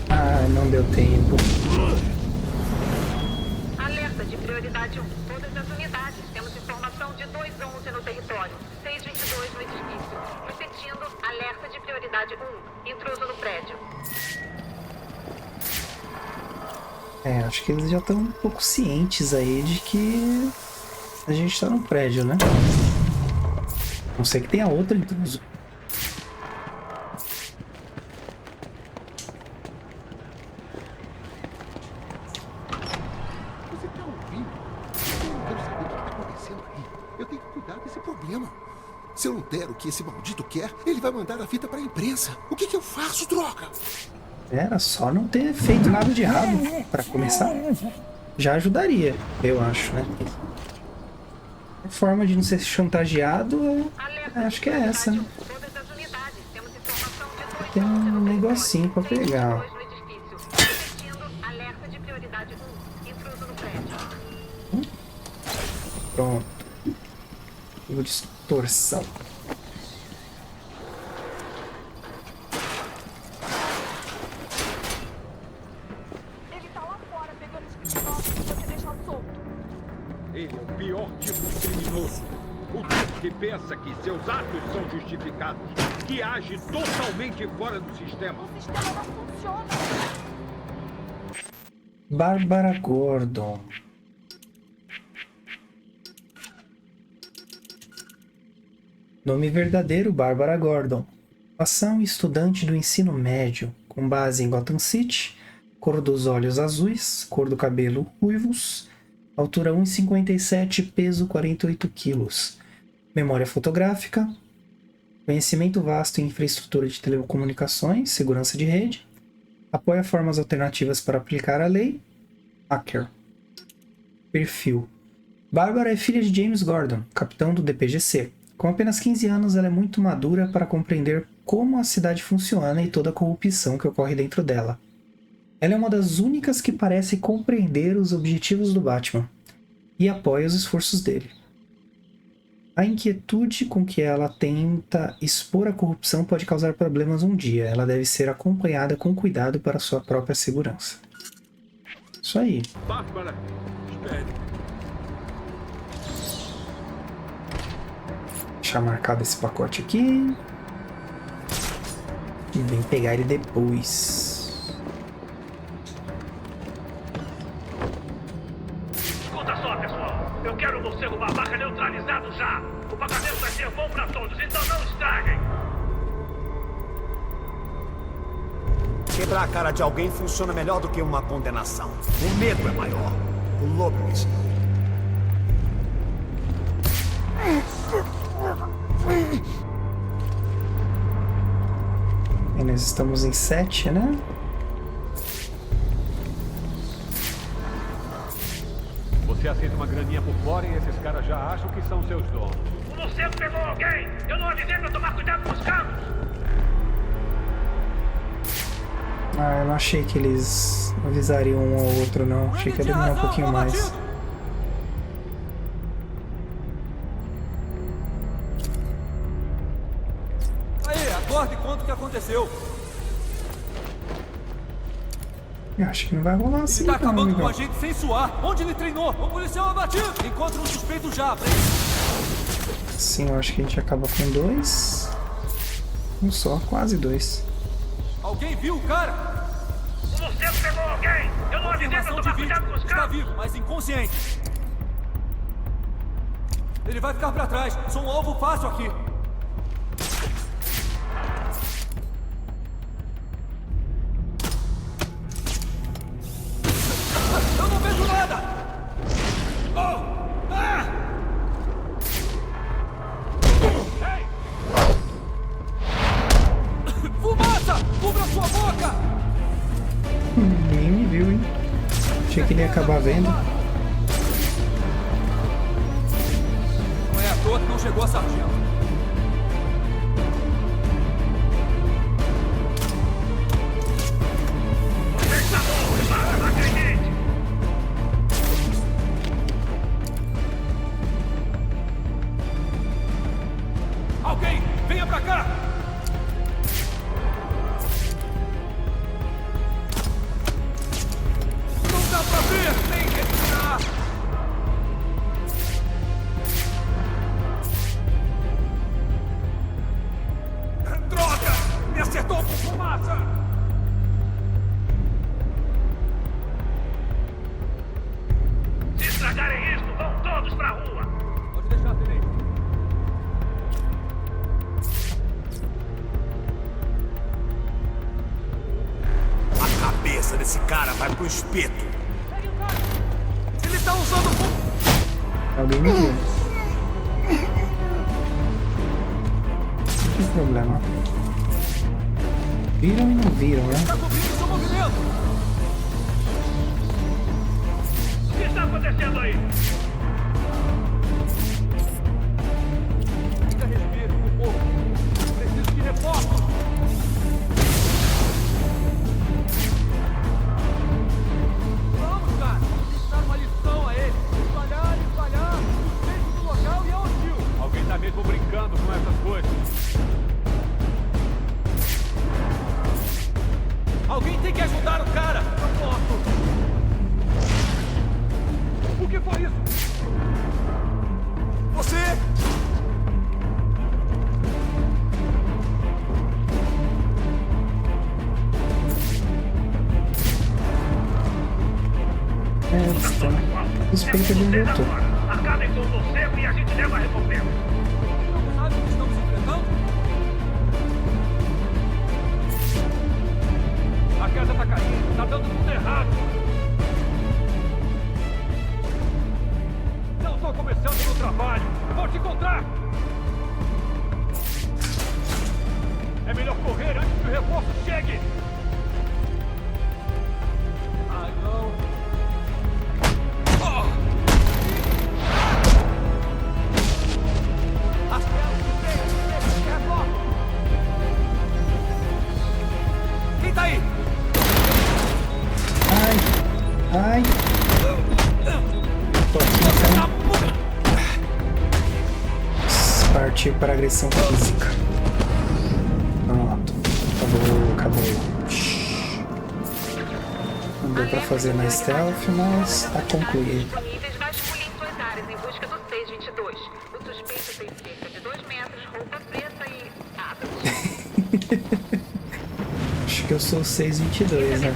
Ah, não deu tempo. Alerta de prioridade 1. Todas as unidades. Temos informação de 211 no território. 622 no edifício. Repetindo, alerta de prioridade 1. Intruso no prédio. Acho que eles já estão um pouco cientes aí de que a gente tá no prédio, né? Não sei que tenha outro intruso. Você tá ouvindo? Eu quero saber o que tá acontecendo aí. Eu tenho que cuidar desse problema. Se eu não der o que esse maldito quer, ele vai mandar a fita pra imprensa. O que eu faço, droga? Era só não ter feito nada de errado, para começar. Já ajudaria, eu acho, né? A forma de não ser chantageado, acho que é essa, né? Tem um negocinho para pegar, ó. Pronto. Distorção. Ele é o pior tipo de criminoso. O tipo que pensa que seus atos são justificados, que age totalmente fora do sistema. O sistema não funciona. Bárbara Gordon. Nome verdadeiro: Bárbara Gordon. Ocupação: estudante do ensino médio, com base em Gotham City. Cor dos olhos azuis, cor do cabelo ruivos. Altura 1,57, peso 48 quilos. Memória fotográfica. Conhecimento vasto em infraestrutura de telecomunicações, segurança de rede. Apoia formas alternativas para aplicar a lei. Hacker. Perfil. Bárbara é filha de James Gordon, capitão do DPGC. Com apenas 15 anos, ela é muito madura para compreender como a cidade funciona e toda a corrupção que ocorre dentro dela. Ela é uma das únicas que parece compreender os objetivos do Batman e apoia os esforços dele. A inquietude com que ela tenta expor a corrupção pode causar problemas um dia. Ela deve ser acompanhada com cuidado para sua própria segurança. Isso aí. Bárbara, espere. Deixar marcado esse pacote aqui. E vem pegar ele depois. Escuta só, pessoal. Eu quero o morcego babaca neutralizado já. O pagamento vai ser bom pra todos, então não estraguem. Quebrar a cara de alguém funciona melhor do que uma condenação. O medo é maior. O lobo está. E nós estamos em 7, né? Você aceita uma graninha por fora e esses caras já acham que são seus donos. O morcego pegou alguém! Eu não avisei pra tomar cuidado com os carros! Ah, eu não achei que eles avisariam um ao outro, não. Achei que ia demorar um pouquinho mais. Aí, acorde e conta o que aconteceu. Eu acho que não vai rolar assim, Ele tá acabando amigão. com a gente sem suar. Onde ele treinou? O policial abatido. Encontra um suspeito já, prende. Sim, eu acho que a gente acaba com 2. Um só, quase 2. Alguém viu o cara? O morcego pegou alguém! Eu não avisei pra tomar cuidado com os Está carros! vivo, mas inconsciente. Ele vai ficar pra trás. Sou um alvo fácil aqui. Eu não vejo nada! Oh! Ah! Ei! Fumaça! Cubra sua boca! Ninguém me viu, hein? Achei que ele ia acabar vendo. Não é à toa que não chegou a sargento. Alguém, venha pra cá! Não dá pra ver! Tem que retirar! Droga! Me acertou com fumaça! Se estragarem isso, vão todos pra rua! Pode deixar, tenente. A cabeça desse cara vai pro espeto. Ele tá usando Alguém me viu. Não tem problema. Viram e não viram, né? Tá cobrindo seu movimento! O que está acontecendo aí? Fica respiro, um pouco. Preciso de reforço. Vamos, cara. Vamos dar uma lição a ele. Espalhar. O centro do local e é hostil. Alguém tá mesmo brincando com essas coisas. Alguém tem que ajudar o cara. Eu posso. O que foi isso? Você! Suspeita de luto. Acabem com o morcego e a gente leva a recompensa! Não sabe o que estamos enfrentando? A casa tá caindo, tá dando tudo errado. Não tô começando no trabalho. Vou te encontrar. É melhor correr antes que o reforço chegue. Ai, não. As telas de frente, reforço. Quem tá aí? Ai! Tô aqui então. Partir para agressão física. Pronto. Acabou. Não deu pra fazer mais stealth, mas tá concluído. Disponíveis, vasculhem suas áreas em busca do 622. O suspeito tem cerca de 2 metros, roupa preta e asas. Acho que eu sou o 622, né?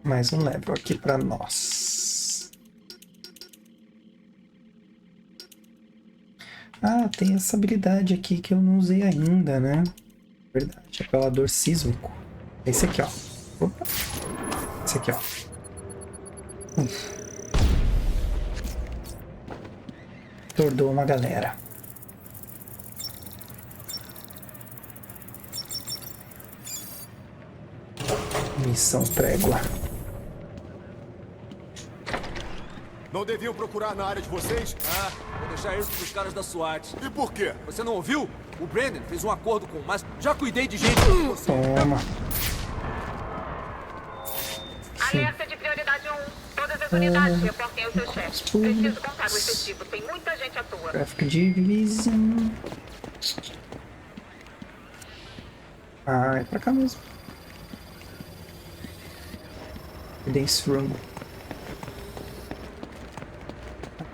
Mais um level aqui pra nós. Ah, tem essa habilidade aqui que eu não usei ainda, né? Verdade, apelador sísmico. Esse aqui, ó. Opa. Esse aqui, ó. Tordou uma galera. Missão Trégua. Não deviam procurar na área de vocês? Ah, vou deixar isso pros caras da SWAT. E por quê? Você não ouviu? O Brandon fez um acordo com o Mas já cuidei de gente. Toma. Alerta de prioridade 1. Todas as unidades reportem ao seu chefe. Preciso contar o efetivo. Tem muita gente à toa. Traffic Division. Ah, é pra cá mesmo. Evidence Room.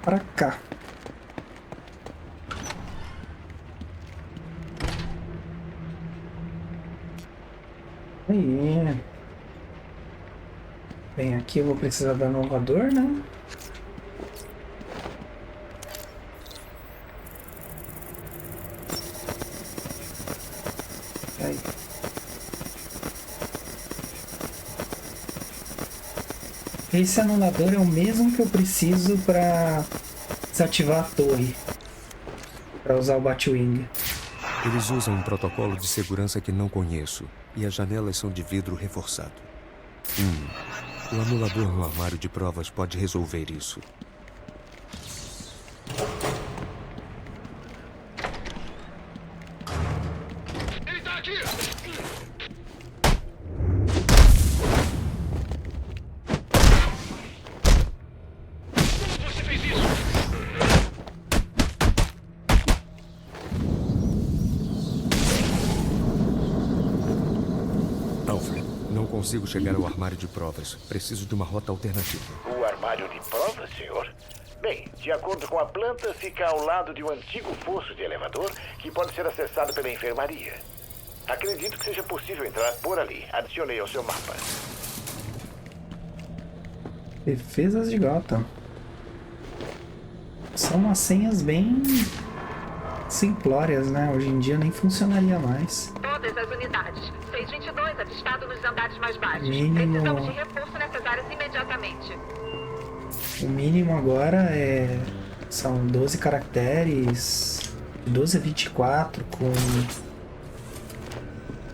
Pra cá. Aí. Bem, aqui eu vou precisar do inovador, né? Aí. Esse anulador é o mesmo que eu preciso para desativar a torre, para usar o Batwing. Eles usam um protocolo de segurança que não conheço, e as janelas são de vidro reforçado. O anulador no armário de provas pode resolver isso. Ele tá aqui! Como você fez isso? Alfred, não consigo chegar ao armário de provas. Preciso de uma rota alternativa. O armário de provas, senhor? Bem, de acordo com a planta, fica ao lado de um antigo fosso de elevador que pode ser acessado pela enfermaria. Acredito que seja possível entrar por ali. Adicionei ao seu mapa. Defesas de Gotham. São umas senhas bem simplórias, né? Hoje em dia nem funcionaria mais. Todas as unidades. 622 avistado nos andares mais baixos. Mínimo... Precisamos de reforço nessas áreas imediatamente. O mínimo agora são 12 caracteres, 12 a 24, com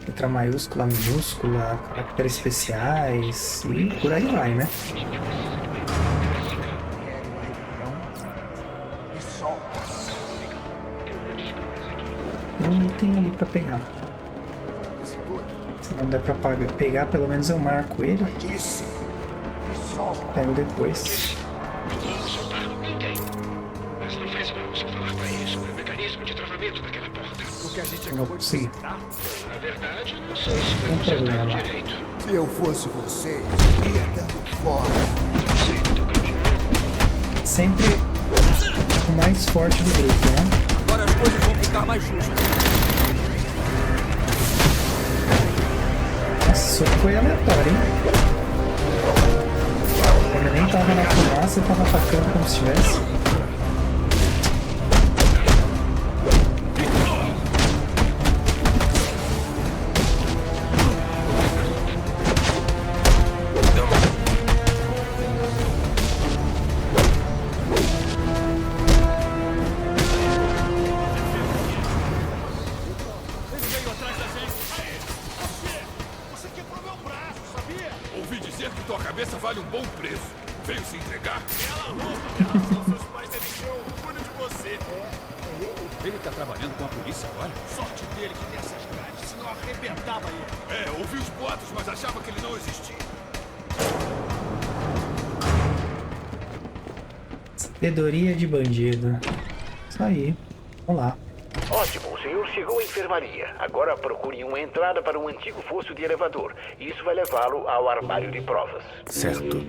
letra maiúscula, minúscula, caracteres especiais e por aí vai, né? Tem um item ali pra pegar. Se não der pra pegar, pelo menos eu marco ele. Pego depois. Não soltar ninguém. Mas não faz mal você falar pra ele sobre o mecanismo de travamento daquela porta. O que a gente acabou de citar. Na verdade, não sei se Tem problema. direito. Se eu fosse você, ia dando fora. Sempre o mais forte do grupo, né? Agora as coisas vão ficar mais justas. Nossa, isso foi aleatório, hein? Ele nem tava na fumaça e tava atacando como se tivesse. Ouvi dizer que tua cabeça vale um bom preço. Veio se entregar? Seus pais devem ter orgulho de você. Ele tá trabalhando com a polícia agora? Sorte dele que tem essas grades, senão arrebentava ele. Ouvi os boatos, mas achava que ele não existia. Sabedoria de bandido. Isso aí. Vamos lá. Ótimo, o senhor chegou à enfermaria. Agora procure uma entrada para um antigo fosso de elevador. Isso vai levá-lo ao armário de provas. Certo.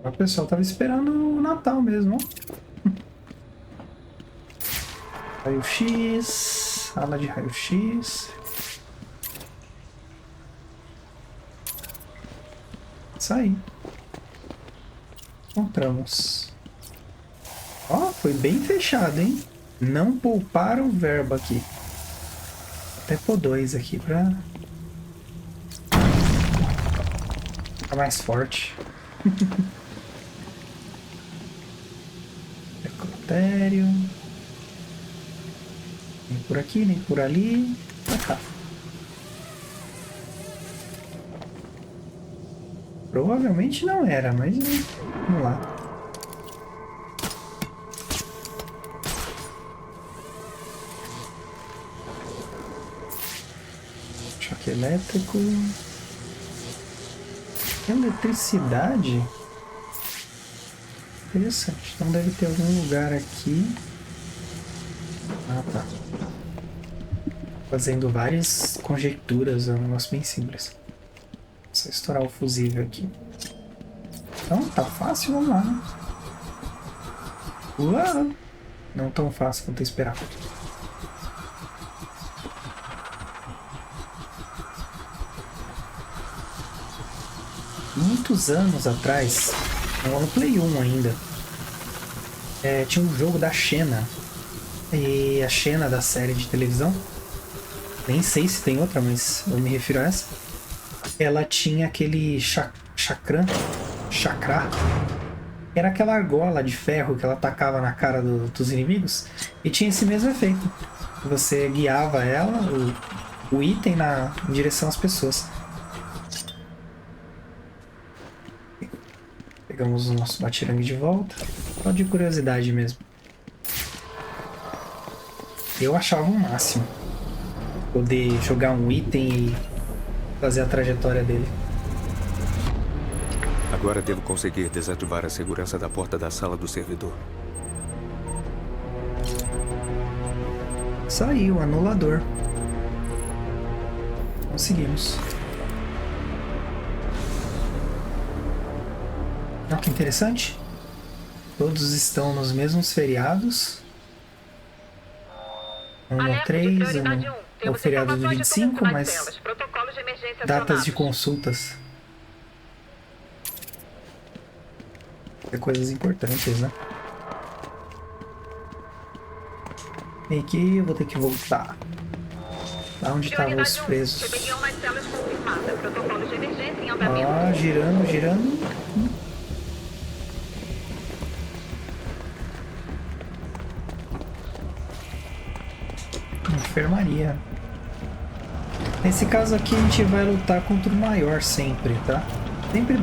O pessoal tava esperando o Natal mesmo, ó. Raio-X. Sala de raio-X. Isso aí. Encontramos. Ó, foi bem fechado, hein? Não pouparam verba aqui. Até pôr 2 aqui pra ficar mais forte. Necrotério. Nem por aqui, nem por ali. Pra cá. Provavelmente não era, mas vamos lá. Choque elétrico. Eletricidade? Interessante. Então deve ter algum lugar aqui. Ah, tá. Fazendo várias conjecturas. É um negócio bem simples. Só estourar o fusível aqui. Então, tá fácil, vamos lá, né? Uau! Não tão fácil quanto eu esperava. Muitos anos atrás, no Play 1 ainda, tinha um jogo da Xena. E a Xena da série de televisão, nem sei se tem outra, mas eu me refiro a essa. Ela tinha aquele chakra, era aquela argola de ferro que ela tacava na cara dos inimigos, e tinha esse mesmo efeito. Você guiava ela, o item, em direção às pessoas. Pegamos o nosso batirangue de volta, só de curiosidade mesmo. Eu achava o máximo poder jogar um item e fazer a trajetória dele. Agora devo conseguir desativar a segurança da porta da sala do servidor. Saiu o anulador. Conseguimos. Olha que interessante. Todos estão nos mesmos feriados. 1/3, é o feriado do 25, mas datas de consultas. É coisas importantes, né? Vem aqui, eu vou ter que voltar. Lá onde estavam os presos. Ó, girando. Enfermaria. Nesse caso aqui a gente vai lutar contra o maior sempre, tá? Sempre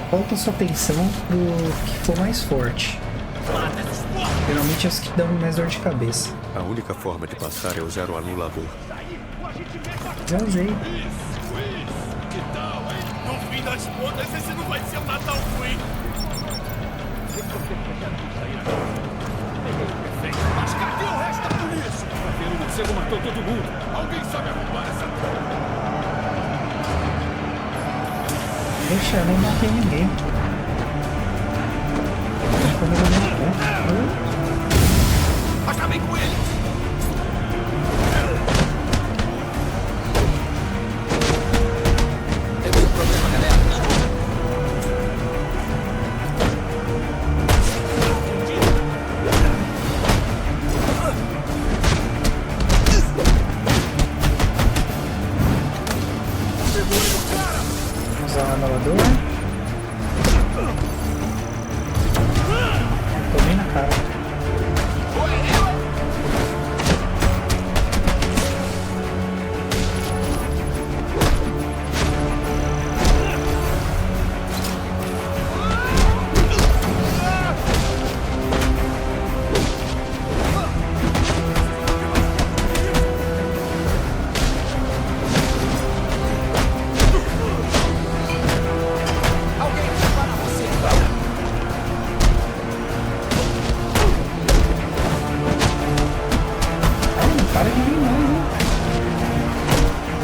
volta sua atenção pro que for mais forte. Geralmente é os que dão mais dor de cabeça. A única forma de passar é usar o anulador. Já usei. Que tal, hein? No fim das contas, esse não vai ser um Natal ruim. Mas cadê o resto da polícia? O morcego matou todo mundo. Alguém sabe arrumar essa... Deixa, eu não matei ninguém. Acabei com ele. Temos um problema, galera. Vamos usar o anulador. Tomei na cara.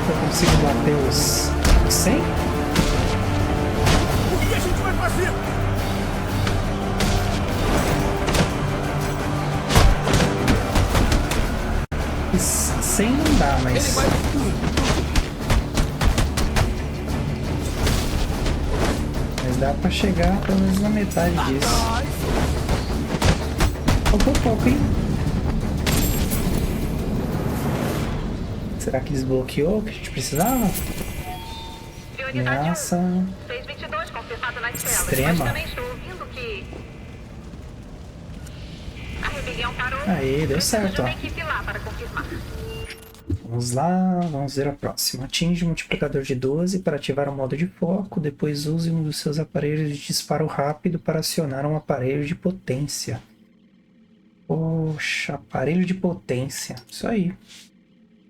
que eu consigo bater os 100? O que a gente vai fazer? Sem não dá, mas... Mas dá pra chegar pelo menos na metade disso. Pouco, hein? Será que desbloqueou o que a gente precisava? Ameaça... extrema. Aí, deu certo, ó. Vamos lá, vamos ver a próxima. Atinge o multiplicador de 12 para ativar o modo de foco. Depois use um dos seus aparelhos de disparo rápido para acionar um aparelho de potência. Poxa, aparelho de potência. Isso aí.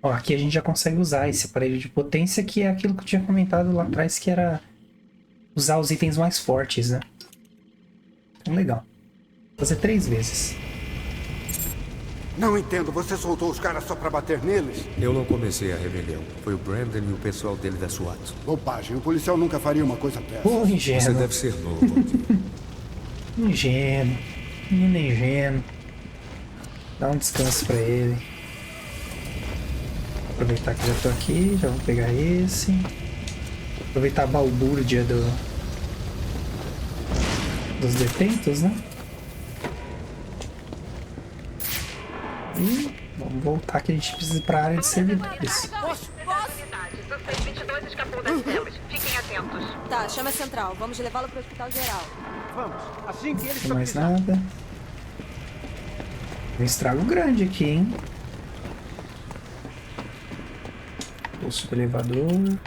Ó, aqui a gente já consegue usar esse aparelho de potência, que é aquilo que eu tinha comentado lá atrás, que era usar os itens mais fortes, né? Então, legal. Vou fazer 3 vezes. Não entendo, você soltou os caras só pra bater neles? Eu não comecei a rebelião. Foi o Brandon e o pessoal dele da SWAT. Bobagem, o policial nunca faria uma coisa dessa. Pô, ingênuo. Você deve ser novo. Ingênuo. Menino ingênuo. Dá um descanso pra ele. Aproveitar que já tô aqui, já vou pegar esse. Aproveitar a balbúrdia dos detentos, né? E vamos voltar que a gente precisa ir pra área de servidores. Tá, chama a central. Vamos levá-lo pro hospital geral. Vamos, assim que eles Não tem mais nada. Um estrago grande aqui, hein? Pulso do elevador.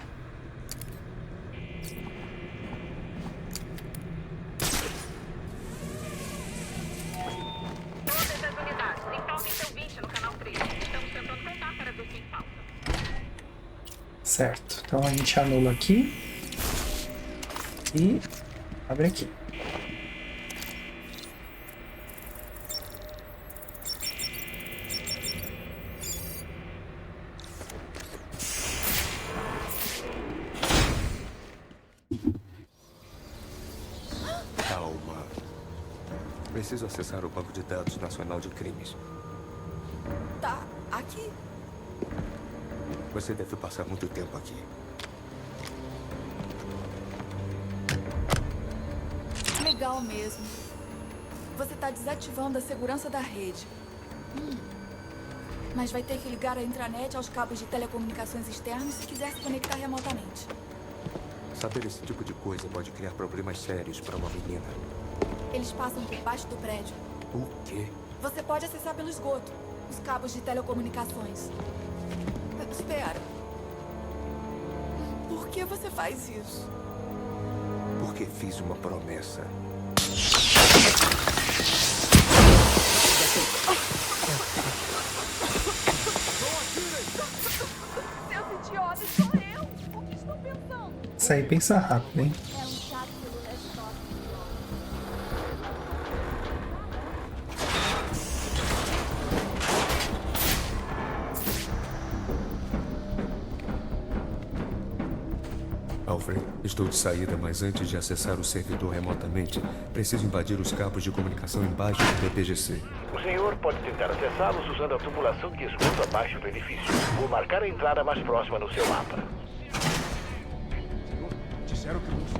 Certo, então a gente anula aqui e abre aqui. Calma. Preciso acessar o Banco de Dados Nacional de Crimes. Tá, aqui. Você deve passar muito tempo aqui. Legal mesmo. Você tá desativando a segurança da rede. Mas vai ter que ligar a intranet aos cabos de telecomunicações externos se quiser se conectar remotamente. Saber esse tipo de coisa pode criar problemas sérios para uma menina. Eles passam por baixo do prédio. O quê? Você pode acessar pelo esgoto os cabos de telecomunicações. Espera. Por que você faz isso? Porque fiz uma promessa. Seus idiotas, sou eu. O que estão pensando? Isso aí pensa rápido, hein? É um chato pelo desktop. Alfred, estou de saída, mas antes de acessar o servidor remotamente, preciso invadir os cabos de comunicação embaixo do DPGC. O senhor pode tentar acessá-los usando a tubulação de esgoto abaixo do edifício. Vou marcar a entrada mais próxima no seu mapa. Disseram que você...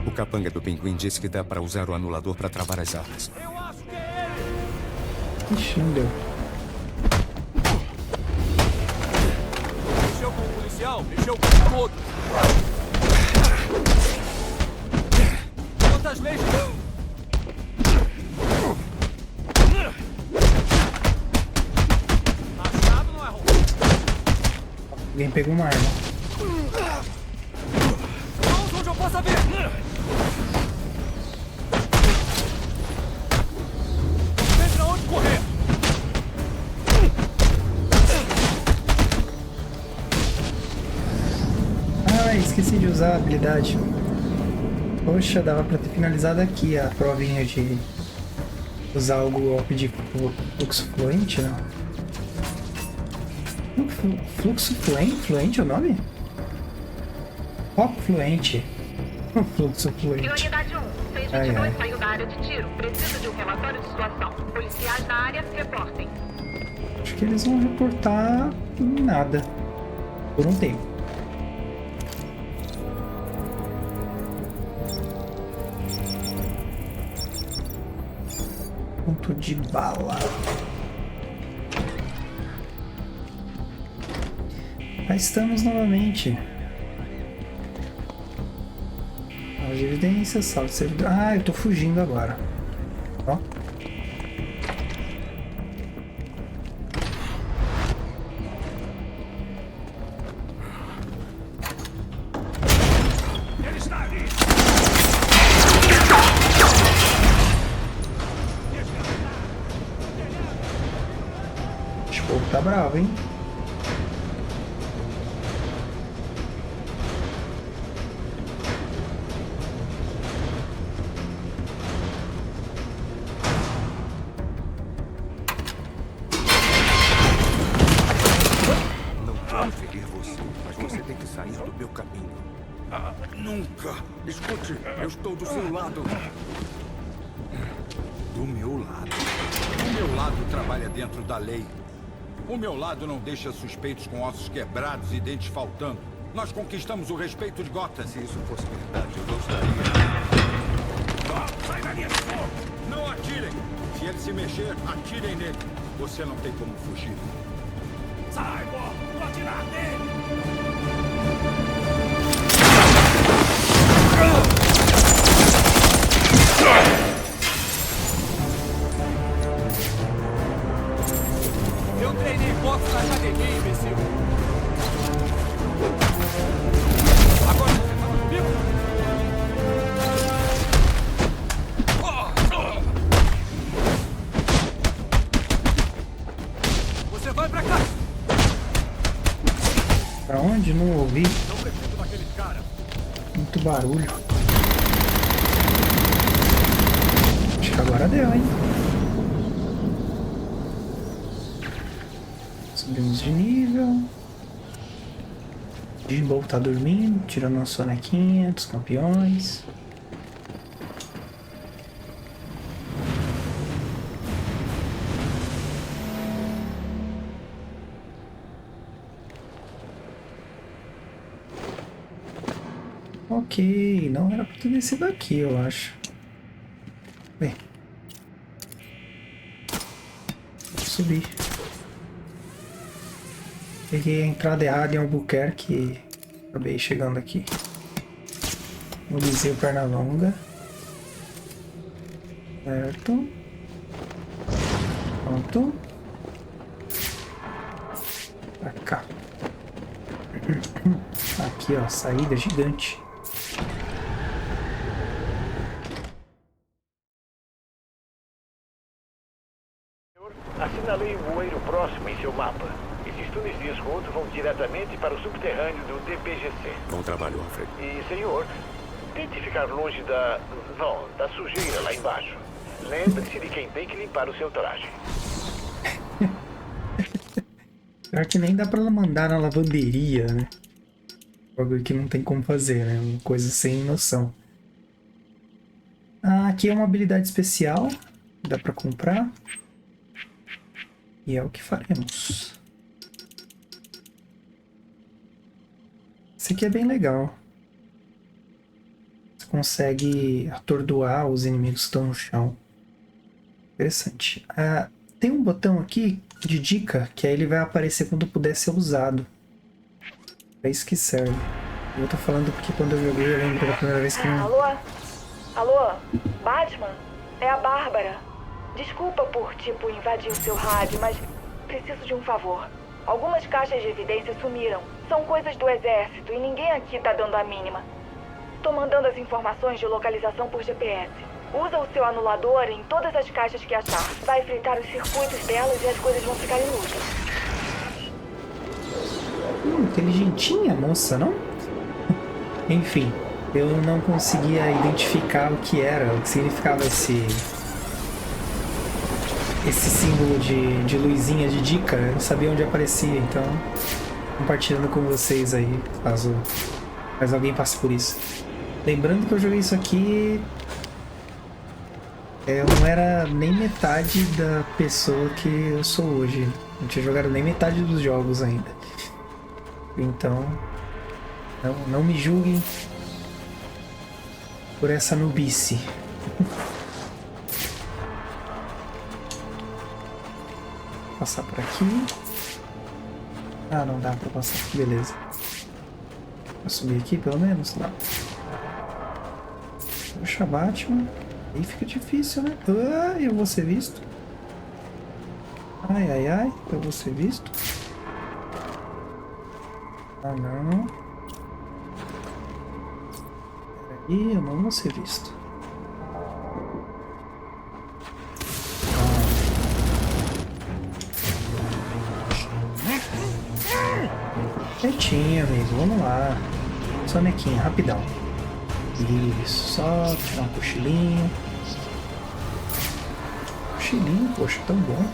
O capanga do pinguim disse que dá para usar o anulador para travar as armas. Eu acho que é ele! Ixi, não deu. Mexeu com o policial, mexeu com todo. Quantas leis? Machado não é roubo. Alguém pegou uma arma. Vamos onde eu possa ver. Vem pra onde correr. Ah, esqueci de usar a habilidade. Poxa, dava pra ter finalizado aqui a provinha de usar o golpe de fluxo fluente, né? Fluxo fluente é o nome? Foco fluente. Fluxo fluente. Prioridade 1. 622 saiu da área de tiro. Preciso de um relatório de situação. Policiais na área, reportem. Acho que eles vão reportar nada. Por um tempo. Ponto de bala. Já estamos novamente. As evidências, sala de servidor. Ah, eu tô fugindo agora. Ó. Ele está ali. Esse povo tá bravo, hein? Nunca! Escute, eu estou do seu lado. Do meu lado? O meu lado trabalha dentro da lei. O meu lado não deixa suspeitos com ossos quebrados e dentes faltando. Nós conquistamos o respeito de Gotham. Se isso fosse verdade, eu não estaria... Sai da linha de fogo! Não atirem! Se ele se mexer, atirem nele. Você não tem como fugir. Sai, Bob! Vou atirar nele! Eu treinei boxe na academia, imbecil. Agora você fala comigo? Você vai pra cá. Pra onde? Não ouvi. Não preciso daqueles caras. Muito barulho. Acho que agora deu, hein? Subimos de nível. Jimbo tá dormindo, tirando uma sonequinha dos campeões. Ok, não era pra ter descido aqui, eu acho. Bem. Vou subir. Peguei a entrada errada em Albuquerque e acabei chegando aqui. Mobilizei o Pernalonga. Certo. Pronto. Pra cá. Aqui, ó, saída gigante. Assinalei um bueiro próximo em seu mapa. Esses túneis de esgoto vão diretamente para o subterrâneo do DPGC. Bom trabalho, Alfred. E, senhor, tente ficar longe da sujeira lá embaixo. Lembre-se de quem tem que limpar o seu traje. Pior que nem dá pra mandar na lavanderia, né? Algo que não tem como fazer, né? Uma coisa sem noção. Ah, aqui é uma habilidade especial. Dá pra comprar. E é o que faremos. Esse aqui é bem legal. Você consegue atordoar os inimigos que estão no chão. Interessante. Ah, tem um botão aqui de dica, que aí ele vai aparecer quando puder ser usado. É isso que serve. Eu tô falando porque quando eu joguei eu lembro da primeira vez que eu... Alô? Alô? Batman? É a Bárbara. Desculpa por, invadir o seu rádio, mas preciso de um favor. Algumas caixas de evidência sumiram. São coisas do exército e ninguém aqui tá dando a mínima. Tô mandando as informações de localização por GPS. Usa o seu anulador em todas as caixas que achar. Vai fritar os circuitos delas e as coisas vão ficar inúteis. Inteligentinha, moça, não? Enfim, eu não conseguia identificar o que era, o que significava esse símbolo de luzinha de dica, eu não sabia onde aparecia, então compartilhando com vocês aí, caso alguém passe por isso. Lembrando que eu joguei isso aqui, eu não era nem metade da pessoa que eu sou hoje, não tinha jogado nem metade dos jogos ainda, então não me julguem por essa nubice. Passar por aqui. Ah, não dá pra passar aqui, beleza. Vou subir aqui pelo menos? Não. Puxa, Batman. Aí fica difícil, né? Ah, eu vou ser visto. Ai, ai, ai. Eu vou ser visto. Ah, não. Peraí, eu não vou ser visto. Quietinho, amigo, vamos lá. Sonequinha, rapidão. Isso, só tirar um cochilinho. Cochilinho, poxa, tão bom.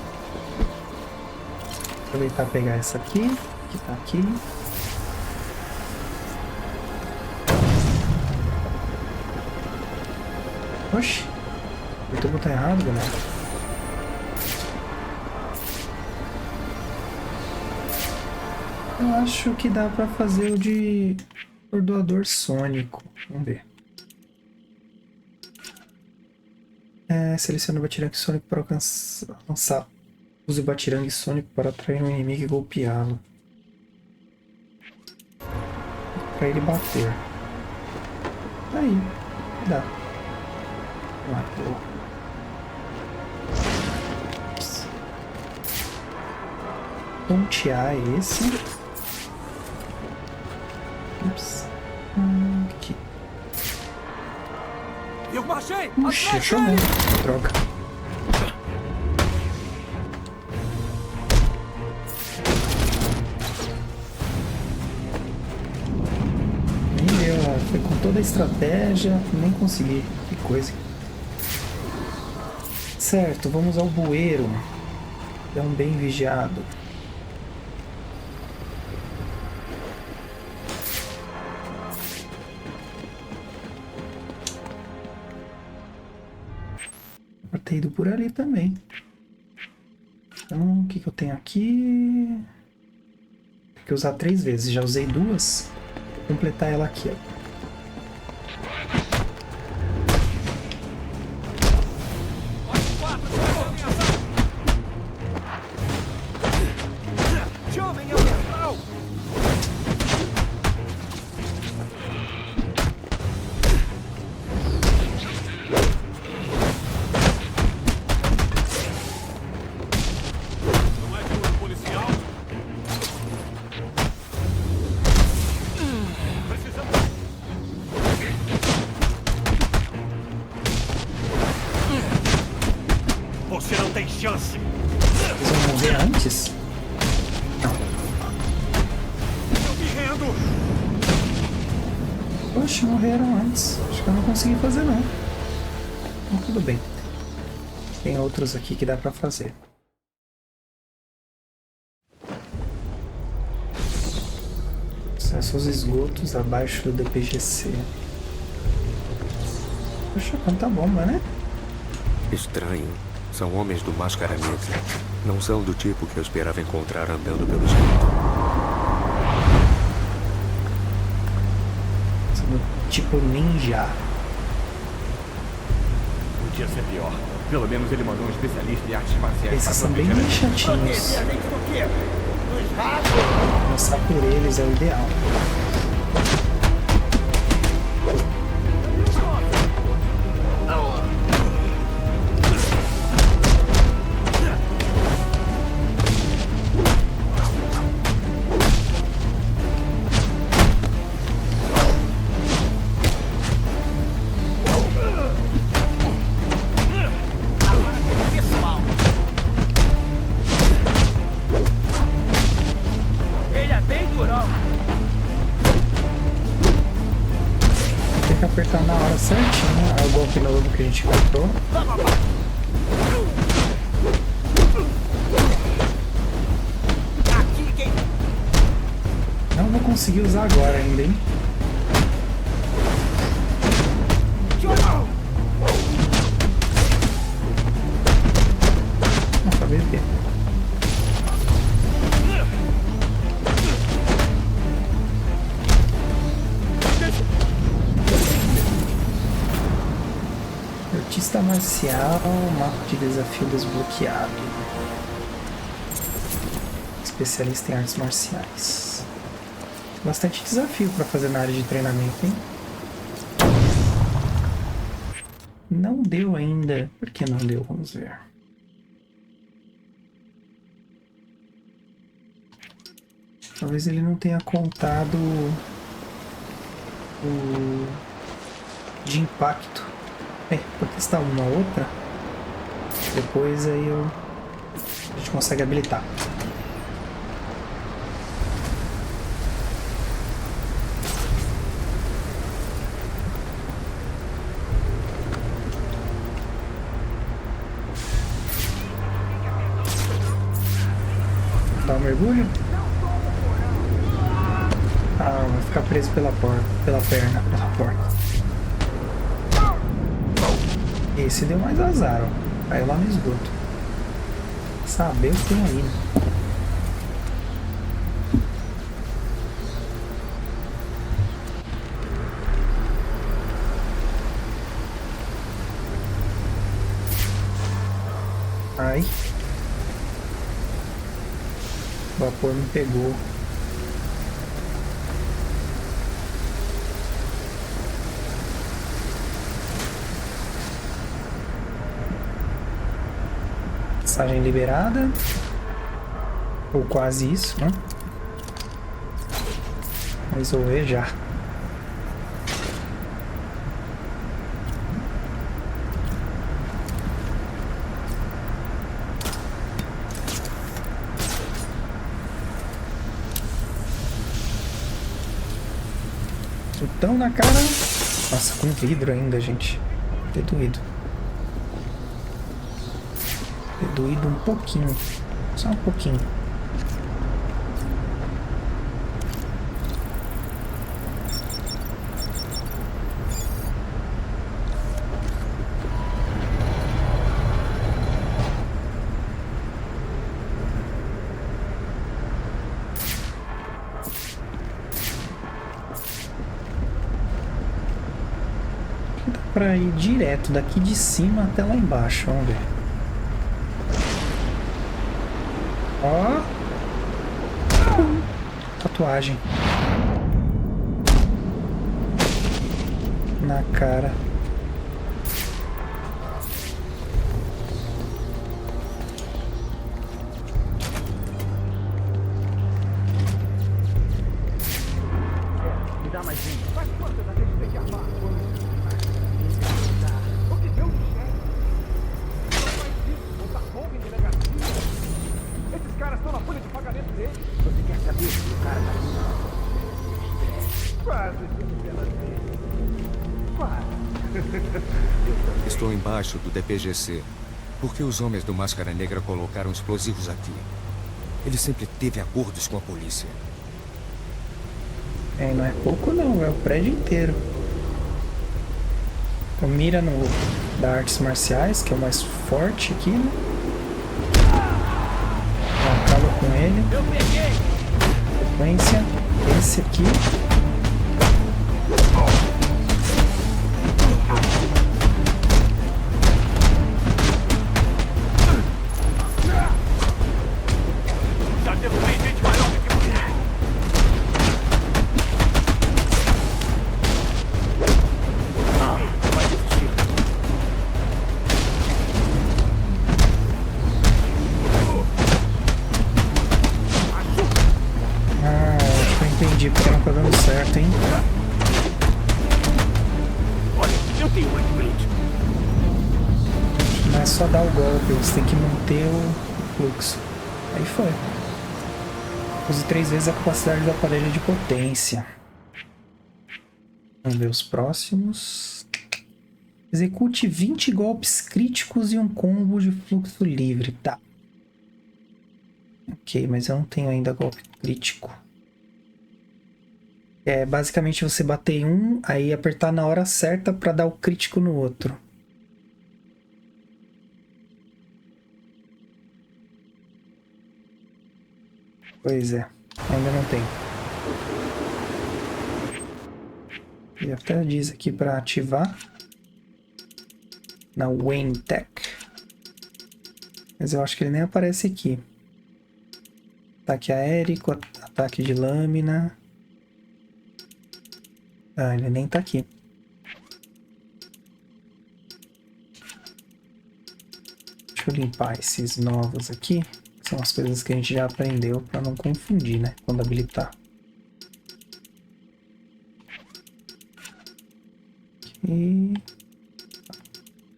Aproveitar e pegar essa aqui, que tá aqui. Oxi, apertou o botão errado, galera. Eu acho que dá pra fazer o de bordoador sônico. Vamos ver. Selecione o batirangue sônico para alcançar. Use o batirangue sônico para atrair um inimigo e golpeá-lo. Pra ele bater. Aí, dá. Matou. Pontear esse. Ups. Aqui. Eu marchei! Puxa, chamou. Droga. Nem deu, foi com toda a estratégia, nem consegui. Que coisa. Certo, vamos ao bueiro. É um bem vigiado. Ter ido por ali também. Então, o que eu tenho aqui? Tem que usar 3 vezes. Já usei 2. Vou completar ela aqui, ó. Você não tem chance. Eles vão morrer antes? Não. Eu me rendo. Poxa, morreram antes. Acho que eu não consegui fazer, não. Então, tudo bem. Tem outros aqui que dá pra fazer. Acesso aos esgotos abaixo do DPGC. Poxa, quanta bomba, né? Estranho. São homens do Máscara Negra. Não são do tipo que eu esperava encontrar andando pelo esgoto. São do tipo ninja. Podia ser pior. Pelo menos ele mandou um especialista em artes marciais. Esses são bem chatinhos. Começar por eles é o ideal. Apertar na hora certinho, é o golpe novo que a gente comprou. consegui usar agora ainda, hein? Não, pra beber. Artista marcial, mapa de desafio desbloqueado. Especialista em artes marciais. Bastante desafio para fazer na área de treinamento, hein? Não deu ainda. Por que não deu? Vamos ver. Talvez ele não tenha contado o de impacto. Vou testar uma outra. Depois aí a gente consegue habilitar. Dá um mergulho? Ah, vai ficar preso pela perna, pela porta. Esse deu mais azar, ó. Caiu lá no esgoto. Saber o que tem aí, né? Ai. O vapor me pegou. Passagem liberada. Ou quase isso, né? Resolver já. Chutão na cara. Nossa, com vidro ainda, gente. Ter doído. Doído um pouquinho, só um pouquinho. Dá pra ir direto daqui de cima até lá embaixo, vamos ver. Ó, tatuagem na cara. Me dá mais um. Faz quanto da gente tem que armar? O que deu no chefe? Não faz isso, botar fogo em delegacia. Esses caras estão na folha de pagamento dele. Você quer saber se o cara tá aqui? Quase Quase. Estou embaixo do DPGC. Por que os homens do Máscara Negra colocaram explosivos aqui? Ele sempre teve acordos com a polícia. Não é pouco não, é o prédio inteiro. Então mira no da artes marciais, que é o mais forte aqui, né? Acaba com ele. Sequência. Esse aqui. Já derrubei gente maior do que você. Vai desistir. Acho que eu entendi porque não tá dando certo, hein? Olha, eu tenho um equilíbrio. Não é só dar o golpe, você tem que manter o fluxo. Aí foi. Use 3 vezes a capacidade do aparelho de potência. Vamos ver os próximos. Execute 20 golpes críticos e um combo de fluxo livre. Tá. Ok, mas eu não tenho ainda golpe crítico. É basicamente você bater em um, aí apertar na hora certa pra dar o crítico no outro. Pois é, ainda não tem. Ele até diz aqui para ativar na Wayne Tech. Mas eu acho que ele nem aparece aqui. Ataque aéreo, ataque de lâmina. Ah, ele nem tá aqui. Deixa eu limpar esses novos aqui. São as coisas que a gente já aprendeu para não confundir, né? Quando habilitar. Aqui.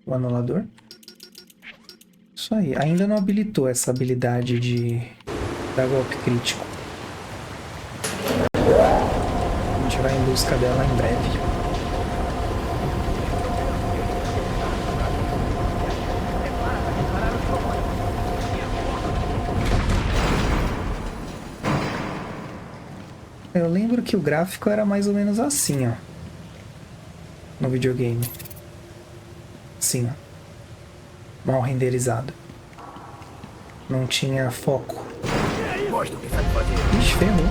O anulador. Isso aí. Ainda não habilitou essa habilidade de dar golpe crítico. A gente vai em busca dela em breve. Eu lembro que o gráfico era mais ou menos assim, ó. No videogame. Assim, ó. Mal renderizado. Não tinha foco. Ixi, ferrou.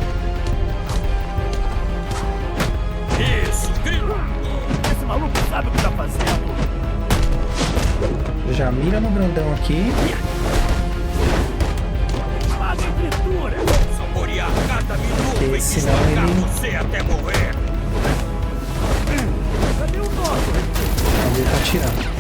Isso, grilo! Esse maluco sabe o que tá fazendo. Já mira no grandão aqui. Faz escritura! Saborear cada minuto e senão esmagar ele... você até morrer. Cadê o nosso? Ele tá atirando.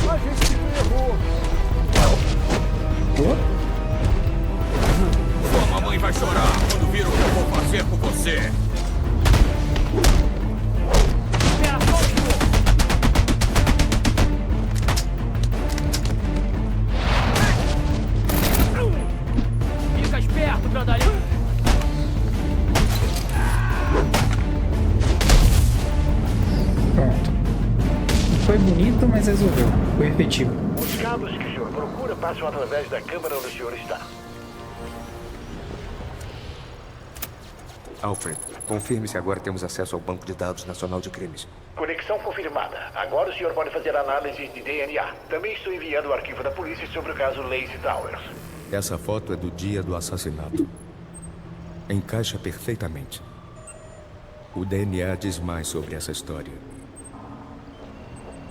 A gente se ferrou. Sua mamãe vai chorar quando vir o que eu vou fazer com você. Espera só um pouco. Fica esperto, grandalhão. Pronto. Foi bonito, mas resolveu. Foi efetivo. Os cabos que o senhor procura passam através da câmara onde o senhor está. Alfred, confirme se agora temos acesso ao Banco de Dados Nacional de Crimes. Conexão confirmada. Agora o senhor pode fazer análise de DNA. Também estou enviando o arquivo da polícia sobre o caso Lazy Towers. Essa foto é do dia do assassinato. Encaixa perfeitamente. O DNA diz mais sobre essa história.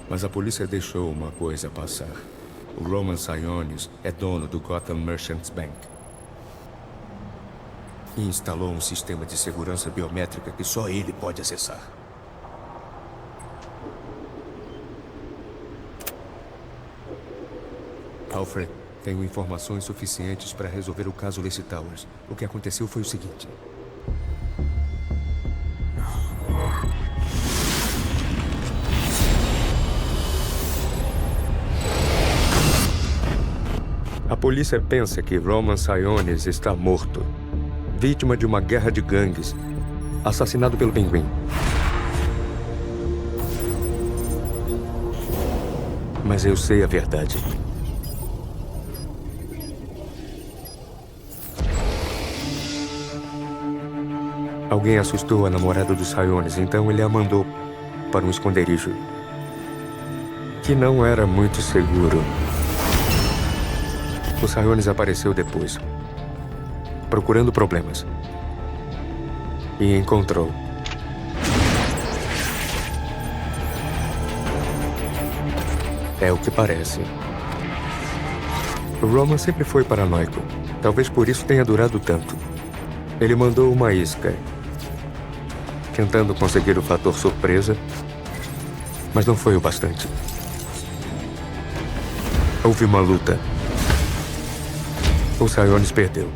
Mas a polícia deixou uma coisa passar. O Roman Sionis é dono do Gotham Merchants Bank. E instalou um sistema de segurança biométrica que só ele pode acessar. Alfred, tenho informações suficientes para resolver o caso Lacy Towers. O que aconteceu foi o seguinte. A polícia pensa que Roman Sionis está morto. Vítima de uma guerra de gangues. Assassinado pelo Pinguim. Mas eu sei a verdade. Alguém assustou a namorada dos Sionis, então ele a mandou para um esconderijo. Que não era muito seguro. O Sionis apareceu depois, procurando problemas. E encontrou. É o que parece. O Roman sempre foi paranoico. Talvez por isso tenha durado tanto. Ele mandou uma isca, tentando conseguir o fator surpresa, mas não foi o bastante. Houve uma luta. O Sionis perdeu.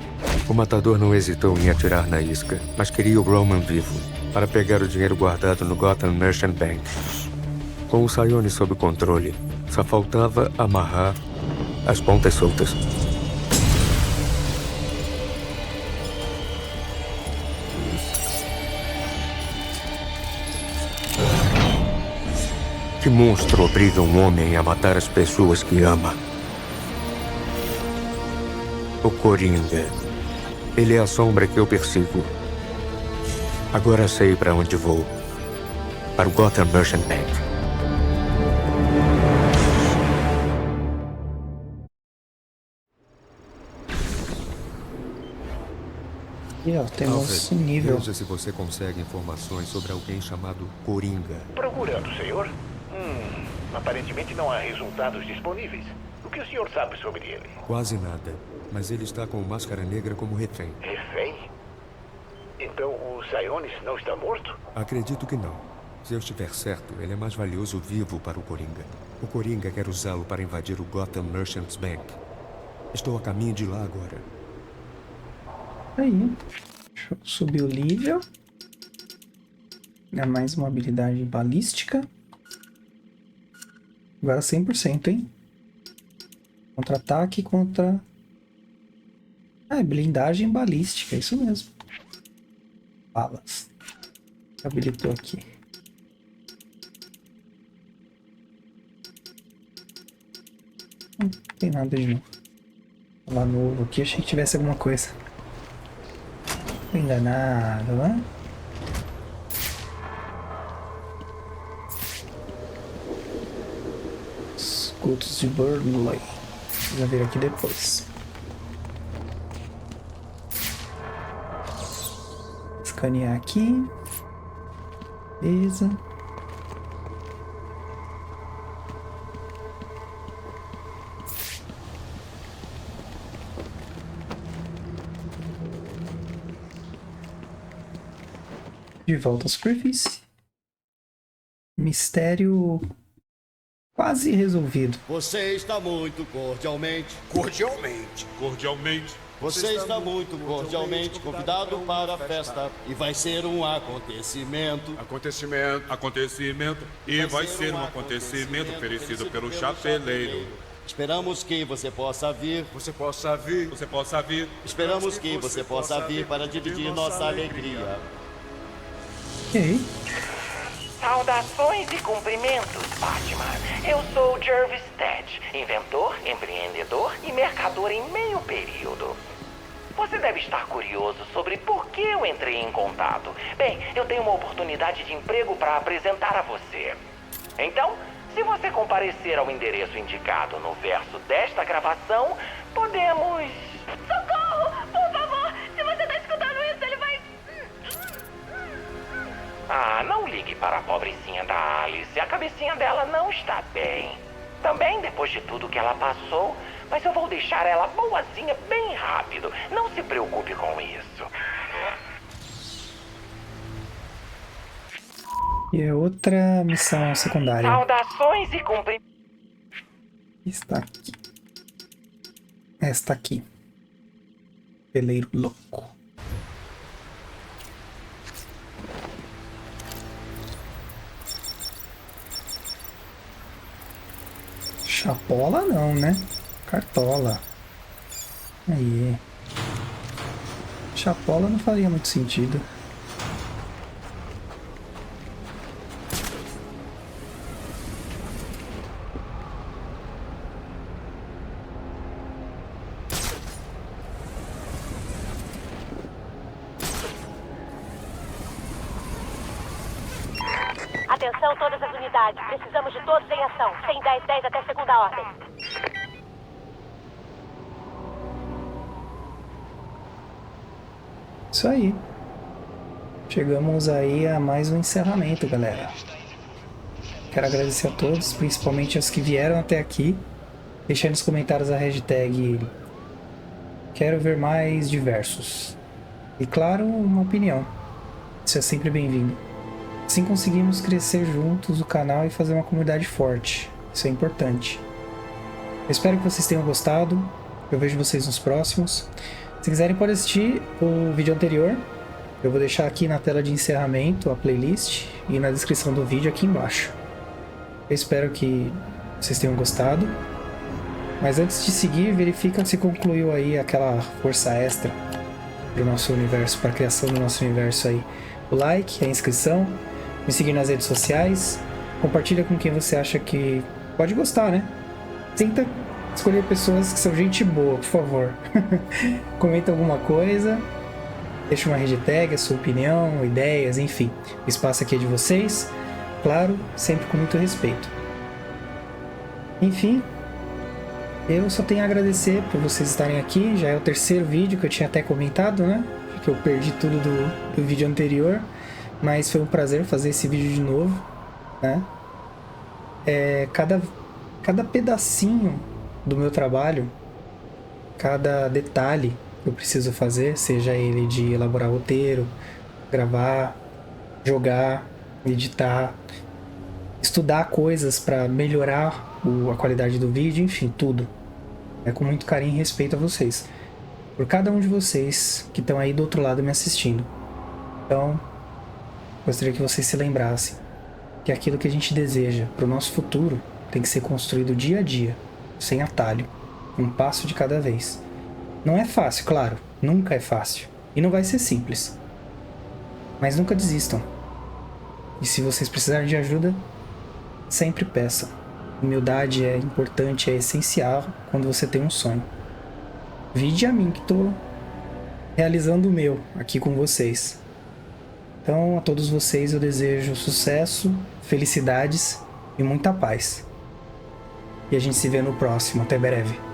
O matador não hesitou em atirar na isca, mas queria o Roman vivo, para pegar o dinheiro guardado no Gotham Merchant Bank. Com o Sionis sob controle, só faltava amarrar as pontas soltas. Que monstro obriga um homem a matar as pessoas que ama? O Coringa. Ele é a sombra que eu persigo. Agora sei para onde vou. Para o Gotham Merchant Bank. E ó, temos um nível. Veja se você consegue informações sobre alguém chamado Coringa. Procurando, senhor? Aparentemente não há resultados disponíveis. O que o senhor sabe sobre ele? Quase nada. Mas ele está com o Máscara Negra como refém. Refém? Então o Sionis não está morto? Acredito que não. Se eu estiver certo, ele é mais valioso vivo para o Coringa. O Coringa quer usá-lo para invadir o Gotham Merchants Bank. Estou a caminho de lá agora. Aí. Deixa eu subir o nível. Ganhar mais uma habilidade balística. Agora 100%, hein? Contra-ataque contra... blindagem balística, é isso mesmo. Balas. Habilitou aqui. Não tem nada de novo. Lá novo aqui, achei que tivesse alguma coisa. Tô enganado, né? Escudos de Burnley. Vamos ver aqui depois. Escanear aqui. Beleza. De volta à superfície. Mistério quase resolvido. Você está muito cordialmente. Cordialmente. Você está muito cordialmente convidado para a festa. E vai ser um acontecimento. Acontecimento. E vai ser um acontecimento oferecido pelo chapeleiro. Esperamos que você possa vir. Você possa vir. Esperamos que você possa vir para dividir nossa alegria. Ok. Saudações e cumprimentos, Batman. Eu sou Jervis Ted, inventor, empreendedor e mercador em meio período. Você deve estar curioso sobre por que eu entrei em contato. Bem, eu tenho uma oportunidade de emprego para apresentar a você. Então, se você comparecer ao endereço indicado no verso desta gravação, podemos... Socorro! Por favor! Se você está escutando isso, ele vai... Ah, não ligue para a pobrecinha da Alice. A cabecinha dela não está bem. Também depois de tudo que ela passou, mas eu vou deixar ela boazinha bem rápido. Não se preocupe com isso. E é outra missão secundária. Saudações e cumprimentos. Está aqui. Esta aqui. Peleiro louco. Chapola não, né? Cartola. Aí. Chapola não faria muito sentido. Atenção todas as unidades. Precisamos de todos em ação. 110-10 até segunda ordem. Isso aí. Chegamos aí a mais um encerramento, galera. Quero agradecer a todos, principalmente aos que vieram até aqui. Deixe aí nos comentários a hashtag Quero ver mais diversos. E claro, uma opinião. Isso é sempre bem-vindo. Assim conseguimos crescer juntos o canal e fazer uma comunidade forte. Isso é importante. Eu espero que vocês tenham gostado. Eu vejo vocês nos próximos. Se quiserem, podem assistir o vídeo anterior. Eu vou deixar aqui na tela de encerramento a playlist e na descrição do vídeo aqui embaixo. Eu espero que vocês tenham gostado. Mas antes de seguir, verifica se concluiu aí aquela força extra para o nosso universo, para a criação do nosso universo aí. O like, a inscrição, me seguir nas redes sociais. Compartilha com quem você acha que pode gostar, né? Tenta escolher pessoas que são gente boa, por favor. Comenta alguma coisa. Deixa uma hashtag, a sua opinião, ideias, enfim. O espaço aqui é de vocês. Claro, sempre com muito respeito. Enfim, eu só tenho a agradecer por vocês estarem aqui. Já é o terceiro vídeo que eu tinha até comentado, né? Que eu perdi tudo do vídeo anterior. Mas foi um prazer fazer esse vídeo de novo, né? Cada pedacinho do meu trabalho, cada detalhe que eu preciso fazer, seja ele de elaborar roteiro, gravar, jogar, editar, estudar coisas para melhorar a qualidade do vídeo, enfim, tudo. É com muito carinho e respeito a vocês. Por cada um de vocês que estão aí do outro lado me assistindo. Então, gostaria que vocês se lembrassem que aquilo que a gente deseja para o nosso futuro tem que ser construído dia a dia, sem atalho, um passo de cada vez. Não é fácil, claro, nunca é fácil. E não vai ser simples. Mas nunca desistam. E se vocês precisarem de ajuda, sempre peçam. Humildade é importante, é essencial quando você tem um sonho. Vide a mim que estou realizando o meu aqui com vocês. Então, a todos vocês eu desejo sucesso, felicidades e muita paz. E a gente se vê no próximo. Até breve.